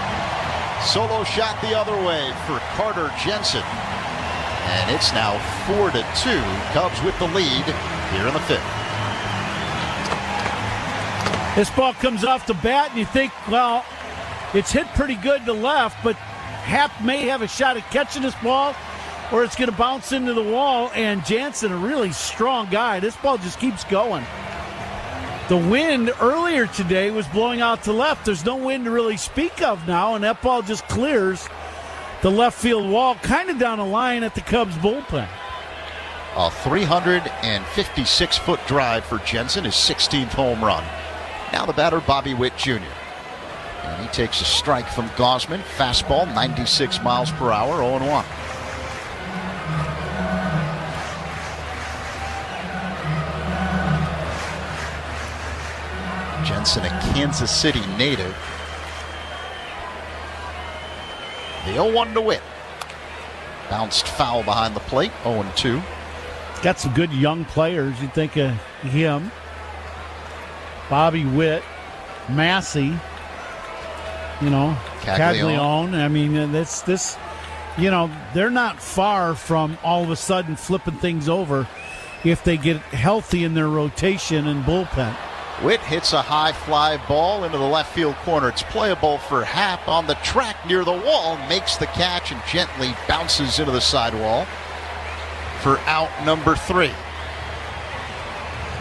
Solo shot the other way for Carter Jensen. And it's now 4-2. Cubs with the lead here in the 5th. This ball comes off the bat, and you think, well, it's hit pretty good to left, but Happ may have a shot at catching this ball, or it's going to bounce into the wall, and Jansen, a really strong guy. This ball just keeps going. The wind earlier today was blowing out to left. There's no wind to really speak of now, and that ball just clears the left field wall, kind of down the line at the Cubs bullpen. A 356-foot drive for Jensen, his 16th home run. Now the batter, Bobby Witt Jr. And he takes a strike from Gausman. Fastball, 96 miles per hour, 0-1. Jensen, a Kansas City native. The 0-1 to Witt. Bounced foul behind the plate, 0-2. Got some good young players. You think of him, Bobby Witt, Massey, Caglione. I mean, this, they're not far from all of a sudden flipping things over if they get healthy in their rotation and bullpen. Witt hits a high fly ball into the left field corner. It's playable for Happ on the track near the wall. Makes the catch and gently bounces into the sidewall for out number 3.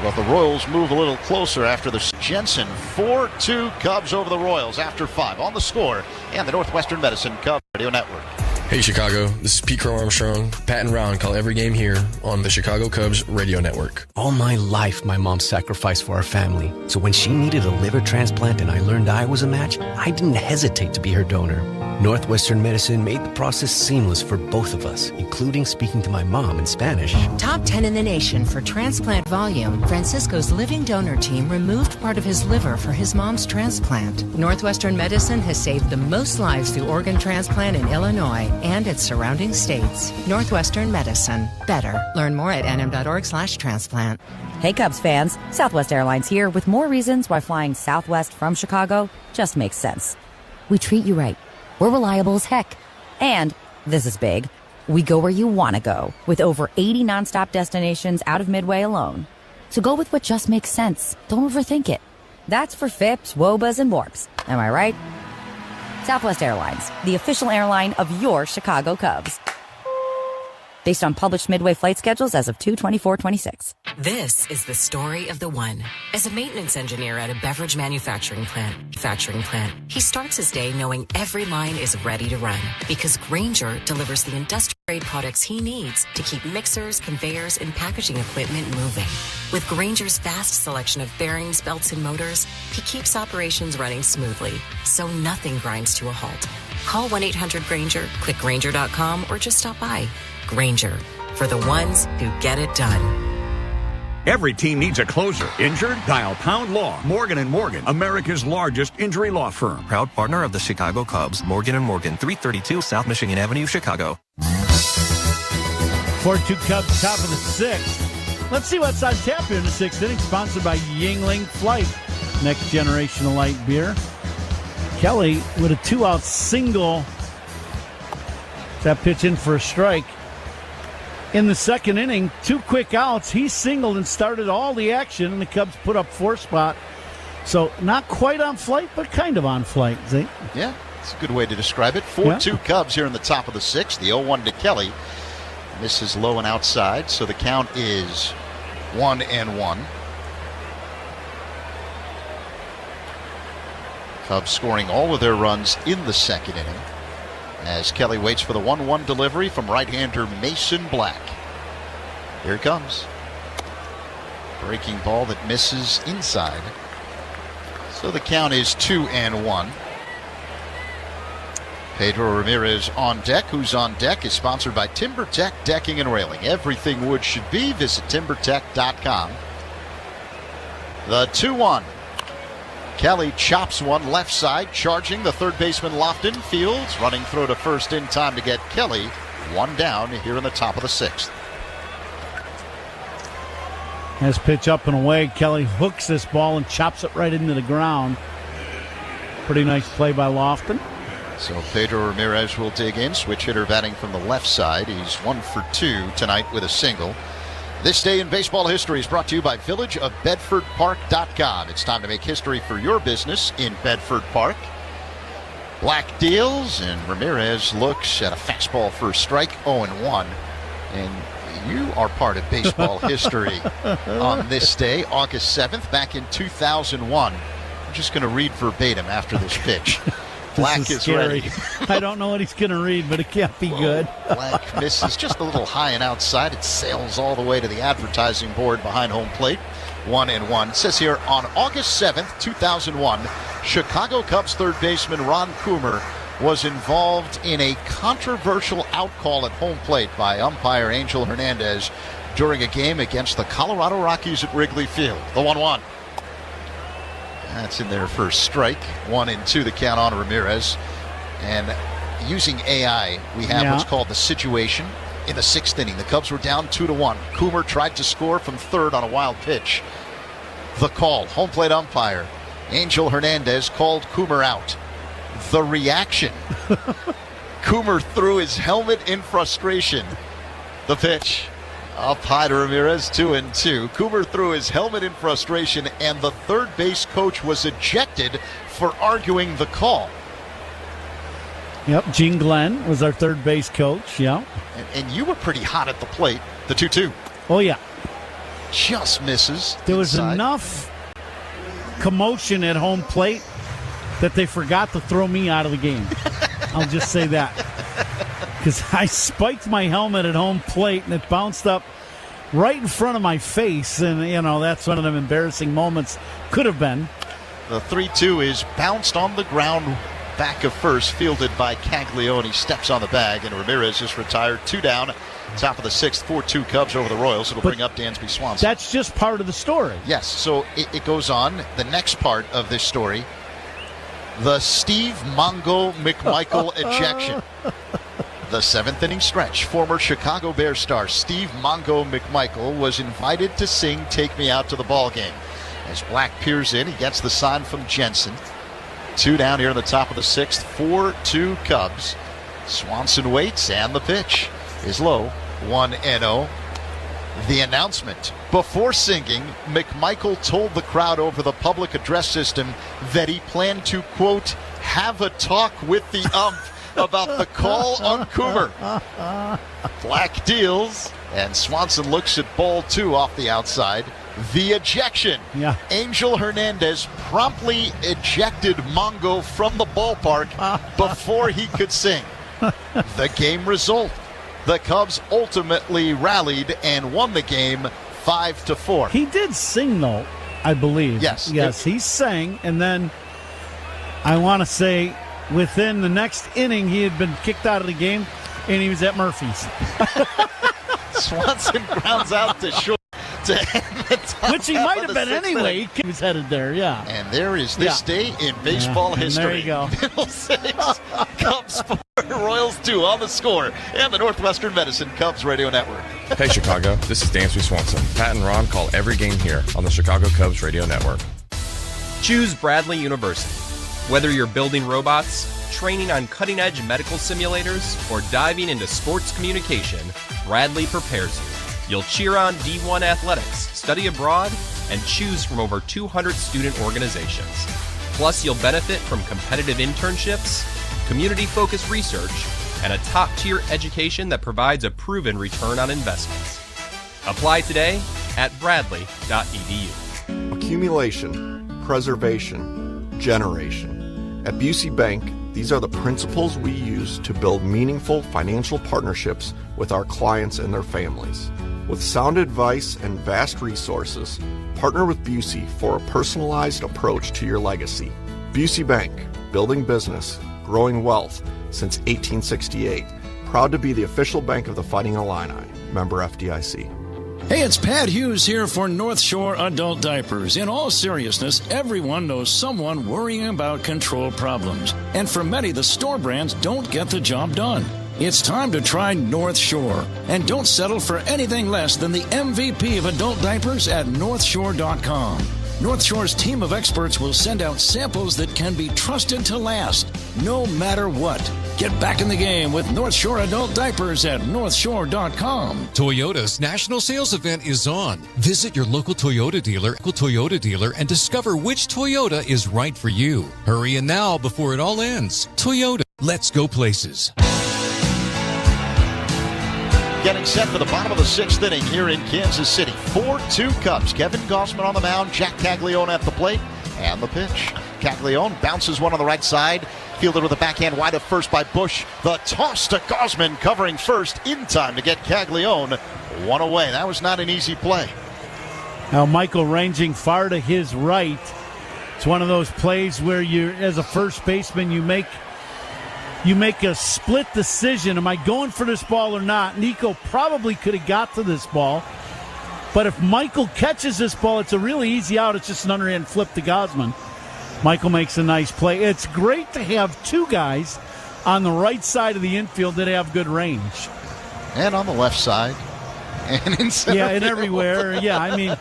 Well, the Royals move a little closer after the Jensen. 4-2 Cubs over the Royals after 5 on the score and the Northwestern Medicine Cubs Radio Network. Hey Chicago, this is Pete Crow Armstrong. Pat and Ron call every game here on the Chicago Cubs Radio Network. All my life, my mom sacrificed for our family. So when she needed a liver transplant and I learned I was a match, I didn't hesitate to be her donor. Northwestern Medicine made the process seamless for both of us, including speaking to my mom in Spanish. Top 10 in the nation for transplant volume, Francisco's living donor team removed part of his liver for his mom's transplant. Northwestern Medicine has saved the most lives through organ transplant in Illinois and its surrounding states. Northwestern Medicine. Better. Learn more at nm.org/transplant. Hey Cubs fans, Southwest Airlines here with more reasons why flying Southwest from Chicago just makes sense. We treat you right. We're reliable as heck. And, this is big, we go where you want to go with over 80 nonstop destinations out of Midway alone. So go with what just makes sense. Don't overthink it. That's for FIPS, WOBAs, and WARPs. Am I right? Southwest Airlines, the official airline of your Chicago Cubs. Based on published Midway flight schedules as of 2/24/26. This is the story of the one. As a maintenance engineer at a beverage manufacturing plant, he starts his day knowing every line is ready to run because Grainger delivers the industrial-grade products he needs to keep mixers, conveyors, and packaging equipment moving. With Grainger's vast selection of bearings, belts, and motors, he keeps operations running smoothly, so nothing grinds to a halt. Call 1-800-GRAINGER, click Grainger.com, or just stop by. Grainger, for the ones who get it done. Every team needs a closer. Injured? Dial Pound Law. Morgan & Morgan, America's largest injury law firm. Proud partner of the Chicago Cubs. Morgan & Morgan, 332 South Michigan Avenue, Chicago. 4-2 Cubs, top of the 6th. Let's see what's on tap here in the 6th inning. Sponsored by Yingling Flight, next generation of light beer. Kelly with a 2-out single. That pitch in for a strike. In the second inning, 2 quick outs. He singled and started all the action, and the Cubs put up 4 spot. So not quite on flight, but kind of on flight. See? Yeah, it's a good way to describe it. 4-2 Cubs here in the top of the 6th. The 0-1 to Kelly. Misses low and outside, so the count is 1-1. Cubs scoring all of their runs in the second inning, as Kelly waits for the 1-1 delivery from right-hander Mason Black. Here it comes. Breaking ball that misses inside. So the count is 2-1. Pedro Ramirez on deck. Who's on deck is sponsored by TimberTech Decking and Railing. Everything wood should be. Visit TimberTech.com. The 2-1. Kelly chops one left side, charging the third baseman Lofton. Fields running through to first in time to get Kelly. One down here in the top of the 6th. As pitch up and away, Kelly hooks this ball and chops it right into the ground. Pretty nice play by Lofton. So Pedro Ramirez will dig in. Switch hitter batting from the left side. He's 1 for 2 tonight with a single. This day in baseball history is brought to you by VillageofBedfordPark.com. It's time to make history for your business in Bedford Park. Black deals, and Ramirez looks at a fastball for a strike, 0-1. And you are part of baseball history on this day, August 7th, back in 2001. I'm just going to read verbatim after this pitch. Black is ready. I don't know what he's going to read, but it can't be good. Black misses just a little high and outside. It sails all the way to the advertising board behind home plate. 1-1. It says here, on August 7th, 2001, Chicago Cubs third baseman Ron Coomer was involved in a controversial out call at home plate by umpire Angel Hernandez during a game against the Colorado Rockies at Wrigley Field. The 1-1. That's in there for a strike. 1-2 the count on Ramirez. And using AI, we have what's called the situation in the 6th inning. The Cubs were down 2-1. Coomer tried to score from third on a wild pitch. The call, home plate umpire Angel Hernandez called Coomer out. The reaction. Coomer threw his helmet in frustration. The pitch. Up high to Ramirez, 2-2. Coomer threw his helmet in frustration, and the third base coach was ejected for arguing the call. Yep, Gene Glenn was our third base coach, yeah. And you were pretty hot at the plate, the 2-2. Oh, yeah. Just misses. There was inside. enough commotion at home plate that they forgot to throw me out of the game. I'll just say that. Because I spiked my helmet at home plate, and it bounced up right in front of my face. And, that's one of them embarrassing moments. Could have been. The 3-2 is bounced on the ground back of first, fielded by Caglione. Steps on the bag, and Ramirez is retired. 2 down, top of the 6th, 4-2 Cubs over the Royals. It'll bring up Dansby Swanson. That's just part of the story. Yes, so it goes on. The next part of this story, the Steve Mongo McMichael ejection. The 7th inning stretch. Former Chicago Bears star Steve Mongo McMichael was invited to sing "Take Me Out to the Ball Game." As Black peers in, he gets the sign from Jensen. 2 down here in the top of the 6th, 4-2 Cubs. Swanson waits, and the pitch is low, 1-0. The announcement. Before singing, McMichael told the crowd over the public address system that he planned to, quote, have a talk with the ump about the call on Coomer. Black deals, and Swanson looks at ball 2 off the outside. The ejection. Yeah. Angel Hernandez promptly ejected Mongo from the ballpark before he could sing. The game result. The Cubs ultimately rallied and won the game 5-4. He did sing, though, I believe. Yes. He sang, and then I want to say within the next inning, he had been kicked out of the game, and he was at Murphy's. Swanson grounds out to short to end the top. Which he might have been anyway. He was headed there, yeah. And there is this day in baseball history. There you go. Middle 6, Cubs 4, Royals 2 on the Score, and the Northwestern Medicine Cubs Radio Network. Hey, Chicago. This is Dansby Swanson. Pat and Ron call every game here on the Chicago Cubs Radio Network. Choose Bradley University. Whether you're building robots, training on cutting-edge medical simulators, or diving into sports communication, Bradley prepares you. You'll cheer on D1 athletics, study abroad, and choose from over 200 student organizations. Plus, you'll benefit from competitive internships, community-focused research, and a top-tier education that provides a proven return on investments. Apply today at bradley.edu. Accumulation, preservation, generation. At Busey Bank, these are the principles we use to build meaningful financial partnerships with our clients and their families. With sound advice and vast resources, partner with Busey for a personalized approach to your legacy. Busey Bank, building business, growing wealth, since 1868. Proud to be the official bank of the Fighting Illini. Member FDIC. Hey, it's Pat Hughes here for North Shore Adult Diapers. In all seriousness, everyone knows someone worrying about control problems. And for many, the store brands don't get the job done. It's time to try North Shore. And don't settle for anything less than the MVP of adult diapers at NorthShore.com. North Shore's team of experts will send out samples that can be trusted to last, no matter what. Get back in the game with North Shore Adult Diapers at NorthShore.com. Toyota's national sales event is on. Visit your local Toyota dealer, and discover which Toyota is right for you. Hurry in now before it all ends. Toyota, let's go places. Getting set for the bottom of the 6th inning here in Kansas City. 4-2 Cubs. Kevin Gausman on the mound, Jack Caglione at the plate, and the pitch. Caglione bounces one on the right side, fielded with a backhand wide of first by Bush. The toss to Gausman, covering first in time to get Caglione one away. That was not an easy play. Now Michael ranging far to his right. It's one of those plays where you, as a first baseman, you make a split decision. Am I going for this ball or not? Nico probably could have got to this ball. But if Michael catches this ball, it's a really easy out. It's just an underhand flip to Gausman. Michael makes a nice play. It's great to have two guys on the right side of the infield that have good range. And on the left side. And in center and field. Everywhere. Yeah, I mean,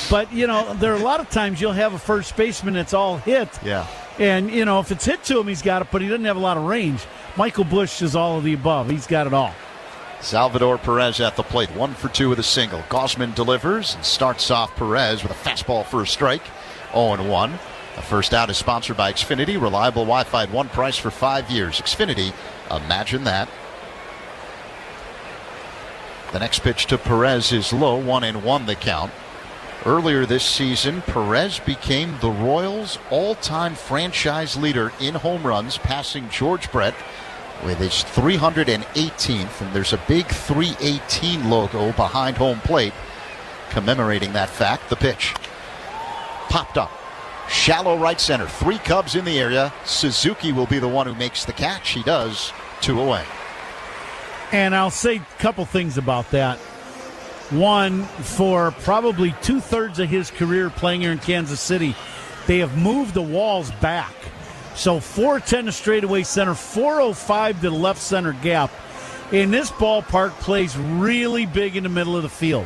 but, there are a lot of times you'll have a first baseman that's all hit. Yeah. And, if it's hit to him, he's got it, but he doesn't have a lot of range. Michael Bush is all of the above. He's got it all. Salvador Perez at the plate, 1 for 2 with a single. Gausman delivers and starts off Perez with a fastball for a strike, 0-1. The first out is sponsored by Xfinity, reliable Wi-Fi at one price for 5 years. Xfinity, imagine that. The next pitch to Perez is low, 1-1 the count. Earlier this season, Perez became the Royals' all-time franchise leader in home runs, passing George Brett with his 318th, and there's a big 318 logo behind home plate commemorating that fact. The pitch popped up, shallow right center, 3 Cubs in the area. Suzuki will be the one who makes the catch. He does, 2 away. And I'll say a couple things about that. One, for probably 2/3 of his career playing here in Kansas City, they have moved the walls back. So 410 to straightaway center, 405 to the left center gap. And this ballpark plays really big in the middle of the field.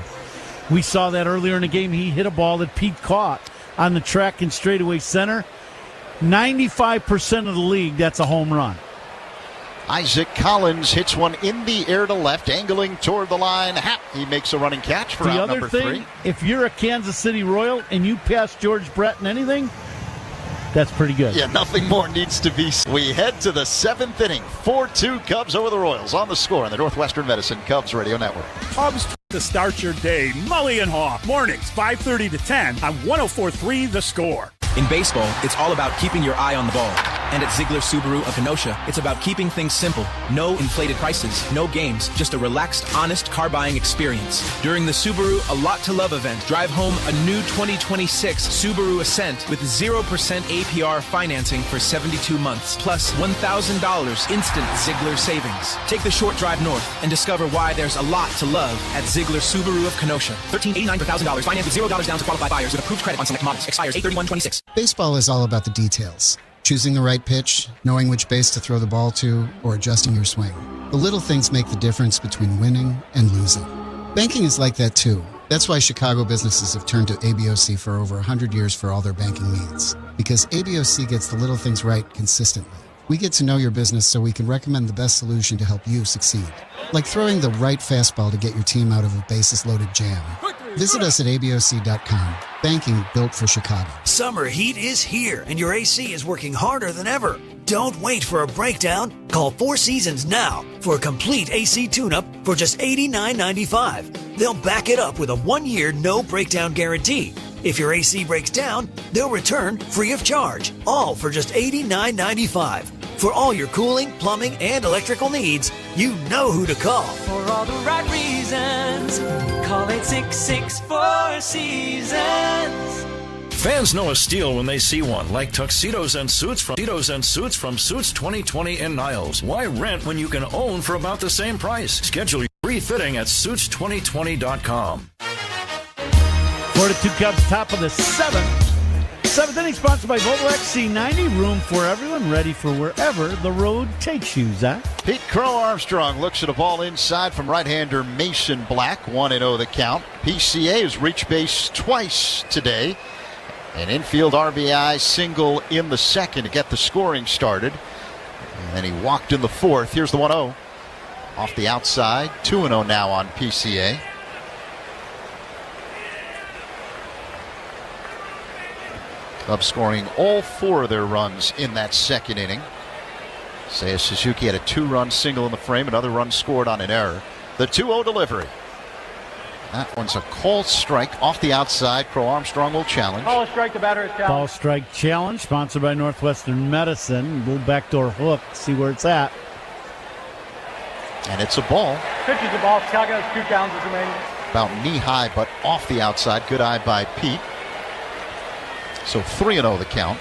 We saw that earlier in the game. He hit a ball that Pete caught on the track in straightaway center. 95% of the league, that's a home run. Isaac Collins hits one in the air to left, angling toward the line. He makes a running catch for out number 3. If you're a Kansas City Royal and you pass George Brett in anything, that's pretty good. Yeah, nothing more needs to be. We head to the 7th inning. 4-2 Cubs over the Royals on the score on the Northwestern Medicine Cubs Radio Network. Cubs to start your day. Mully and Haw. Mornings, 5:30 to 10 on 104.3 The Score. In baseball, it's all about keeping your eye on the ball. And at Ziegler Subaru of Kenosha, it's about keeping things simple. No inflated prices, no games, just a relaxed, honest car buying experience. During the Subaru A Lot to Love event, drive home a new 2026 Subaru Ascent with 0% APR financing for 72 months, plus $1,000 instant Ziegler savings. Take the short drive north and discover why there's a lot to love at Ziegler Subaru of Kenosha. $1,389 per $1,000, financed with $0 down to qualified buyers with approved credit on select models. Expires 8/31/26. Baseball is all about the details. Choosing the right pitch, knowing which base to throw the ball to, or adjusting your swing. The little things make the difference between winning and losing. Banking is like that too. That's why Chicago businesses have turned to ABOC for over 100 years for all their banking needs. Because ABOC gets the little things right consistently. We get to know your business so we can recommend the best solution to help you succeed. Like throwing the right fastball to get your team out of a bases-loaded jam. Visit us at ABOC.com. Banking built for Chicago. Summer heat is here, and your AC is working harder than ever. Don't wait for a breakdown. Call Four Seasons now for a complete AC tune-up for just $89.95. They'll back it up with a 1-year no-breakdown guarantee. If your AC breaks down, they'll return free of charge, all for just $89.95. For all your cooling, plumbing, and electrical needs, you know who to call. For all the right reasons, call 866-4 Seasons. Fans know a steal when they see one, like tuxedos and suits from Suits 2020 in Niles. Why rent when you can own for about the same price? Schedule your free fitting at Suits2020.com. 4-2 Cubs, top of the seventh. Seventh inning, sponsored by Volvo XC90. Room for everyone, ready for wherever the road takes you, Zach. Pete Crow Armstrong looks at a ball inside from right-hander Mason Black. 1-0 the count. PCA has reached base twice today. An infield RBI single in the second to get the scoring started. And then he walked in the fourth. Here's the 1-0. Off the outside. 2-0 now on PCA. Cubs scoring all four of their runs in that second inning. Seiya Suzuki had a 2-run single in the frame. Another run scored on an error. The 2-0 delivery. That one's a called strike off the outside. Crow Armstrong will challenge. Ball strike, the batter is challenged. Ball strike challenge, sponsored by Northwestern Medicine. Little backdoor hook, see where it's at. And it's a ball. Pitches the ball. Chicago has 2 counts remaining. About knee-high, but off the outside. Good eye by Pete. So 3-0 the count.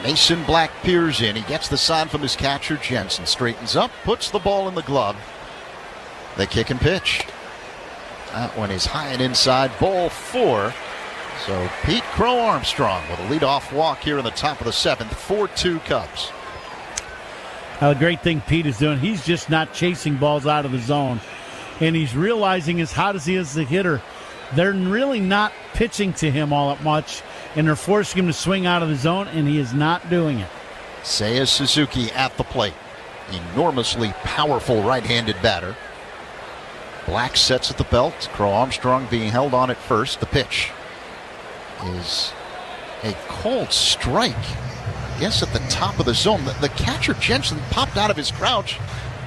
Mason Black peers in. He gets the sign from his catcher. Jensen straightens up, puts the ball in the glove. The kick and pitch. That one is high and inside. Ball 4. So Pete Crow Armstrong with a leadoff walk here in the top of the seventh. 4-2 Cubs. The great thing Pete is doing, he's just not chasing balls out of the zone. And he's realizing as hot as he is as a hitter, they're really not pitching to him all that much, and they're forcing him to swing out of the zone, and he is not doing it. Seiya Suzuki at the plate. Enormously powerful right-handed batter. Black sets at the belt. Crow Armstrong being held on at first. The pitch is a called strike. I guess at the top of the zone. The catcher Jensen popped out of his crouch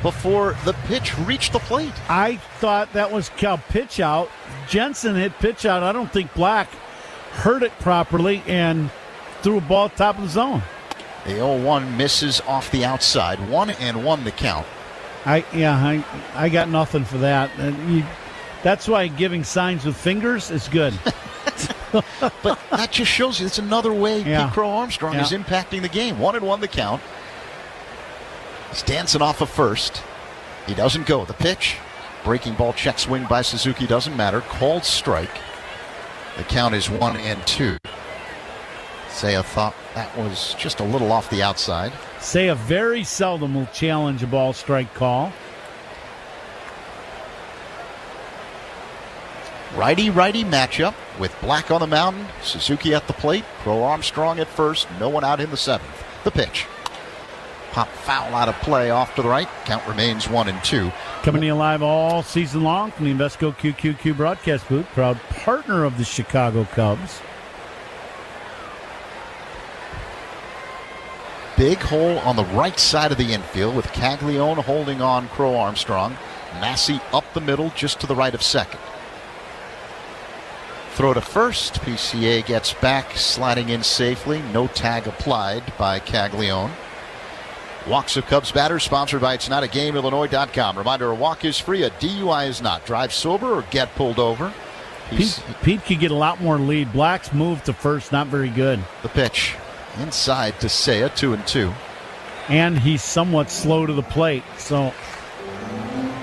before the pitch reached the plate. I thought that was pitch out. Jensen hit pitch out. I don't think Black heard it properly and threw a ball top of the zone. The 0-1 misses off the outside. 1-1 the count. I got nothing for that. That's why giving signs with fingers is good. But that just shows you it's another way Pete Crow Armstrong is impacting the game. 1-1 the count. He's dancing off of first. He doesn't go. The pitch. Breaking ball check swing by Suzuki doesn't matter. Called strike. The count is 1-2. Seiya thought that was just a little off the outside. Seiya very seldom will challenge a ball strike call. Righty-righty matchup with Black on the mound. Suzuki at the plate. Crow Armstrong at first. No one out in the seventh. The pitch. Pop foul out of play off to the right. Count remains 1-2. Coming to you live all season long from the Invesco QQQ broadcast booth. Proud partner of the Chicago Cubs. Big hole on the right side of the infield with Caglione holding on Crow Armstrong. Massey up the middle just to the right of second. Throw to first. PCA gets back, sliding in safely. No tag applied by Caglione. Walks of Cubs batters, sponsored by It's Not a Game, Illinois.com. Reminder, a walk is free, a DUI is not. Drive sober or get pulled over. Pete could get a lot more lead. Black's move to first, not very good. The pitch. Inside to Seiya, 2-2. And he's somewhat slow to the plate. So,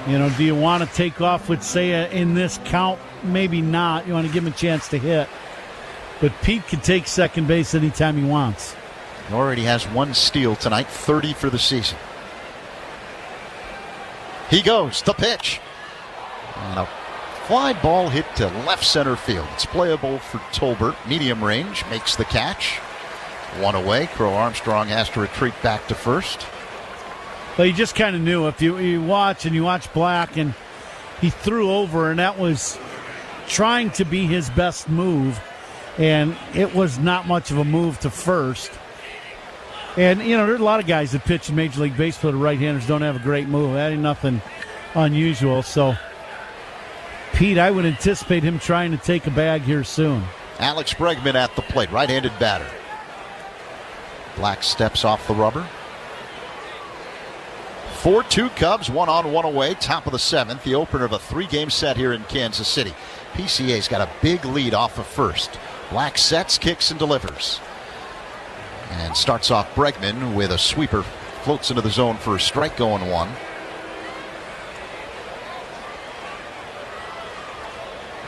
do you want to take off with Seiya in this count? Maybe not. You want to give him a chance to hit. But Pete can take second base anytime he wants. He already has 1 steal tonight, 30 for the season. He goes, the pitch. And a fly ball hit to left center field. It's playable for Tolbert. Medium range, makes the catch. 1 away. Crow Armstrong has to retreat back to first. Well, you just kind of knew. If you watch Black, and he threw over, and that was trying to be his best move, and it was not much of a move to first. And, there's a lot of guys that pitch in Major League Baseball. The right-handers don't have a great move. That ain't nothing unusual. So, Pete, I would anticipate him trying to take a bag here soon. Alex Bregman at the plate, right-handed batter. Black steps off the rubber. 4-2 Cubs, 1-on-1 away, top of the 7th, the opener of a 3-game set here in Kansas City. PCA's got a big lead off of first. Black sets, kicks, and delivers. And starts off Bregman with a sweeper. Floats into the zone for a strike, going 1.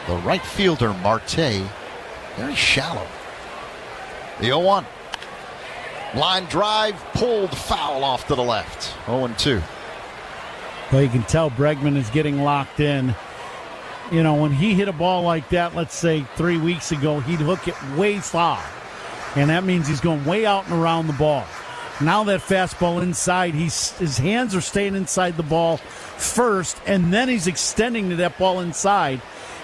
The right fielder, Marte, very shallow. The 0-1. Line drive, pulled foul off to the left. 0-2. Well, you can tell Bregman is getting locked in. You know, when he hit a ball like that, let's say 3 weeks ago, he'd hook it way far. And that means he's going way out and around the ball. Now that fastball inside, his hands are staying inside the ball first, and then he's extending to that ball inside.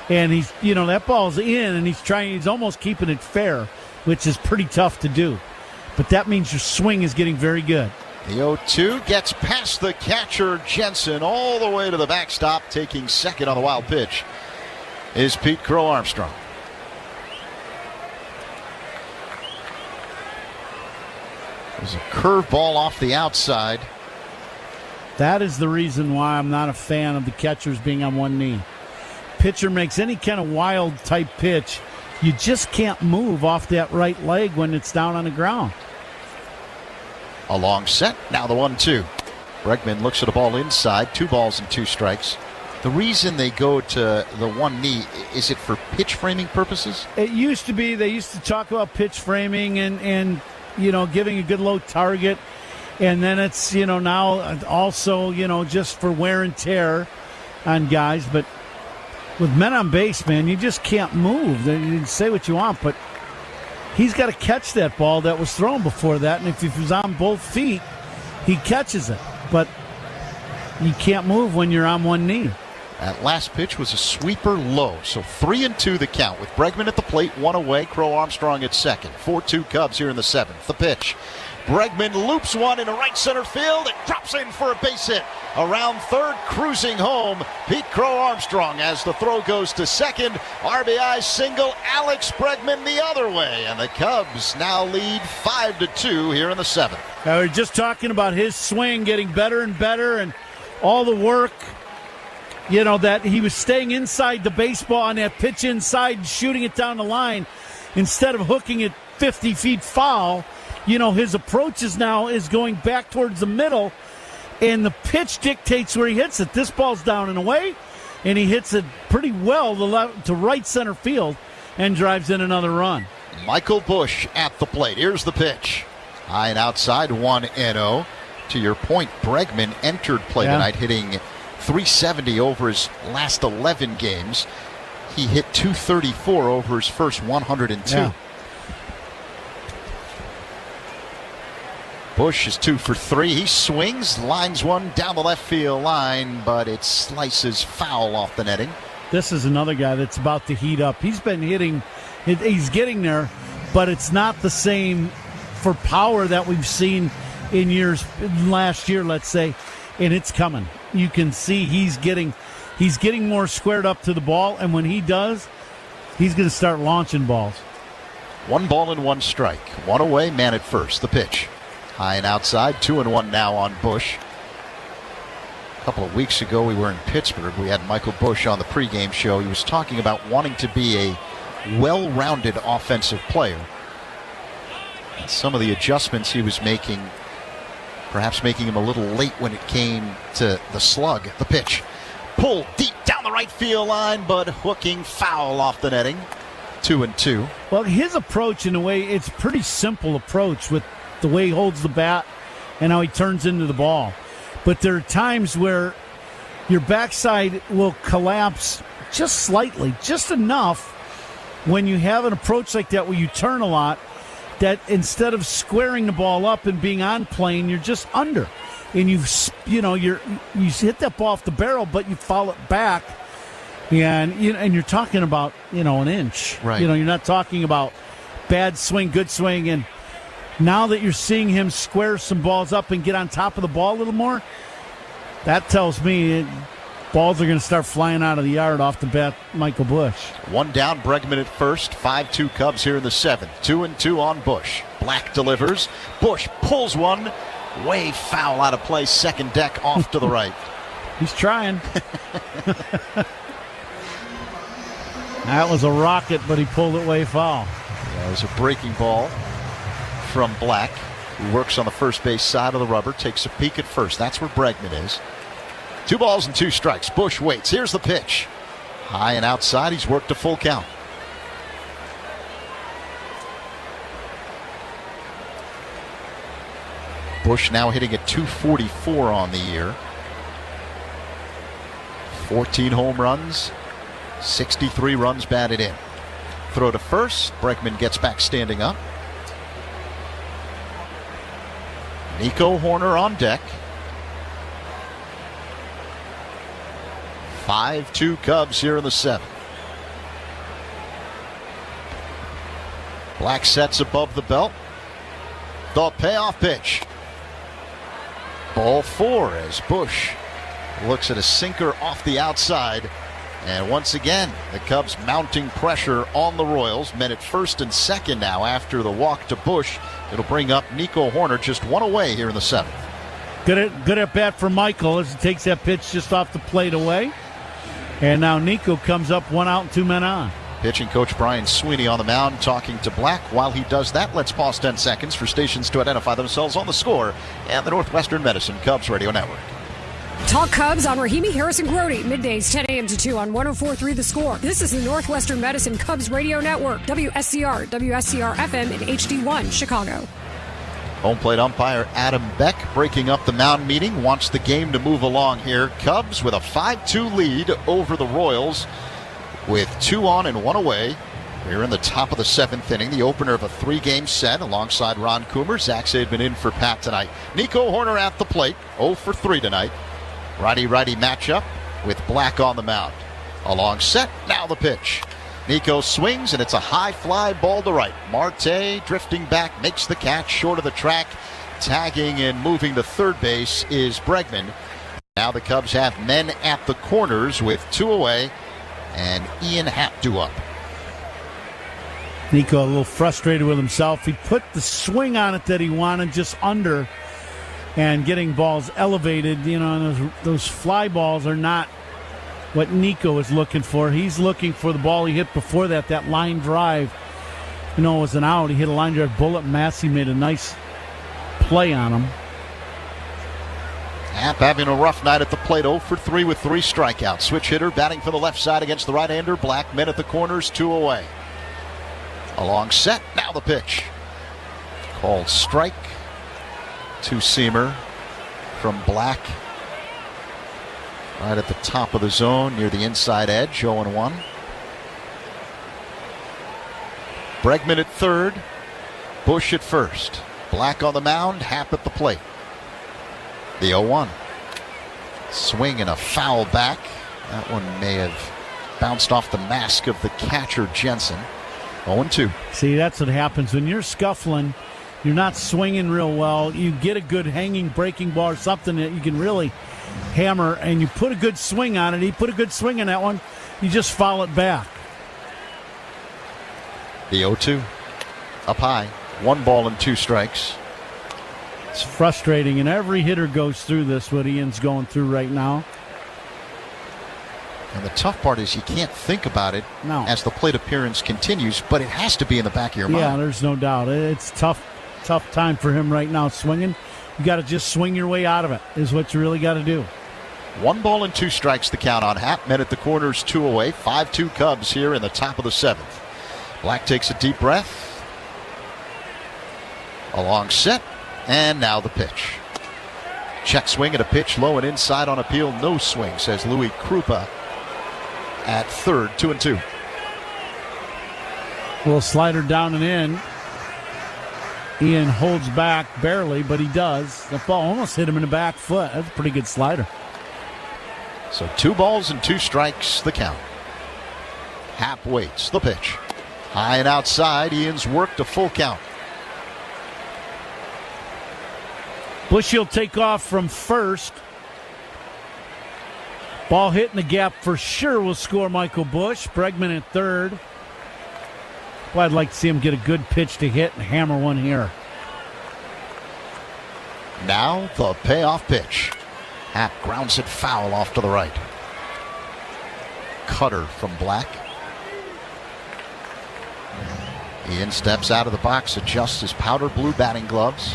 And he's, you know, that ball's in, and he's almost keeping it fair, which is pretty tough to do. But that means your swing is getting very good. The 0-2 gets past the catcher, Jensen, all the way to the backstop. Taking second on the wild pitch is Pete Crow Armstrong. There's a curveball off the outside. That is the reason why I'm not a fan of the catchers being on one knee. Pitcher makes any kind of wild type pitch, you just can't move off that right leg when it's down on the ground. A long set. Now the 1-2. Bregman looks at a ball inside. 2 balls and 2 strikes. The reason they go to the one knee, is it for pitch framing purposes? It used to be. They used to talk about pitch framing and you know, giving a good low target. And then it's, you know, now also, you know, just for wear and tear on guys. But with men on base, man, you just can't move. You can say what you want, but he's got to catch that ball that was thrown before that. And if he was on both feet, he catches it. But you can't move when you're on one knee. That last pitch was a sweeper low. So 3-2 the count with Bregman at the plate, 1 away. Crow Armstrong at second. 4-2 Cubs here in the 7th. The pitch. Bregman loops one into right center field. It drops in for a base hit. Around third, cruising home, Pete Crow Armstrong as the throw goes to second. RBI single, Alex Bregman the other way. And the Cubs now lead 5-2 here in the 7th. We're just talking about his swing getting better and better and all the work, you know, that he was staying inside the baseball on that pitch inside and shooting it down the line instead of hooking it 50 feet foul. You know, his approach is going back towards the middle, and the pitch dictates where he hits it. This ball's down and away, and he hits it pretty well to right center field and drives in another run. Michael Busch at the plate. Here's the pitch. High and outside, 1-0. To your point, Bregman entered play tonight hitting .370 over his last 11 games. He hit .234 over his first 102. Yeah. Busch is 2 for 3. He swings, lines one down the left field line, but it slices foul off the netting. This is another guy that's about to heat up. He's been hitting, he's getting there, but it's not the same for power that we've seen in last year, let's say, and it's coming. You can see he's getting more squared up to the ball, and when he does, he's going to start launching balls. 1 ball and 1 strike. 1 away, man at first. The pitch. High and outside, 2-1 now on Busch. A couple of weeks ago, we were in Pittsburgh. We had Michael Busch on the pregame show. He was talking about wanting to be a well-rounded offensive player. And some of the adjustments he was making, perhaps making him a little late when it came to the slug. The pitch. Pulled deep down the right field line, but hooking foul off the netting. 2-2. Well, his approach, in a way, it's a pretty simple approach with the way he holds the bat and how he turns into the ball. But there are times where your backside will collapse just slightly, just enough when you have an approach like that where you turn a lot, that instead of squaring the ball up and being on plane, you're just under. And you hit that ball off the barrel, but you foul it back. And you're talking about, an inch. Right. You're not talking about bad swing, good swing. And now that you're seeing him square some balls up and get on top of the ball a little more, that tells me balls are going to start flying out of the yard off the bat, Michael Busch. 1 down, Bregman at first. 5-2 Cubs here in the 7th. 2-2 on Busch. Black delivers. Busch pulls one Way foul out of play. Second deck off to the right. He's trying. That was a rocket, but he pulled it way foul. That was a breaking ball from Black, who works on the first base side of the rubber, takes a peek at first. That's where Bregman is. 2 balls and 2 strikes. Bush waits. Here's the pitch. High and outside. He's worked a full count. Bush now hitting at .244 on the year. 14 home runs, 63 runs batted in. Throw to first. Bregman gets back standing up. Nico Horner on deck. 5-2 Cubs here in the 7th. Black sets above the belt. The payoff pitch. Ball 4 as Bush looks at a sinker off the outside. And once again, the Cubs mounting pressure on the Royals. Men at first and second now after the walk to Bush. It'll bring up Nico Horner, just 1 away here in the 7th. Good at bat for Michael as he takes that pitch just off the plate away. And now Nico comes up 1 out and 2 men on. Pitching coach Brian Sweeney on the mound talking to Black. While he does that, let's pause 10 seconds for stations to identify themselves on the score and the Northwestern Medicine Cubs Radio Network. Talk Cubs on Rahimi, Harris, and Grody. Middays 10 a.m. to 2 on 104.3 The Score. This is the Northwestern Medicine Cubs Radio Network. WSCR, WSCR FM, and HD1, Chicago. Home plate umpire Adam Beck breaking up the mound meeting. Wants the game to move along here. Cubs with a 5-2 lead over the Royals with 2 on and 1 away. We're in the top of the 7th inning, the opener of a 3-game set alongside Ron Coomer. Zach Zaidman in for Pat tonight. Nico Horner at the plate, 0 for 3 tonight. Righty-righty matchup with Black on the mound. A long set, now the pitch. Nico swings, and it's a high fly ball to right. Marte drifting back, makes the catch short of the track. Tagging and moving to third base is Bregman. Now the Cubs have men at the corners with 2 away, and Ian Happ due up. Nico a little frustrated with himself. He put the swing on it that he wanted just under, and getting balls elevated, and those fly balls are not what Nico is looking for. He's looking for the ball he hit before that line drive. It was an out. He hit a line drive. Bullet Massey made a nice play on him. Happ having a rough night at the plate, 0 for 3 with 3 strikeouts. Switch hitter batting for the left side against the right-hander. Black, men at the corners, 2 away. A long set, now the pitch. Called strike. 2-seamer from Black. Right at the top of the zone near the inside edge, 0-1. Bregman at third, Bush at first. Black on the mound, Happ at the plate. The 0-1. Swing and a foul back. That one may have bounced off the mask of the catcher, Jensen. 0-2. See, that's what happens when you're scuffling. You're not swinging real well. You get a good hanging breaking ball or something that you can really hammer, and you put a good swing on it. He put a good swing on that one. You just foul it back. The 0-2. Up high. 1 ball and 2 strikes. It's frustrating, and every hitter goes through this, what Ian's going through right now. And the tough part is you can't think about it as the plate appearance continues, but it has to be in the back of your mind. Yeah, there's no doubt. It's tough time for him right now swinging. You got to just swing your way out of it is what you really got to do. 1 ball and 2 strikes the count on Happ. Men at the corners, 2 away. 5-2 Cubs here in the top of the 7th. Black takes a deep breath. A long set. And now the pitch. Check swing at a pitch low and inside on appeal. No swing, says Louis Krupa at third. 2-2. A little slider down and in. Ian holds back barely, but he does. The ball almost hit him in the back foot. That's a pretty good slider. So 2 balls and 2 strikes the count. Happ waits. The pitch. High and outside. Ian's worked a full count. Bush will take off from first. Ball hit in the gap for sure will score Michael Bush. Bregman at third. Well, I'd like to see him get a good pitch to hit and hammer one here. Now the payoff pitch. Happ grounds it foul off to the right. Cutter from Black. Ian steps out of the box, adjusts his powder blue batting gloves.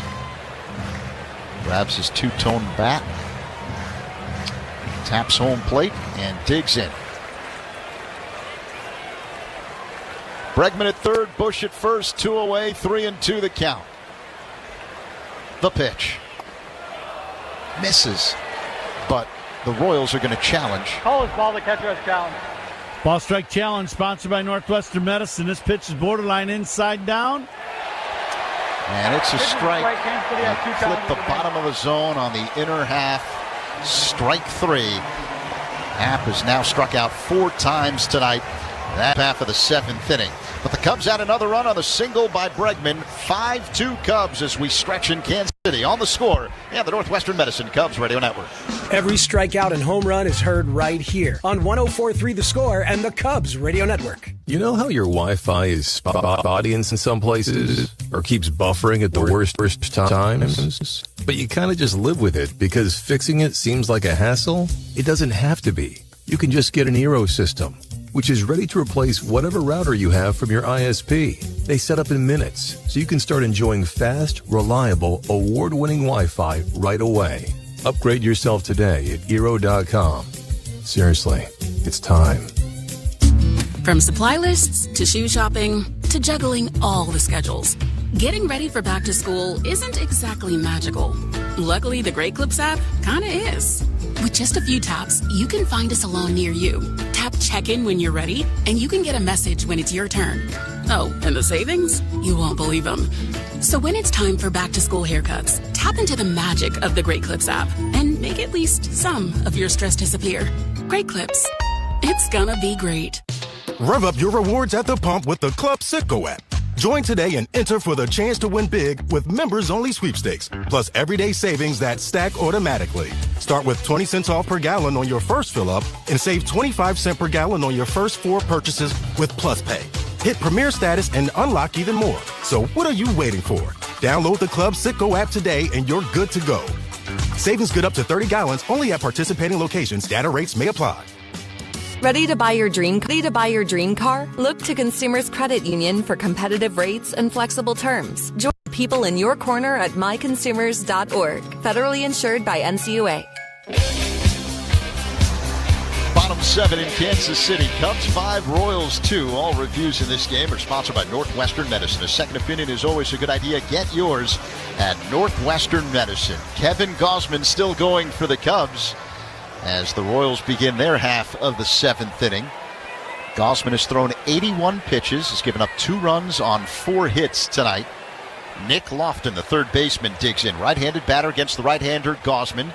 Grabs his two-tone bat. Taps home plate and digs in. Bregman at third, Bush at first, 2 away, 3-2 the count. The pitch. Misses, but the Royals are going to challenge. Call his ball, the catcher has challenge. Ball strike challenge sponsored by Northwestern Medicine. This pitch is borderline inside down. And it's a strike. And clip the bottom of the zone on the inner half. Strike 3. Happ has now struck out 4 times tonight. That half of the 7th inning. But the Cubs had another run on the single by Bregman. 5-2 Cubs as we stretch in Kansas City. On the score, the Northwestern Medicine Cubs Radio Network. Every strikeout and home run is heard right here on 104.3 The Score and the Cubs Radio Network. You know how your Wi-Fi is spotty in some places or keeps buffering at the worst times? But you kind of just live with it because fixing it seems like a hassle? It doesn't have to be. You can just get an Eero system, which is ready to replace whatever router you have from your ISP. They set up in minutes, so you can start enjoying fast, reliable, award-winning Wi-Fi right away. Upgrade yourself today at Eero.com. Seriously, it's time. From supply lists to shoe shopping to juggling all the schedules, getting ready for back to school isn't exactly magical. Luckily, the Great Clips app kinda is. With just a few taps, you can find a salon near you. Tap check-in when you're ready, and you can get a message when it's your turn. Oh, and the savings? You won't believe them. So when it's time for back-to-school haircuts, tap into the magic of the Great Clips app and make at least some of your stress disappear. Great Clips. It's gonna be great. Rev up your rewards at the pump with the Club Citgo app. Join today and enter for the chance to win big with members-only sweepstakes, plus everyday savings that stack automatically. Start with 20 cents off per gallon on your first fill-up and save 25 cents per gallon on your first 4 purchases with Plus Pay. Hit Premier status and unlock even more. So what are you waiting for? Download the Club Citgo app today and you're good to go. Savings good up to 30 gallons only at participating locations. Data rates may apply. Ready to buy your dream car? Look to Consumers Credit Union for competitive rates and flexible terms. Join people in your corner at myconsumers.org. Federally insured by NCUA. Bottom 7 in Kansas City. Cubs 5, Royals 2. All reviews in this game are sponsored by Northwestern Medicine. A second opinion is always a good idea. Get yours at Northwestern Medicine. Kevin Gausman still going for the Cubs as the Royals begin their half of the 7th inning. Gausman has thrown 81 pitches, has given up 2 runs on 4 hits tonight. Nick Lofton, the third baseman, digs in. Right-handed batter against the right-hander, Gausman.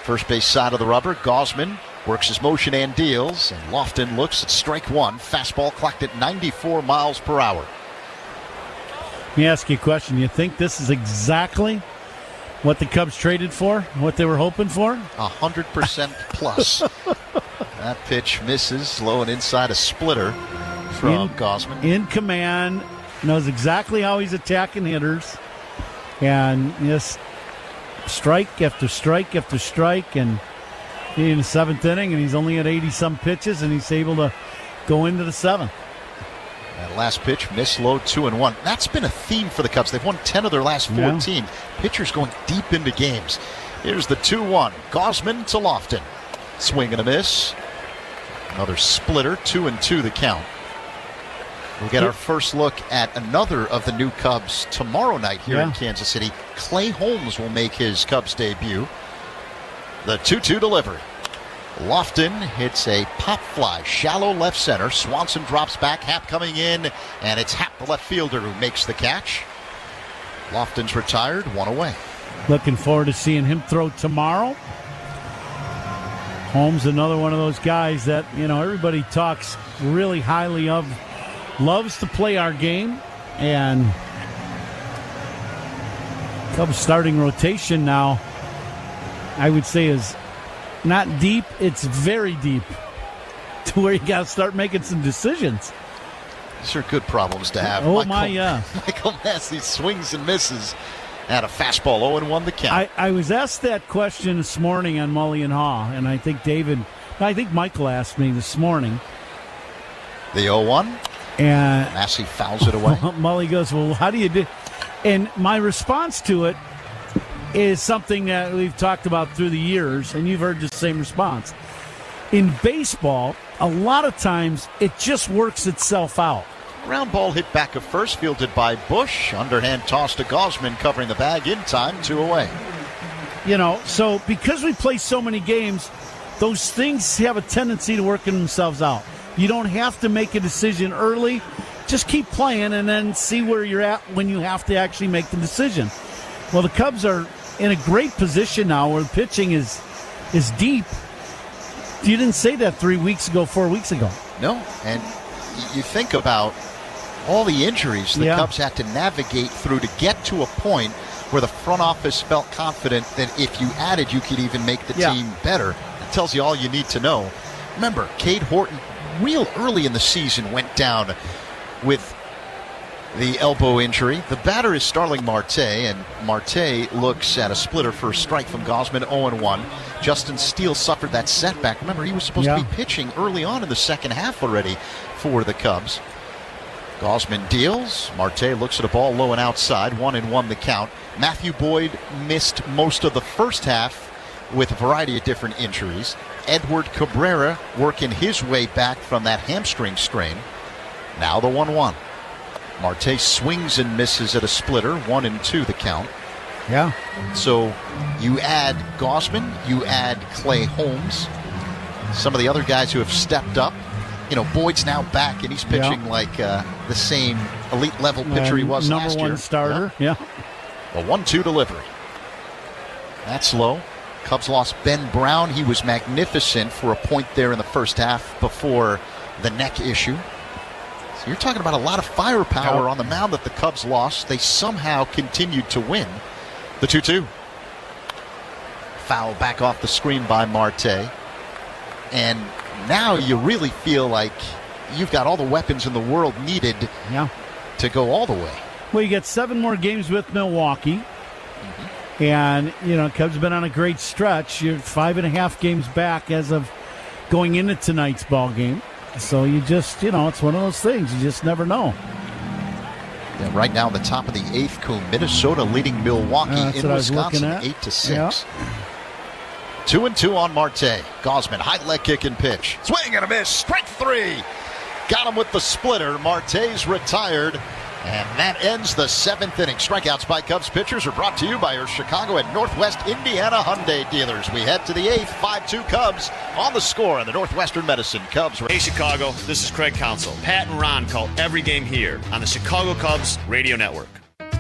First base side of the rubber, Gausman works his motion and deals, and Lofton looks at strike 1. Fastball clocked at 94 miles per hour. Let me ask you a question. You think this is exactly what the Cubs traded for? What they were hoping for? 100% plus. That pitch misses, low and inside a splitter from Gausman. In command, knows exactly how he's attacking hitters, and just strike after strike after strike, and in the 7th inning, and he's only at 80-some pitches, and he's able to go into the 7th. That last pitch, miss low, 2-1. That's been a theme for the Cubs. They've won 10 of their last 14. Yeah. Pitchers going deep into games. Here's the 2-1. Gausman to Lofton. Swing and a miss. Another splitter, 2-2 the count. We'll get our first look at another of the new Cubs tomorrow night here in Kansas City. Clay Holmes will make his Cubs debut. The 2-2 delivery. Lofton hits a pop fly, shallow left center. Swanson drops back, Happ coming in, and it's Happ, the left fielder, who makes the catch. Lofton's retired, 1 away. Looking forward to seeing him throw tomorrow. Holmes, another one of those guys that, everybody talks really highly of. Loves to play our game, and Cubs starting rotation now, I would say, is not deep, it's very deep, to where you got to start making some decisions. These are good problems to have. Michael Massey swings and misses And a fastball, 0-1 the count. I was asked that question this morning on Mully and Haw, and I think Michael asked me this morning. The 0-1. And Massey fouls it away. Mully goes, well, how do you do? And my response to it is something that we've talked about through the years, and you've heard the same response. In baseball, a lot of times it just works itself out. Ground ball hit back of first, fielded by Bush. Underhand toss to Gausman, covering the bag in time, 2 away. So because we play so many games, those things have a tendency to work themselves out. You don't have to make a decision early. Just keep playing and then see where you're at when you have to actually make the decision. Well, the Cubs are in a great position now where the pitching is deep. You didn't say that 4 weeks ago. No, and you think about all the injuries the Cubs had to navigate through to get to a point where the front office felt confident that if you added, you could even make the team better. That tells you all you need to know. Remember, Cade Horton, real early in the season, went down with the elbow injury. The batter is Starling Marte, and Marte looks at a splitter for a strike from Gausman, 0-1. Justin Steele suffered that setback. Remember, he was supposed to be pitching early on in the second half already for the Cubs. Gausman deals. Marte looks at a ball low and outside. 1-1 the count. Matthew Boyd missed most of the first half with a variety of different injuries. Edward Cabrera working his way back from that hamstring strain. Now the 1-1. Marte swings and misses at a splitter. 1-2 the count. Yeah. So you add Gausman, you add Clay Holmes, some of the other guys who have stepped up. Boyd's now back, and he's pitching like the same elite level pitcher he was last year. Number one starter. Yeah. A 1-2 delivery. That's low. Cubs lost Ben Brown. He was magnificent for a point there in the first half before the neck issue. So you're talking about a lot of firepower on the mound that the Cubs lost. They somehow continued to win. The 2-2. Foul back off the screen by Marte. And now you really feel like you've got all the weapons in the world needed to go all the way. Well, you got 7 more games with Milwaukee. And, Cubs have been on a great stretch. You're 5.5 games back as of going into tonight's ball game. So you just, it's one of those things. You just never know. Yeah, right now, the top of the 8th, Coon. Minnesota leading Milwaukee in Wisconsin 8-6. Yeah. 2-2 on Marte. Gausman, high leg kick and pitch. Swing and a miss. Strike 3. Got him with the splitter. Marte's retired. And that ends the 7th inning. Strikeouts by Cubs pitchers are brought to you by your Chicago and Northwest Indiana Hyundai dealers. We head to the 8th. 5-2 Cubs on the score in the Northwestern Medicine Cubs. Hey, Chicago. This is Craig Counsell. Pat and Ron call every game here on the Chicago Cubs Radio Network.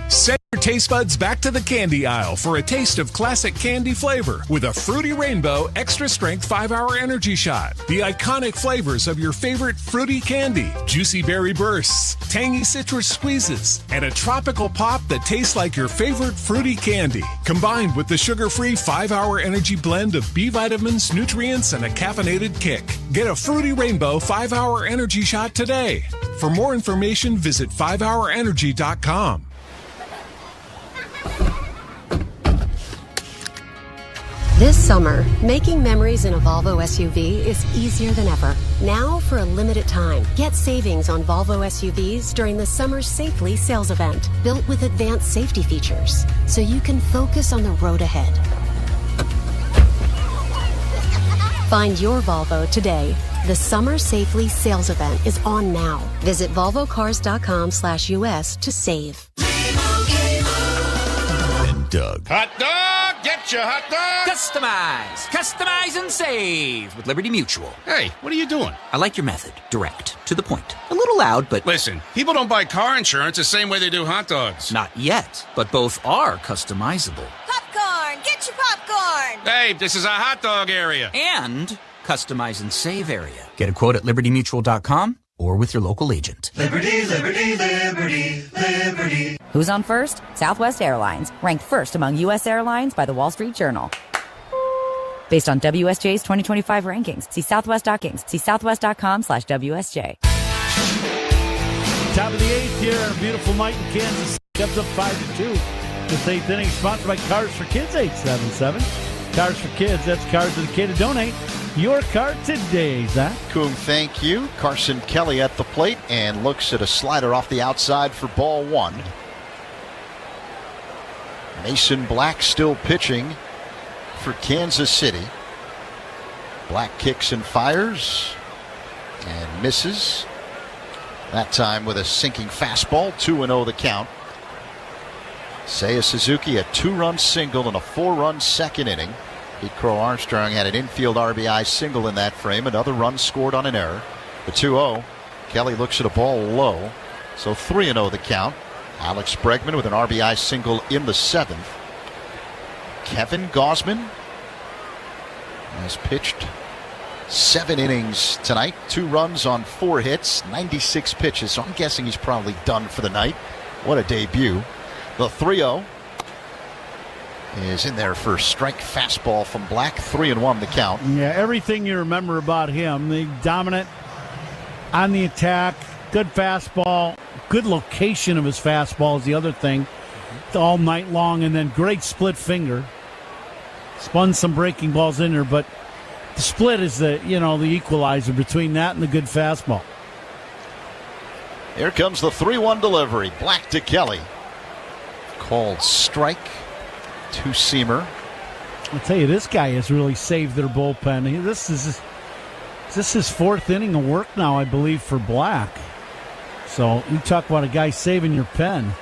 Send your taste buds back to the candy aisle for a taste of classic candy flavor with a Fruity Rainbow Extra Strength 5-Hour Energy Shot. The iconic flavors of your favorite fruity candy, juicy berry bursts, tangy citrus squeezes, and a tropical pop that tastes like your favorite fruity candy. Combined with the sugar-free 5-Hour Energy blend of B vitamins, nutrients, and a caffeinated kick. Get a Fruity Rainbow 5-Hour Energy Shot today. For more information, visit 5hourenergy.com. This summer, making memories in a Volvo SUV is easier than ever. Now, for a limited time, get savings on Volvo SUVs during the Summer Safely sales event, built with advanced safety features, so you can focus on the road ahead. Find your Volvo today. The Summer Safely sales event is on now. Visit volvocars.com/US to save. And Doug. Hot dog! Get your hot dog! Customize and save with Liberty Mutual. Hey, what are you doing? I like your method. Direct. To the point. A little loud, but... Listen, people don't buy car insurance the same way they do hot dogs. Not yet, but both are customizable. Popcorn! Get your popcorn! Hey, this is a hot dog area. And customize and save area. Get a quote at libertymutual.com or with your local agent. Liberty, liberty, liberty, liberty. Who's on first? Southwest Airlines, ranked first among U.S. airlines by the Wall Street Journal. Based on WSJ's 2025 rankings. See Southwest.kings. See southwest.com/WSJ. Top of the 8th here on a beautiful night in Kansas. Cubs up 5-2. This 8th inning sponsored by Cars for Kids 877. Cars for Kids, that's Cars dedicated. Donate your car today, Zach. Coom, thank you. Carson Kelly at the plate and looks at a slider off the outside for ball one. Mason Black still pitching for Kansas City. Black kicks and fires and misses. That time with a sinking fastball. 2-0 the count. Seiya Suzuki, a 2-run single in a 4-run second inning. Pete Crow Armstrong had an infield RBI single in that frame. Another run scored on an error. The 2-0. Kelly looks at a ball low. So 3-0 the count. Alex Bregman with an RBI single in the 7th. Kevin Gausman has pitched 7 innings tonight. 2 runs on 4 hits. 96 pitches. So I'm guessing he's probably done for the night. What a debut. The 3-0 is in there for strike fastball from Black. 3-1 the count. Yeah, everything you remember about him. The dominant on the attack, good fastball, good location of his fastball is the other thing. All night long, and then great split finger. Spun some breaking balls in there, but the split is the equalizer between that and the good fastball. Here comes the 3-1 delivery. Black to Kelly. Called strike. 2-seamer. I'll tell you, this guy has really saved their bullpen. This is his 4th inning of work now, I believe, for Black. So you talk about a guy saving your pen.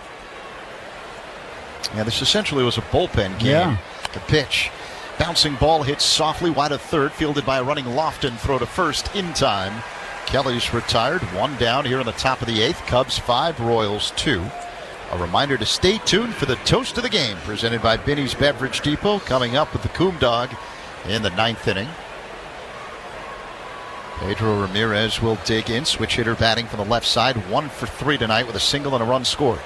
Yeah, this essentially was a bullpen game. Yeah. The pitch. Bouncing ball hits softly wide of third, fielded by a running Lofton. Throw to first in time. Kelly's retired. 1 down here in the top of the 8th. Cubs 5, Royals 2. A reminder to stay tuned for the Toast of the Game, presented by Binny's Beverage Depot, coming up with the Coom Dog in the 9th inning. Pedro Ramirez will dig in. Switch hitter batting from the left side. 1 for 3 tonight with a single and a run scored.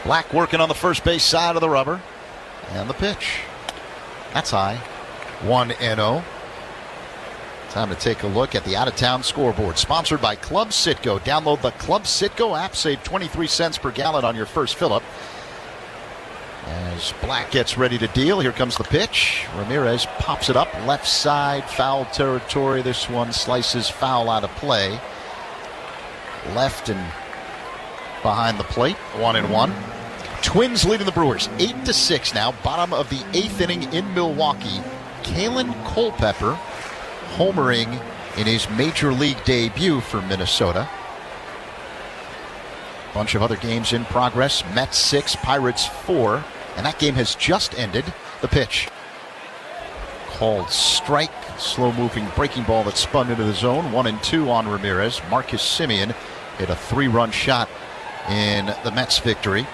Black working on the first base side of the rubber. And the pitch. That's high. 1-0. Time to take a look at the out-of-town scoreboard. Sponsored by Club Citgo. Download the Club Citgo app. Save 23 cents per gallon on your first fill-up. As Black gets ready to deal, here comes the pitch. Ramirez pops it up. Left side, foul territory. This one slices foul out of play. Left and behind the plate. 1-1. Twins leading the Brewers 8-6 now. Bottom of the 8th inning in Milwaukee. Kalen Culpepper homering in his major league debut for Minnesota. Bunch of other games in progress. Mets 6, Pirates 4, and that game has just ended. The pitch. Called strike. Slow-moving breaking ball that spun into the zone. 1-2 on Ramirez. Marcus Semien hit a 3-run shot in the Mets victory.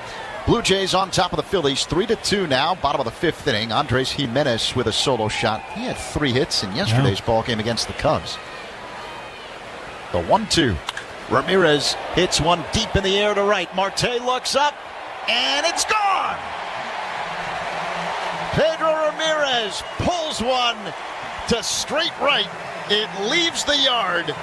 Blue Jays on top of the Phillies, 3-2 now, bottom of the 5th inning. Andres Jimenez with a solo shot. He had 3 hits in yesterday's ball game against the Cubs. The 1-2. Ramirez hits one deep in the air to right. Marte looks up, and it's gone! Pedro Ramirez pulls one to straight right. It leaves the yard.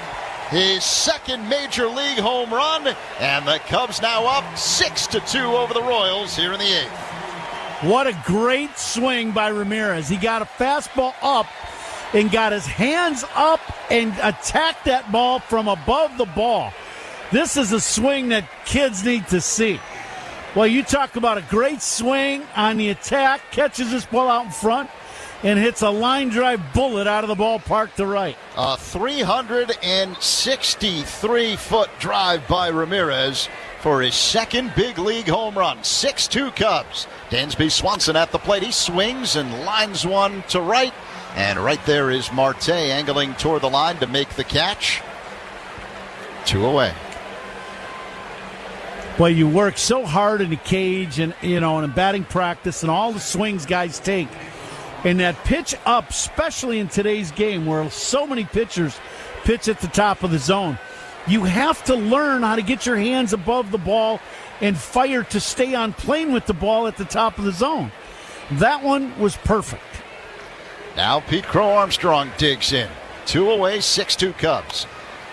His 2nd major league home run, and the Cubs now up 6-2 over the Royals here in the 8th. What a great swing by Ramirez. He got a fastball up and got his hands up and attacked that ball from above the ball. This is a swing that kids need to see. Well, you talk about a great swing on the attack, catches this ball out in front, and hits a line drive bullet out of the ballpark to right. A 363-foot drive by Ramirez for his 2nd big league home run. 6-2 Cubs. Dansby Swanson at the plate. He swings and lines one to right. And right there is Marte angling toward the line to make the catch. 2 away. Well, you work so hard in the cage and, in batting practice and all the swings guys take. And that pitch up, especially in today's game where so many pitchers pitch at the top of the zone, you have to learn how to get your hands above the ball and fire to stay on plane with the ball at the top of the zone. That one was perfect. Now Pete Crow Armstrong digs in. 2 away, 6-2 Cubs.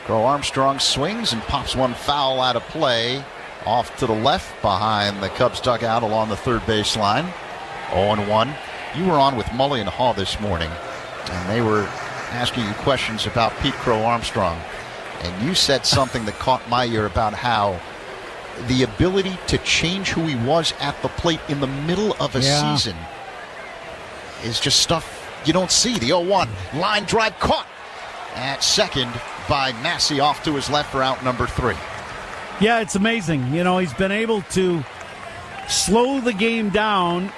Crow Armstrong swings and pops one foul out of play off to the left behind the Cubs dugout along the third base line. 0-1. You were on with Mully and Hall this morning, and they were asking you questions about Pete Crow Armstrong. And you said something that caught my ear about how the ability to change who he was at the plate in the middle of a season is just stuff you don't see. The 0-1 line drive caught at second by Massey off to his left for out number 3. Yeah, it's amazing. You know, he's been able to slow the game down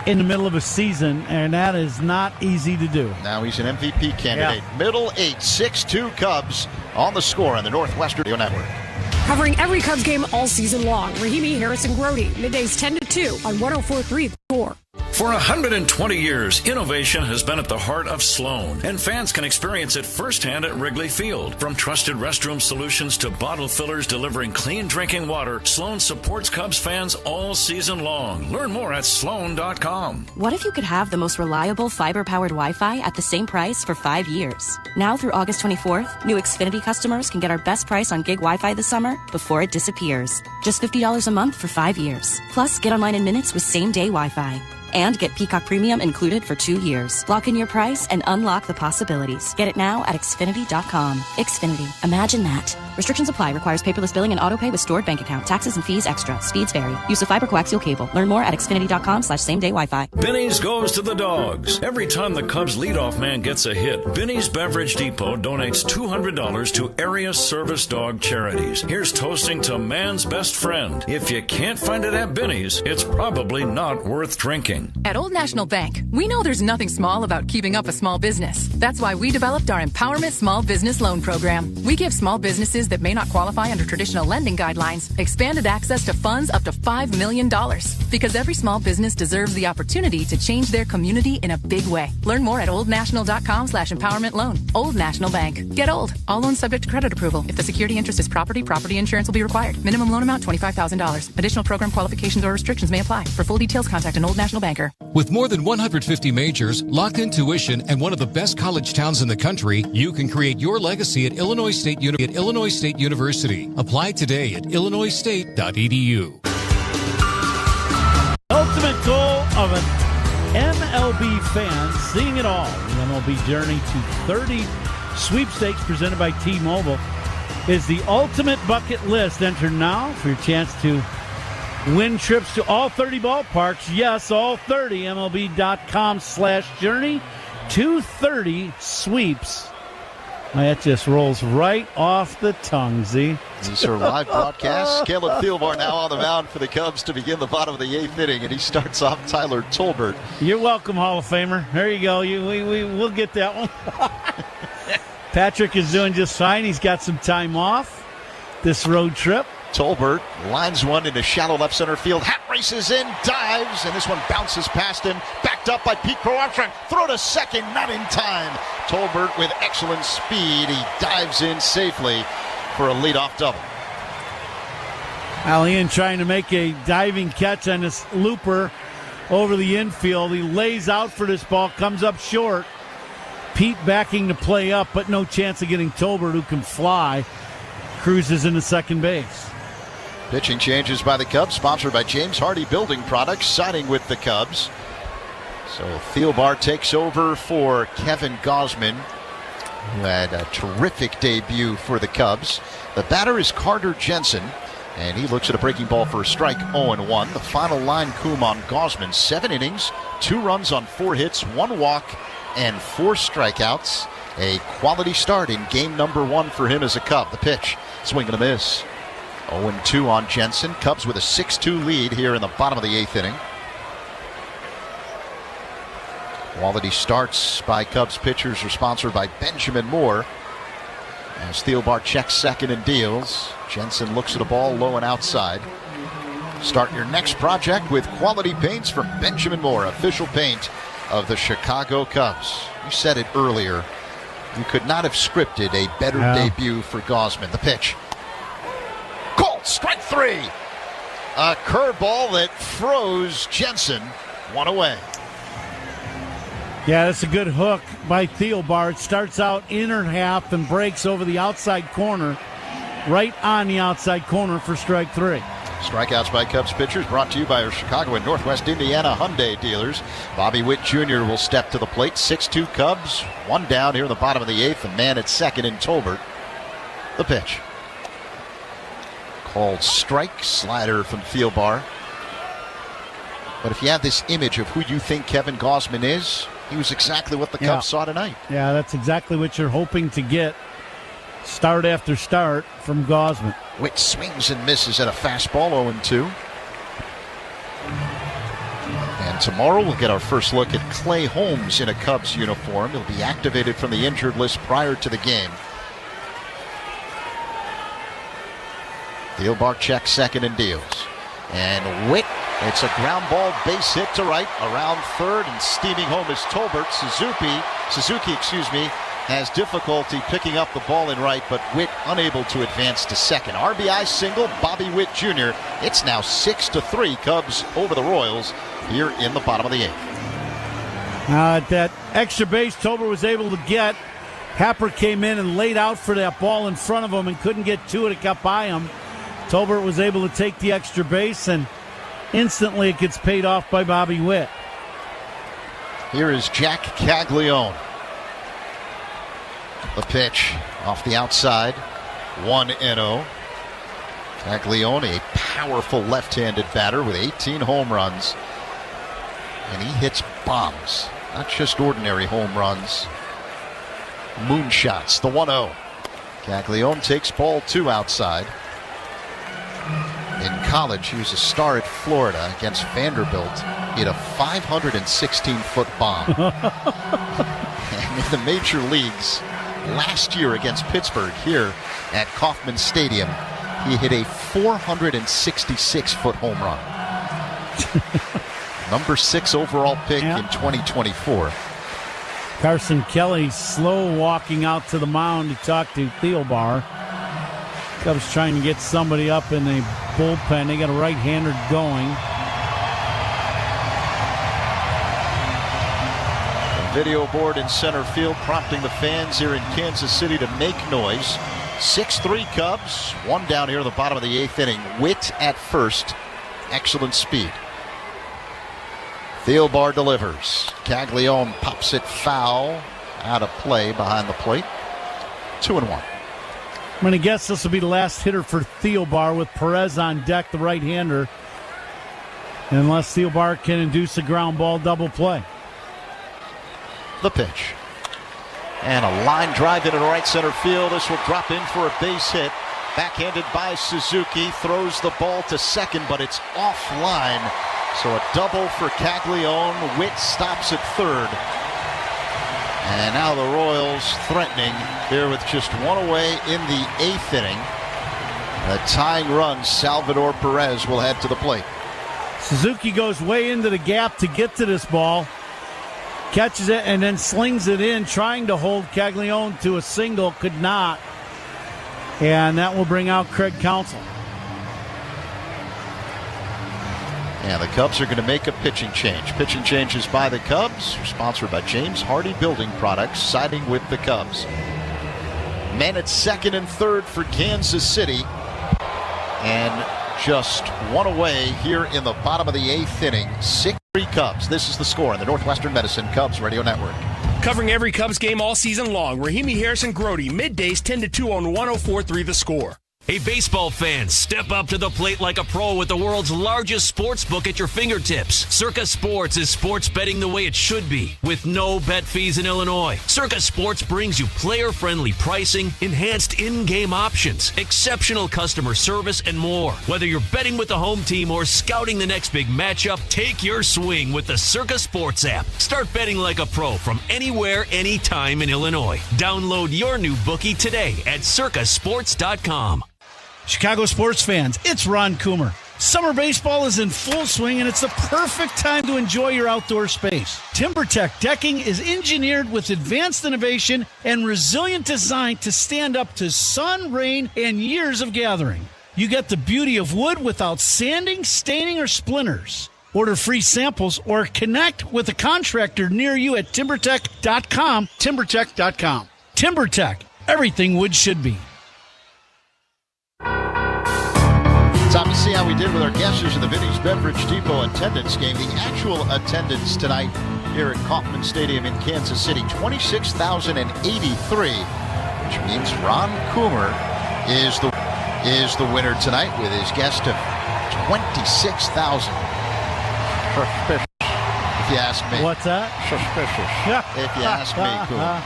in the middle of a season, and that is not easy to do. Now he's an MVP candidate. Yeah. Middle 8, 6-2 Cubs on the Score on the Northwestern Radio Network. Covering every Cubs game all season long, Rahimi, Harrison, Grody, middays 10 to 2 on 104.3 The Score. For 120 years, innovation has been at the heart of Sloan, and fans can experience it firsthand at Wrigley Field. From trusted restroom solutions to bottle fillers delivering clean drinking water, Sloan supports Cubs fans all season long. Learn more at sloan.com. What if you could have the most reliable fiber-powered Wi-Fi at the same price for 5 years? Now through August 24th, new Xfinity customers can get our best price on gig Wi-Fi this summer before it disappears. Just $50 a month for 5 years. Plus, get online in minutes with same-day Wi-Fi. And get Peacock Premium included for 2 years. Lock in your price and unlock the possibilities. Get it now at Xfinity.com. Xfinity. Imagine that. Restrictions apply. Requires paperless billing and autopay with stored bank account. Taxes and fees extra. Speeds vary. Use of fiber coaxial cable. Learn more at Xfinity.com/same-day Wi-Fi. Binny's goes to the dogs. Every time the Cubs leadoff man gets a hit, Binny's Beverage Depot donates $200 to area service dog charities. Here's toasting to man's best friend. If you can't find it at Binny's, it's probably not worth drinking. At Old National Bank, we know there's nothing small about keeping up a small business. That's why we developed our Empowerment Small Business Loan Program. We give small businesses that may not qualify under traditional lending guidelines expanded access to funds up to $5 million. Because every small business deserves the opportunity to change their community in a big way. Learn more at oldnational.com/empowerment loan. Old National Bank. Get old. All loans subject to credit approval. If the security interest is property insurance will be required. Minimum loan amount $25,000. Additional program qualifications or restrictions may apply. For full details, contact an Old National Banker. With more than 150 majors, locked-in tuition, and one of the best college towns in the country, you can create your legacy at Illinois State University. Apply today at illinoisstate.edu. Ultimate goal of an MLB fan, seeing it all. The MLB journey to 30 sweepstakes presented by T-Mobile is the ultimate bucket list. Enter now for your chance to win trips to all 30 ballparks. Yes, all 30. MLB.com/journey. 230 sweeps. That just rolls right off the tongue, Z. These are live broadcasts. Caleb Thielbar now on the mound for the Cubs to begin the bottom of the 8th inning, and he starts off Tyler Tolbert. You're welcome, Hall of Famer. There you go. We'll get that one. Patrick is doing just fine. He's got some time off this road trip. Tolbert lines one into shallow left center field. Hat races in, dives, and this one bounces past him. Backed up by Pete Crow Armstrong. Throw to second, not in time. Tolbert with excellent speed. He dives in safely for a leadoff double. Ian trying to make a diving catch on this looper over the infield. He lays out for this ball, comes up short. Pete backing the play up, but no chance of getting Tolbert, who can fly. Cruises into second base. Pitching changes by the Cubs, sponsored by James Hardy Building Products, signing with the Cubs. So Thielbar takes over for Kevin Gausman, who had a terrific debut for the Cubs. The batter is Carter Jensen, and he looks at a breaking ball for a strike, 0-1. The final line, Coom on Gausman, 7 innings, 2 runs on 4 hits, 1 walk, and 4 strikeouts. A quality start in game number 1 for him as a Cub. The pitch, swing and a miss. 0-2 on Jensen. Cubs with a 6-2 lead here in the bottom of the 8th inning. Quality starts by Cubs pitchers are sponsored by Benjamin Moore. As Thielbar checks second and deals, Jensen looks at a ball low and outside. Start your next project with quality paints from Benjamin Moore, official paint of the Chicago Cubs. You said it earlier. You could not have scripted a better debut for Gausman. The pitch. Called, strike 3. A curveball that froze Jensen. 1 away. Yeah, that's a good hook by Thielbar. It starts out inner half and breaks over the outside corner. Right on the outside corner for strike 3. Strikeouts by Cubs pitchers brought to you by our Chicago and Northwest Indiana Hyundai dealers. Bobby Witt Jr. will step to the plate. 6-2 Cubs. One down here in the bottom of the eighth. A man at second in Tolbert. The pitch. Called strike. Slider from Thielbar. But if you have this image of who you think Kevin Gausman is, he was exactly what the Cubs saw tonight. Yeah, that's exactly what you're hoping to get. Start after start from Gausman. Witt swings and misses at a fastball, 0-2. And tomorrow we'll get our first look at Clay Holmes in a Cubs uniform. He'll be activated from the injured list prior to the game. Thielbar checks second and deals. And Witt, it's a ground ball base hit to right, around third, and steaming home is Tolbert. Suzuki, has difficulty picking up the ball in right, but Witt unable to advance to second. RBI single, Bobby Witt Jr. It's now 6-3 Cubs over the Royals here in the bottom of the eighth. That extra base Tolbert was able to get. Happer came in and laid out for that ball in front of him and couldn't get to it. It got by him. Tolbert was able to take the extra base, and instantly it gets paid off by Bobby Witt. Here is Jack Caglione. The pitch off the outside, 1-0. Caglione, a powerful left-handed batter with 18 home runs. And he hits bombs, not just ordinary home runs. Moonshots, the 1-0. Caglione takes ball 2 outside. In college, he was a star at Florida against Vanderbilt. He had a 516-foot bomb. And in the major leagues, last year against Pittsburgh here at Kauffman Stadium, he hit a 466-foot home run. Number 6 overall pick in 2024. Carson Kelly slow walking out to the mound to talk to Thielbar. Cubs trying to get somebody up in the bullpen. They got a right-hander going. Video board in center field prompting the fans here in Kansas City to make noise. 6-3 Cubs. One down here in the bottom of the eighth inning. Witt at first. Excellent speed. Thielbar delivers. Caglione pops it foul. Out of play behind the plate. 2-1. I'm going to guess this will be the last hitter for Thielbar with Perez on deck, the right-hander. Unless Thielbar can induce a ground ball double play. The pitch. And a line drive into right center field. This will drop in for a base hit. Backhanded by Suzuki. Throws the ball to second, but it's offline. So a double for Caglione. Witt stops at third. And now the Royals threatening here with just one away in the eighth inning. A tying run, Salvador Perez will head to the plate. Suzuki goes way into the gap to get to this ball. Catches it and then slings it in, trying to hold Caglione to a single. Could not. And that will bring out Craig Counsell. And the Cubs are going to make a pitching change. Pitching changes by the Cubs, sponsored by James Hardy Building Products, siding with the Cubs. Men at second and third for Kansas City. And just one away here in the bottom of the eighth inning. 6-3 Cubs. This is the score on the Northwestern Medicine Cubs Radio Network. Covering every Cubs game all season long, Rahimi Harrison Grody, middays 10-2 on 104.3 The Score. Hey, baseball fans, step up to the plate like a pro with the world's largest sports book at your fingertips. Circa Sports is sports betting the way it should be, with no bet fees in Illinois. Circa Sports brings you player-friendly pricing, enhanced in-game options, exceptional customer service, and more. Whether you're betting with the home team or scouting the next big matchup, take your swing with the Circa Sports app. Start betting like a pro from anywhere, anytime in Illinois. Download your new bookie today at circasports.com. Chicago sports fans, it's Ron Coomer. Summer baseball is in full swing, and it's the perfect time to enjoy your outdoor space. TimberTech decking is engineered with advanced innovation and resilient design to stand up to sun, rain, and years of gathering. You get the beauty of wood without sanding, staining, or splinters. Order free samples or connect with a contractor near you at TimberTech.com. TimberTech.com. TimberTech, everything wood should be. Time to see how we did with our guesses in the Vinnie's Beverage Depot attendance game. The actual attendance tonight here at Kauffman Stadium in Kansas City, 26,083, which means Ron Coomer is the winner tonight with his guess of 26,000. Suspicious, if you ask me. What's that? Suspicious, if you ask me, Coomer.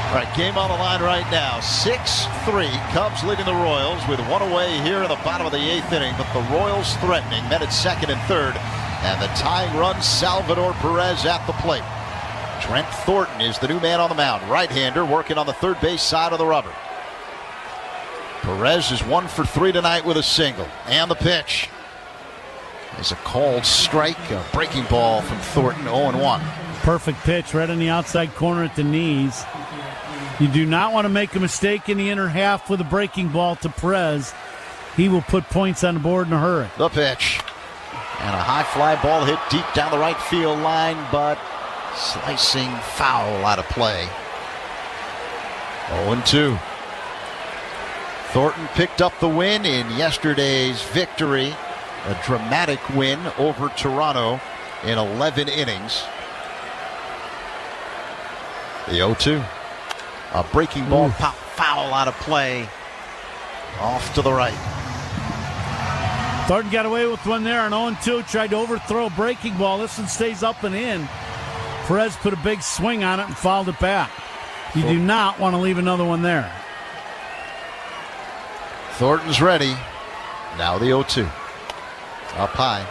All right, game on the line right now. 6-3. Cubs leading the Royals with one away here in the bottom of the 8th inning. But the Royals threatening. Men at second and third. And the tying run, Salvador Perez at the plate. Trent Thornton is the new man on the mound. Right-hander working on the third base side of the rubber. Perez is 1 for 3 tonight with a single. And the pitch is a called strike. A breaking ball from Thornton, 0-1. Perfect pitch right on the outside corner at the knees. You do not want to make a mistake in the inner half with a breaking ball to Perez. He will put points on the board in a hurry. The pitch. And a high fly ball hit deep down the right field line, but slicing foul out of play. 0-2. Thornton picked up the win in yesterday's victory. A dramatic win over Toronto in 11 innings. The 0-2. A breaking ball pop foul out of play. Off to the right. Thornton got away with one there on 0-2. Tried to overthrow a breaking ball. This one stays up and in. Perez put a big swing on it and fouled it back. You do not want to leave another one there. Thornton's ready. Now the 0-2. Up high.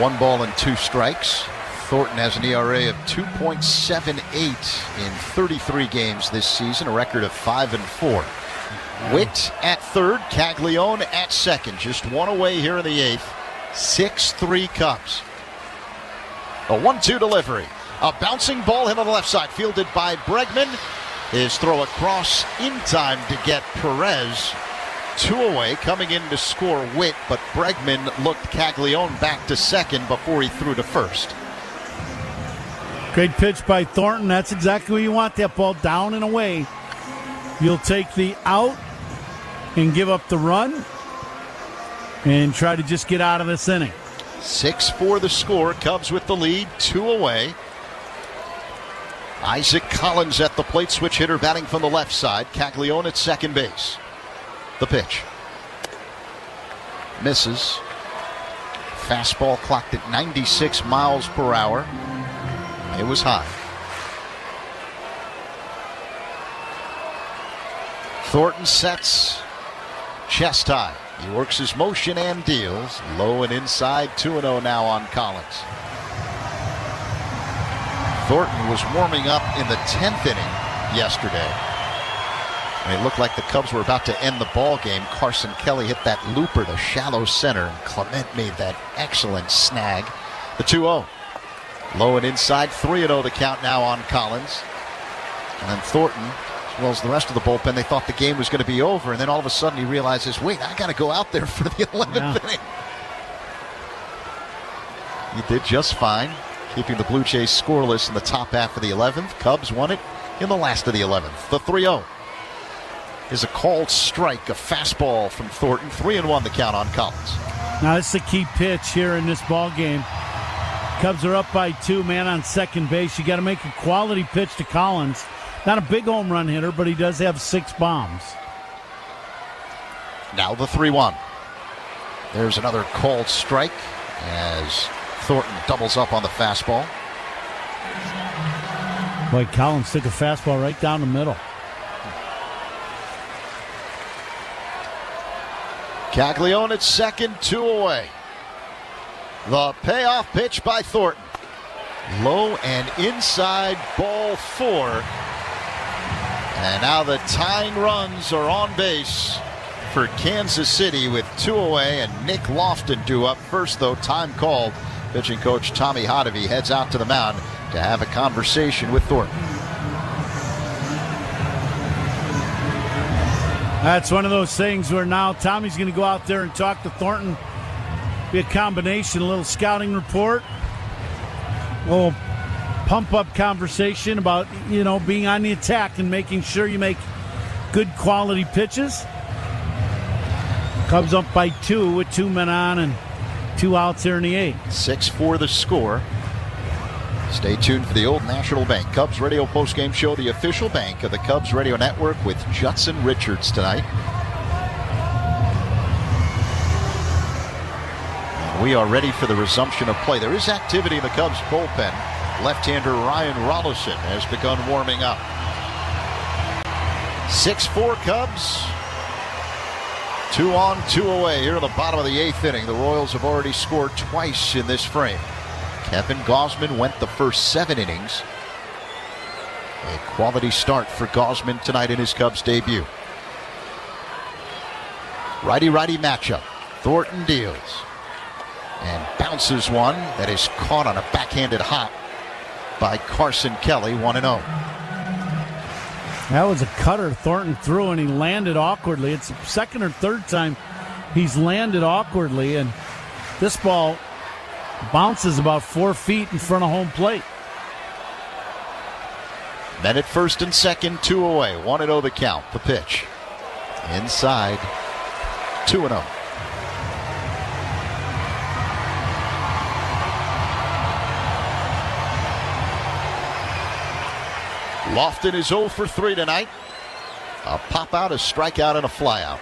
1 ball and 2 strikes. Thornton has an ERA of 2.78 in 33 games this season, a record of 5-4. Witt at third, Caglione at second. Just one away here in the 8th. 6-3 Cubs. A 1-2 delivery. A bouncing ball hit on the left side, fielded by Bregman. His throw across in time to get Perez. 2 away, coming in to score Witt, but Bregman looked Caglione back to second before he threw to first. Great pitch by Thornton. That's exactly where you want that ball, down and away. You'll take the out and give up the run and try to just get out of this inning. 6-4 the score. Cubs with the lead, 2 away. Isaac Collins at the plate, switch hitter batting from the left side. Caglione at second base. The pitch. Misses. Fastball clocked at 96 miles per hour. It was high. Thornton sets chest high. He works his motion and deals. Low and inside, 2-0 now on Collins. Thornton was warming up in the 10th inning yesterday. And it looked like the Cubs were about to end the ball game. Carson Kelly hit that looper to shallow center, and Clement made that excellent snag. The 2-0. Low and inside, 3-0 the count now on Collins. And then Thornton, as well as the rest of the bullpen, they thought the game was going to be over, and then all of a sudden he realizes, wait, I got to go out there for the 11th inning. He did just fine, keeping the Blue Jays scoreless in the top half of the 11th. Cubs won it in the last of the 11th. The 3-0 is a called strike, a fastball from Thornton. 3-1 the count on Collins. Now this is the key pitch here in this ball game. Cubs are up by 2, man on second base. You got to make a quality pitch to Collins. Not a big home run hitter, but he does have 6 bombs. Now the 3-1. There's another called strike as Thornton doubles up on the fastball. Boy, Collins took a fastball right down the middle. Caglione at second, 2 away. The payoff pitch by Thornton. Low and inside, ball 4. And now the tying runs are on base for Kansas City with 2 away, and Nick Lofton due up first, though. Time called. Pitching coach Tommy Hotovy heads out to the mound to have a conversation with Thornton. That's one of those things where now Tommy's going to go out there and talk to Thornton. Be a combination, a little scouting report, a little pump-up conversation about, being on the attack and making sure you make good quality pitches. Cubs up by 2 with 2 men on and 2 outs here in the 8th. 6-4 the score. Stay tuned for the Old National Bank Cubs radio postgame show, the official bank of the Cubs radio network, with Judson Richards tonight. We are ready for the resumption of play. There is activity in the Cubs bullpen. Left-hander Ryan Rollison has begun warming up. 6-4 Cubs. 2 on, 2 away here in the bottom of the 8th inning. The Royals have already scored twice in this frame. Kevin Gausman went the first 7 innings. A quality start for Gausman tonight in his Cubs debut. Righty-righty matchup. Thornton deals and bounces one that is caught on a backhanded hop by Carson Kelly, 1-0. That was a cutter Thornton threw, and he landed awkwardly. It's the second or third time he's landed awkwardly, and this ball bounces about 4 feet in front of home plate. Men at first and second, 2 away. 1-0 the count. The pitch. Inside. 2-0. Lofton is 0 for 3 tonight. A pop out, a strikeout, and a flyout.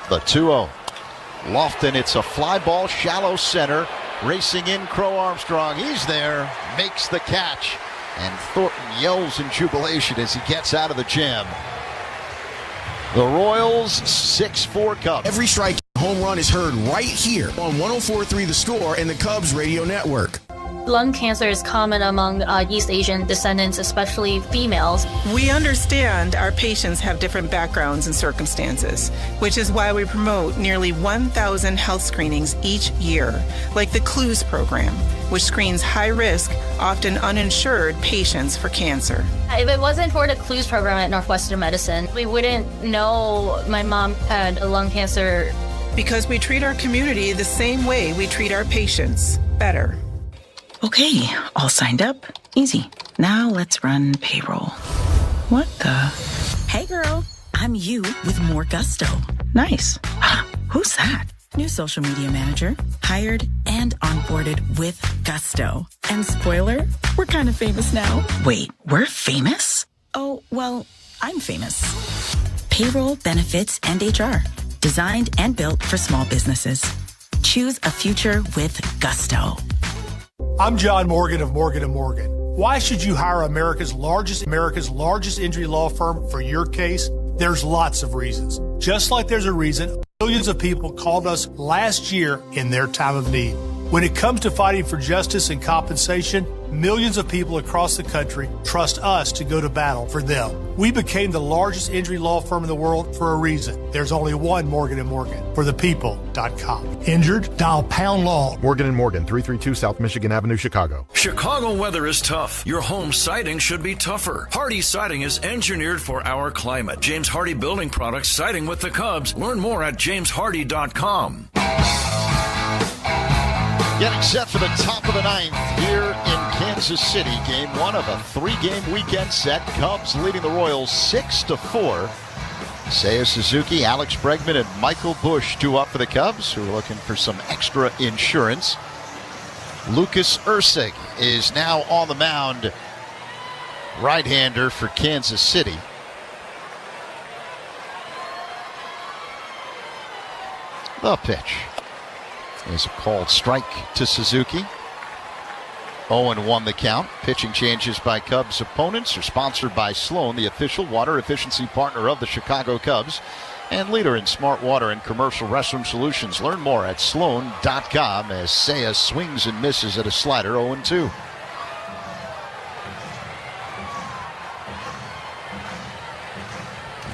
The 2-0. Lofton, it's a fly ball, shallow center. Racing in, Crow Armstrong. He's there, makes the catch. And Thornton yells in jubilation as he gets out of the jam. The Royals 6-4 Cubs. Every strike home run is heard right here on 104.3 The Score and the Cubs radio network. Lung cancer is common among East Asian descendants, especially females. We understand our patients have different backgrounds and circumstances, which is why we promote nearly 1,000 health screenings each year, like the CUBS program, which screens high-risk, often uninsured patients for cancer. If it wasn't for the CUBS program at Northwestern Medicine, we wouldn't know my mom had lung cancer. Because we treat our community the same way we treat our patients, better. Okay, all signed up. Easy. Now let's run payroll. What the? Hey girl, I'm you with more gusto. Nice. Who's that? New social media manager, hired and onboarded with gusto. And spoiler, we're kind of famous now. Wait, we're famous? Oh, well, I'm famous. Payroll, benefits, and HR. Designed and built for small businesses. Choose a future with gusto. I'm John Morgan of Morgan & Morgan. Why should you hire America's largest injury law firm for your case? There's lots of reasons. Just like there's a reason millions of people called us last year in their time of need. When it comes to fighting for justice and compensation, millions of people across the country trust us to go to battle for them. We became the largest injury law firm in the world for a reason. There's only one Morgan & Morgan, for the people.com. Injured? Dial pound law. Morgan & Morgan, 332 South Michigan Avenue, Chicago. Chicago weather is tough. Your home siding should be tougher. Hardy Siding is engineered for our climate. James Hardy Building Products, siding with the Cubs. Learn more at jameshardy.com. Getting set for the top of the 9th here in Kansas City. Game 1 of a 3-game weekend set. Cubs leading the Royals 6-4. Seiya Suzuki, Alex Bregman, and Michael Busch 2 up for the Cubs, who are looking for some extra insurance. Lucas Erceg is now on the mound. Right-hander for Kansas City. The pitch is a called strike to Suzuki. 0-1 the count. Pitching changes by Cubs opponents are sponsored by Sloan, the official water efficiency partner of the Chicago Cubs and leader in smart water and commercial restroom solutions. Learn more at sloan.com as Seiya swings and misses at a slider. 0-2.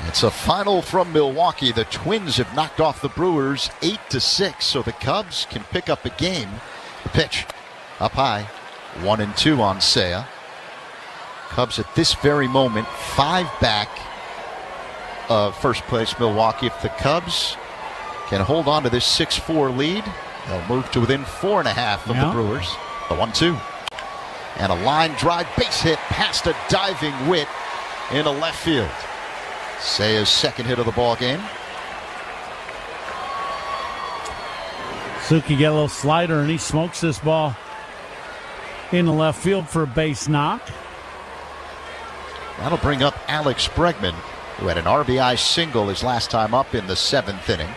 It's a final from Milwaukee. The Twins have knocked off the Brewers 8-6, so the Cubs can pick up a game. The pitch up high, 1-2 on Seiya. Cubs at this very moment 5 back of first place Milwaukee. If the Cubs can hold on to this 6-4 lead, they'll move to within 4.5 of the Brewers. The 1-2. And a line drive base hit past a diving Witt into left field. Seiya's second hit of the ball game. Suzuki get a little slider, and he smokes this ball in the left field for a base knock. That'll bring up Alex Bregman, who had an RBI single his last time up in the 7th inning.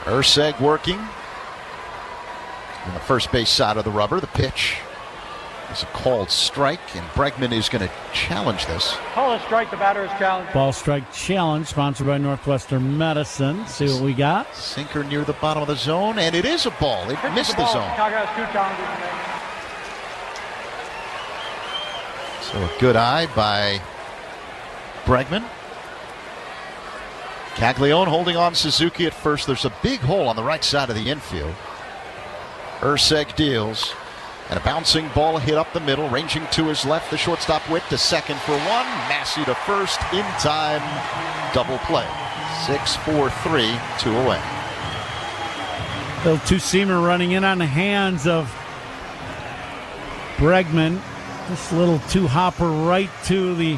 Urseg working on the first base side of the rubber. The pitch is a called strike, and Bregman is going to challenge this. Call a strike, the batter is challenged. Ball strike challenge, sponsored by Northwestern Medicine. See what we got. Sinker near the bottom of the zone, and it is a ball. It missed the zone. Chicago has 2 challenges to make. So a good eye by Bregman. Caglione holding on Suzuki at first. There's a big hole on the right side of the infield. Urseg deals. And a bouncing ball hit up the middle, ranging to his left. The shortstop Witt to second for 1. Massey to first in time. Double play. 6-4-3, 2 away. Little two-seamer running in on the hands of Bregman. This little two-hopper right to the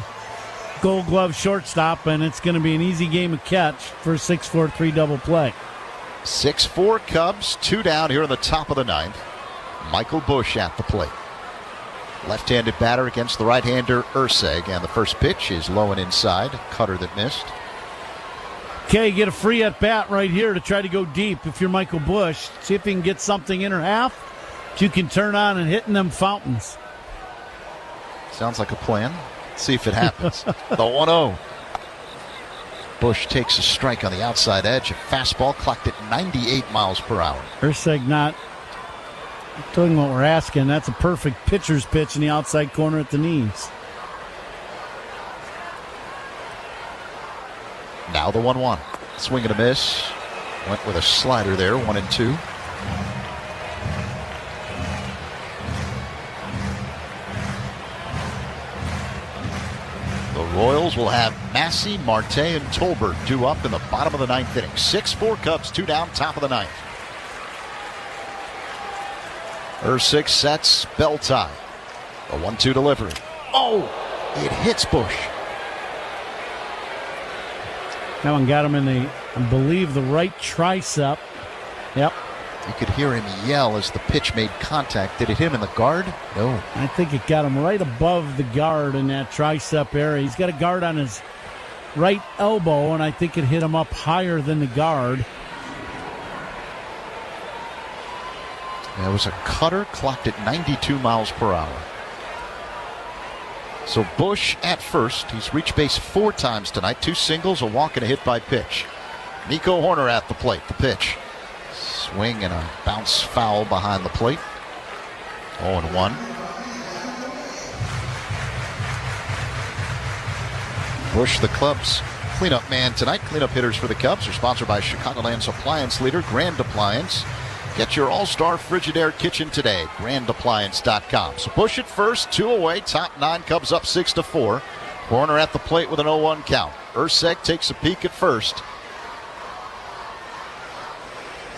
Gold Glove shortstop, and it's going to be an easy game of catch for a 6-4-3 double play. 6-4 Cubs, 2 down here in the top of the 9th. Michael Busch at the plate. Left-handed batter against the right-hander Urseg, and the first pitch is low and inside. Cutter that missed. Okay, you get a free at-bat right here to try to go deep if you're Michael Busch. See if you can get something in or half that you can turn on and hitting them fountains. Sounds like a plan. See if it happens. The 1-0. Busch takes a strike on the outside edge. A fastball clocked at 98 miles per hour. Urseg not doing what we're asking. That's a perfect pitcher's pitch in the outside corner at the knees. Now the 1-1. Swing and a miss. Went with a slider there, 1-2. The Royals will have Massey, Marte, and Tolbert due up in the bottom of the 9th inning. 6-4 Cubs, 2 down, top of the 9th. Ursig sets, bell tie. A 1-2 delivery. Oh, it hits Busch. That one got him in the, I believe, the right tricep. Yep. You could hear him yell as the pitch made contact. Did it hit him in the guard? No. I think it got him right above the guard in that tricep area. He's got a guard on his right elbow, and I think it hit him up higher than the guard. That was a cutter clocked at 92 miles per hour. So Busch at first. He's reached base 4 times tonight. 2 singles, a walk, and a hit by pitch. Nico Horner at the plate. The pitch. Swing and a bounce foul behind the plate. 0-1. Busch, the Cubs cleanup man tonight. Cleanup hitters for the Cubs are sponsored by Chicagoland's appliance leader, Grand Appliance. Get your all-star Frigidaire kitchen today, grandappliance.com. So Busch at first, 2 away, top 9, Cubs up 6-4. Horner at the plate with an 0-1 count. Urseg takes a peek at first.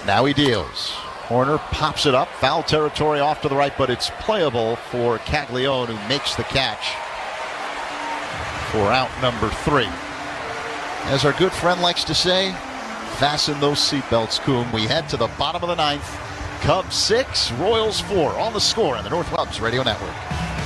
Now he deals. Horner pops it up, foul territory off to the right, but it's playable for Caglione, who makes the catch for out number 3. As our good friend likes to say, fasten those seatbelts, Coom. We head to the bottom of the 9th. Cubs 6, Royals 4 on the score on the North Cubs Radio Network.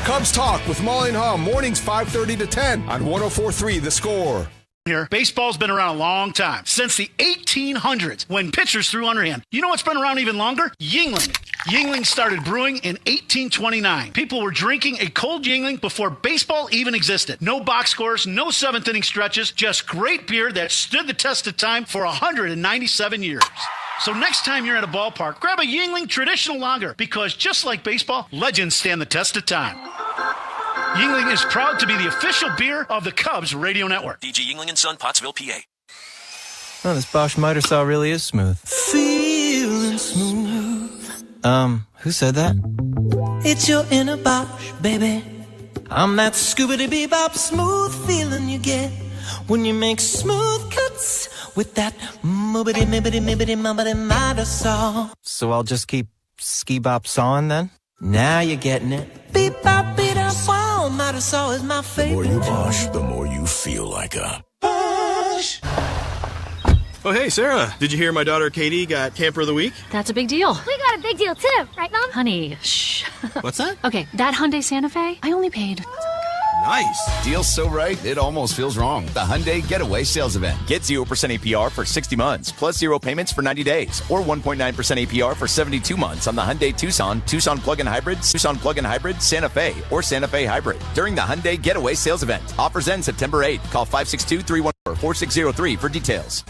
Cubs Talk with Molly and Hum, mornings 5:30 to 10 on 104.3 The Score. Here, baseball's been around a long time, since the 1800s, when pitchers threw underhand. You know what's been around even longer? Yuengling. Yuengling started brewing in 1829. People were drinking a cold Yuengling before baseball even existed. No box scores, no 7th inning stretches, just great beer that stood the test of time for 197 years. So next time you're at a ballpark, grab a Yuengling traditional lager, because just like baseball, legends stand the test of time. Yuengling is proud to be the official beer of the Cubs Radio Network. DG Yuengling & Son, Pottsville, PA. Oh, this Bosch miter saw really is smooth. Feeling smooth. Who said that? It's your inner Bosch, baby. I'm that scoobity-bebop smooth feeling you get when you make smooth cuts with that moobity-mibbity-mibbity-mubbity miter saw. So I'll just keep ski-bop sawing then? Now you're getting it. Beep bop beat up, wow, might as well is my favorite. The more you posh, the more you feel like a Posh. Oh, hey, Sarah. Did you hear my daughter Katie got Camper of the Week? That's a big deal. We got a big deal too, right, Mom? Honey, shh. What's that? Okay, that Hyundai Santa Fe, I only paid. Nice. Deal's so right, it almost feels wrong. The Hyundai Getaway Sales Event. Get 0% APR for 60 months, plus 0 payments for 90 days, or 1.9% APR for 72 months on the Hyundai Tucson, Tucson Plug-in Hybrid, Tucson Plug-in Hybrid, Santa Fe, or Santa Fe Hybrid during the Hyundai Getaway Sales Event. Offers end September 8th. Call 562-314-4603 for details.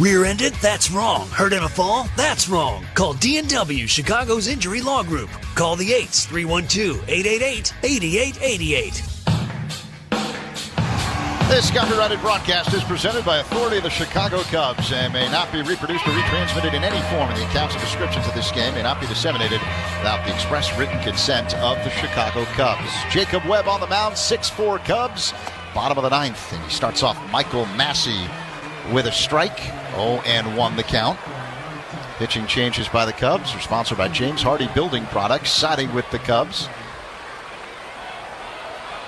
Rear-ended? That's wrong. Hurt in a fall? That's wrong. Call D&W, Chicago's Injury Law Group. Call the 8s, 312-888-8888. This copyrighted broadcast is presented by authority of the Chicago Cubs and may not be reproduced or retransmitted in any form. And the accounts and descriptions of this game may not be disseminated without the express written consent of the Chicago Cubs. Jacob Webb on the mound, 6-4 Cubs. Bottom of the ninth, and he starts off Michael Massey with a strike. 0-1 the count. Pitching changes by the Cubs are sponsored by James Hardy Building Products, siding with the Cubs.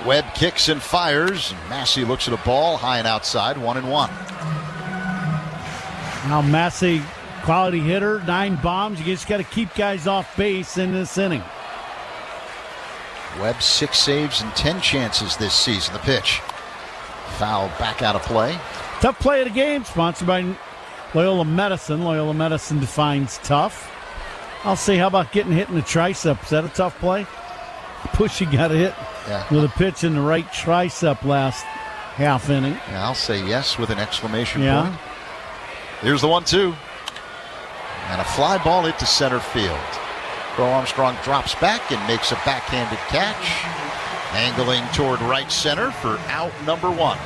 Webb kicks and fires. And Massey looks at a ball high and outside, 1-1. Now Massey, quality hitter, 9 bombs. You just got to keep guys off base in this inning. Webb 6 saves and 10 chances this season. The pitch. Foul back out of play. Tough play of the game, sponsored by Loyola Medicine. Loyola Medicine defines tough. I'll say, how about getting hit in the tricep? Is that a tough play? Pushy got hit with a pitch in the right tricep last half inning. Yeah, I'll say yes with an exclamation point. Here's the 1-2. And a fly ball hit to center field. Bo Armstrong drops back and makes a backhanded catch. Angling toward right center for out number 1.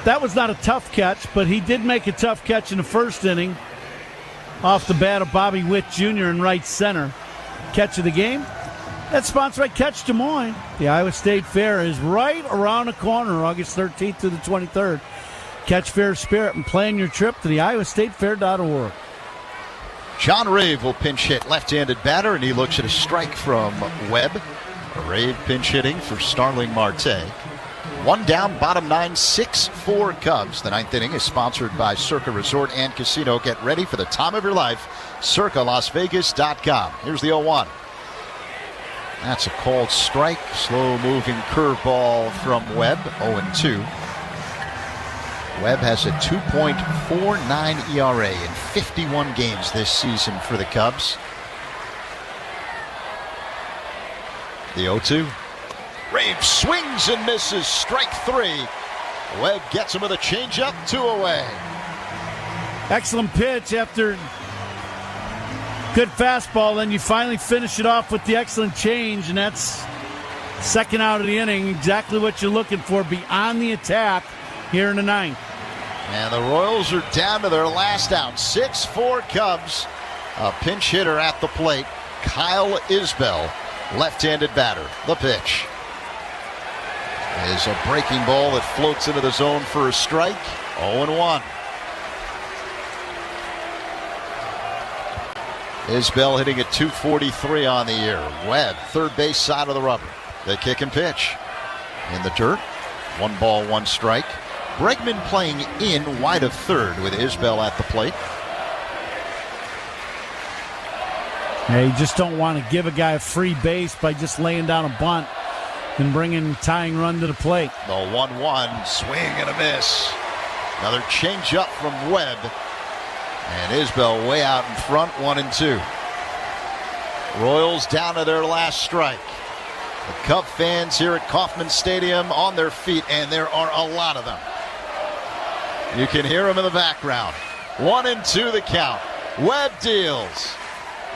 That was not a tough catch, but he did make a tough catch in the first inning off the bat of Bobby Witt Jr. in right center. Catch of the game. That's sponsored by Catch Des Moines. The Iowa State Fair is right around the corner, August 13th through the 23rd. Catch fair spirit and plan your trip to the iowastatefair.org. John Rave will pinch hit left-handed batter, and he looks at a strike from Webb. Rave pinch hitting for Starling Marte. 1 down, bottom 9, 6-4 Cubs. The 9th inning is sponsored by Circa Resort and Casino. Get ready for the time of your life. CircaLasVegas.com. Here's the 0-1. That's a called strike. Slow-moving curveball from Webb. 0-2. Webb has a 2.49 ERA in 51 games this season for the Cubs. The 0-2. Rave swings and misses. Strike 3. Webb gets him with a changeup. 2 away. Excellent pitch after good fastball. Then you finally finish it off with the excellent change, and that's second out of the inning. Exactly what you're looking for. Be on the attack here in the 9th. And the Royals are down to their last out. 6-4 Cubs. A pinch hitter at the plate. Kyle Isbell, left-handed batter. The pitch is a breaking ball that floats into the zone for a strike. 0-1. Isbell hitting at .243 on the year. Webb, third base side of the rubber. The kick and pitch in the dirt. 1 ball, 1 strike. Bregman playing in wide of third with Isbell at the plate. Yeah, you just don't want to give a guy a free base by just laying down a bunt and bringing tying run to the plate. The 1-1 swing and a miss. Another changeup from Webb. And Isbell way out in front, 1-2. Royals down to their last strike. The Cub fans here at Kauffman Stadium on their feet, and there are a lot of them. You can hear them in the background. 1-2 the count. Webb deals.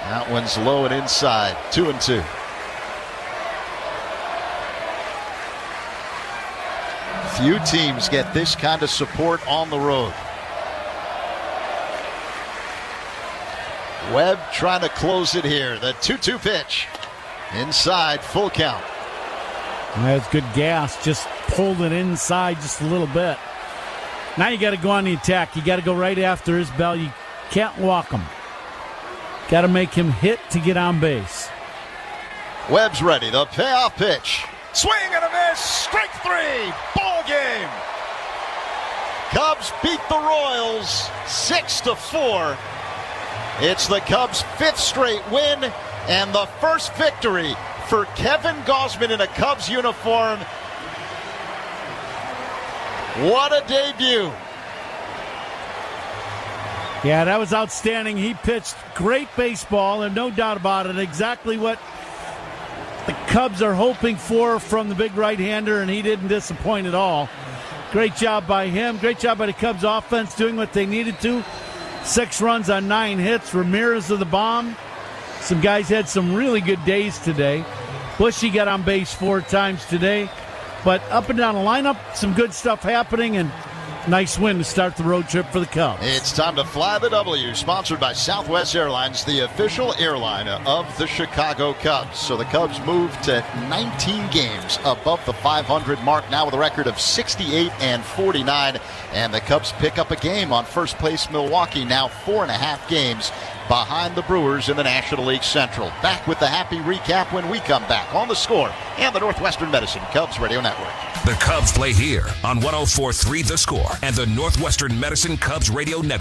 That one's low and inside. 2-2. Few teams get this kind of support on the road. Webb trying to close it here. The 2-2 pitch. Inside, full count. That's good gas. Just pulled it inside just a little bit. Now you got to go on the attack. You got to go right after Isbell. You can't walk him. Got to make him hit to get on base. Webb's ready. The payoff pitch. Swing and a miss. Strike 3. Ball game. Cubs beat the Royals 6-4. It's the Cubs' 5th straight win and the first victory for Kevin Gausman in a Cubs uniform. What a debut. Yeah, that was outstanding. He pitched great baseball, and no doubt about it, exactly what the Cubs are hoping for from the big right-hander, and he didn't disappoint at all. Great job by him. Great job by the Cubs offense doing what they needed to. 6 runs on 9 hits. Ramirez of the bomb. Some guys had some really good days today. Bushy got on base 4 times today. But up and down the lineup, some good stuff happening, and nice win to start the road trip for the Cubs. It's time to fly the W, sponsored by Southwest Airlines, the official airline of the Chicago Cubs. So the Cubs move to 19 games above the 500 mark, now with a record of 68-49. And the Cubs pick up a game on first place Milwaukee, now 4.5 games behind the Brewers in the National League Central. Back with the happy recap when we come back on The Score and the Northwestern Medicine Cubs Radio Network. The Cubs play here on 104.3 The Score and the Northwestern Medicine Cubs Radio Network.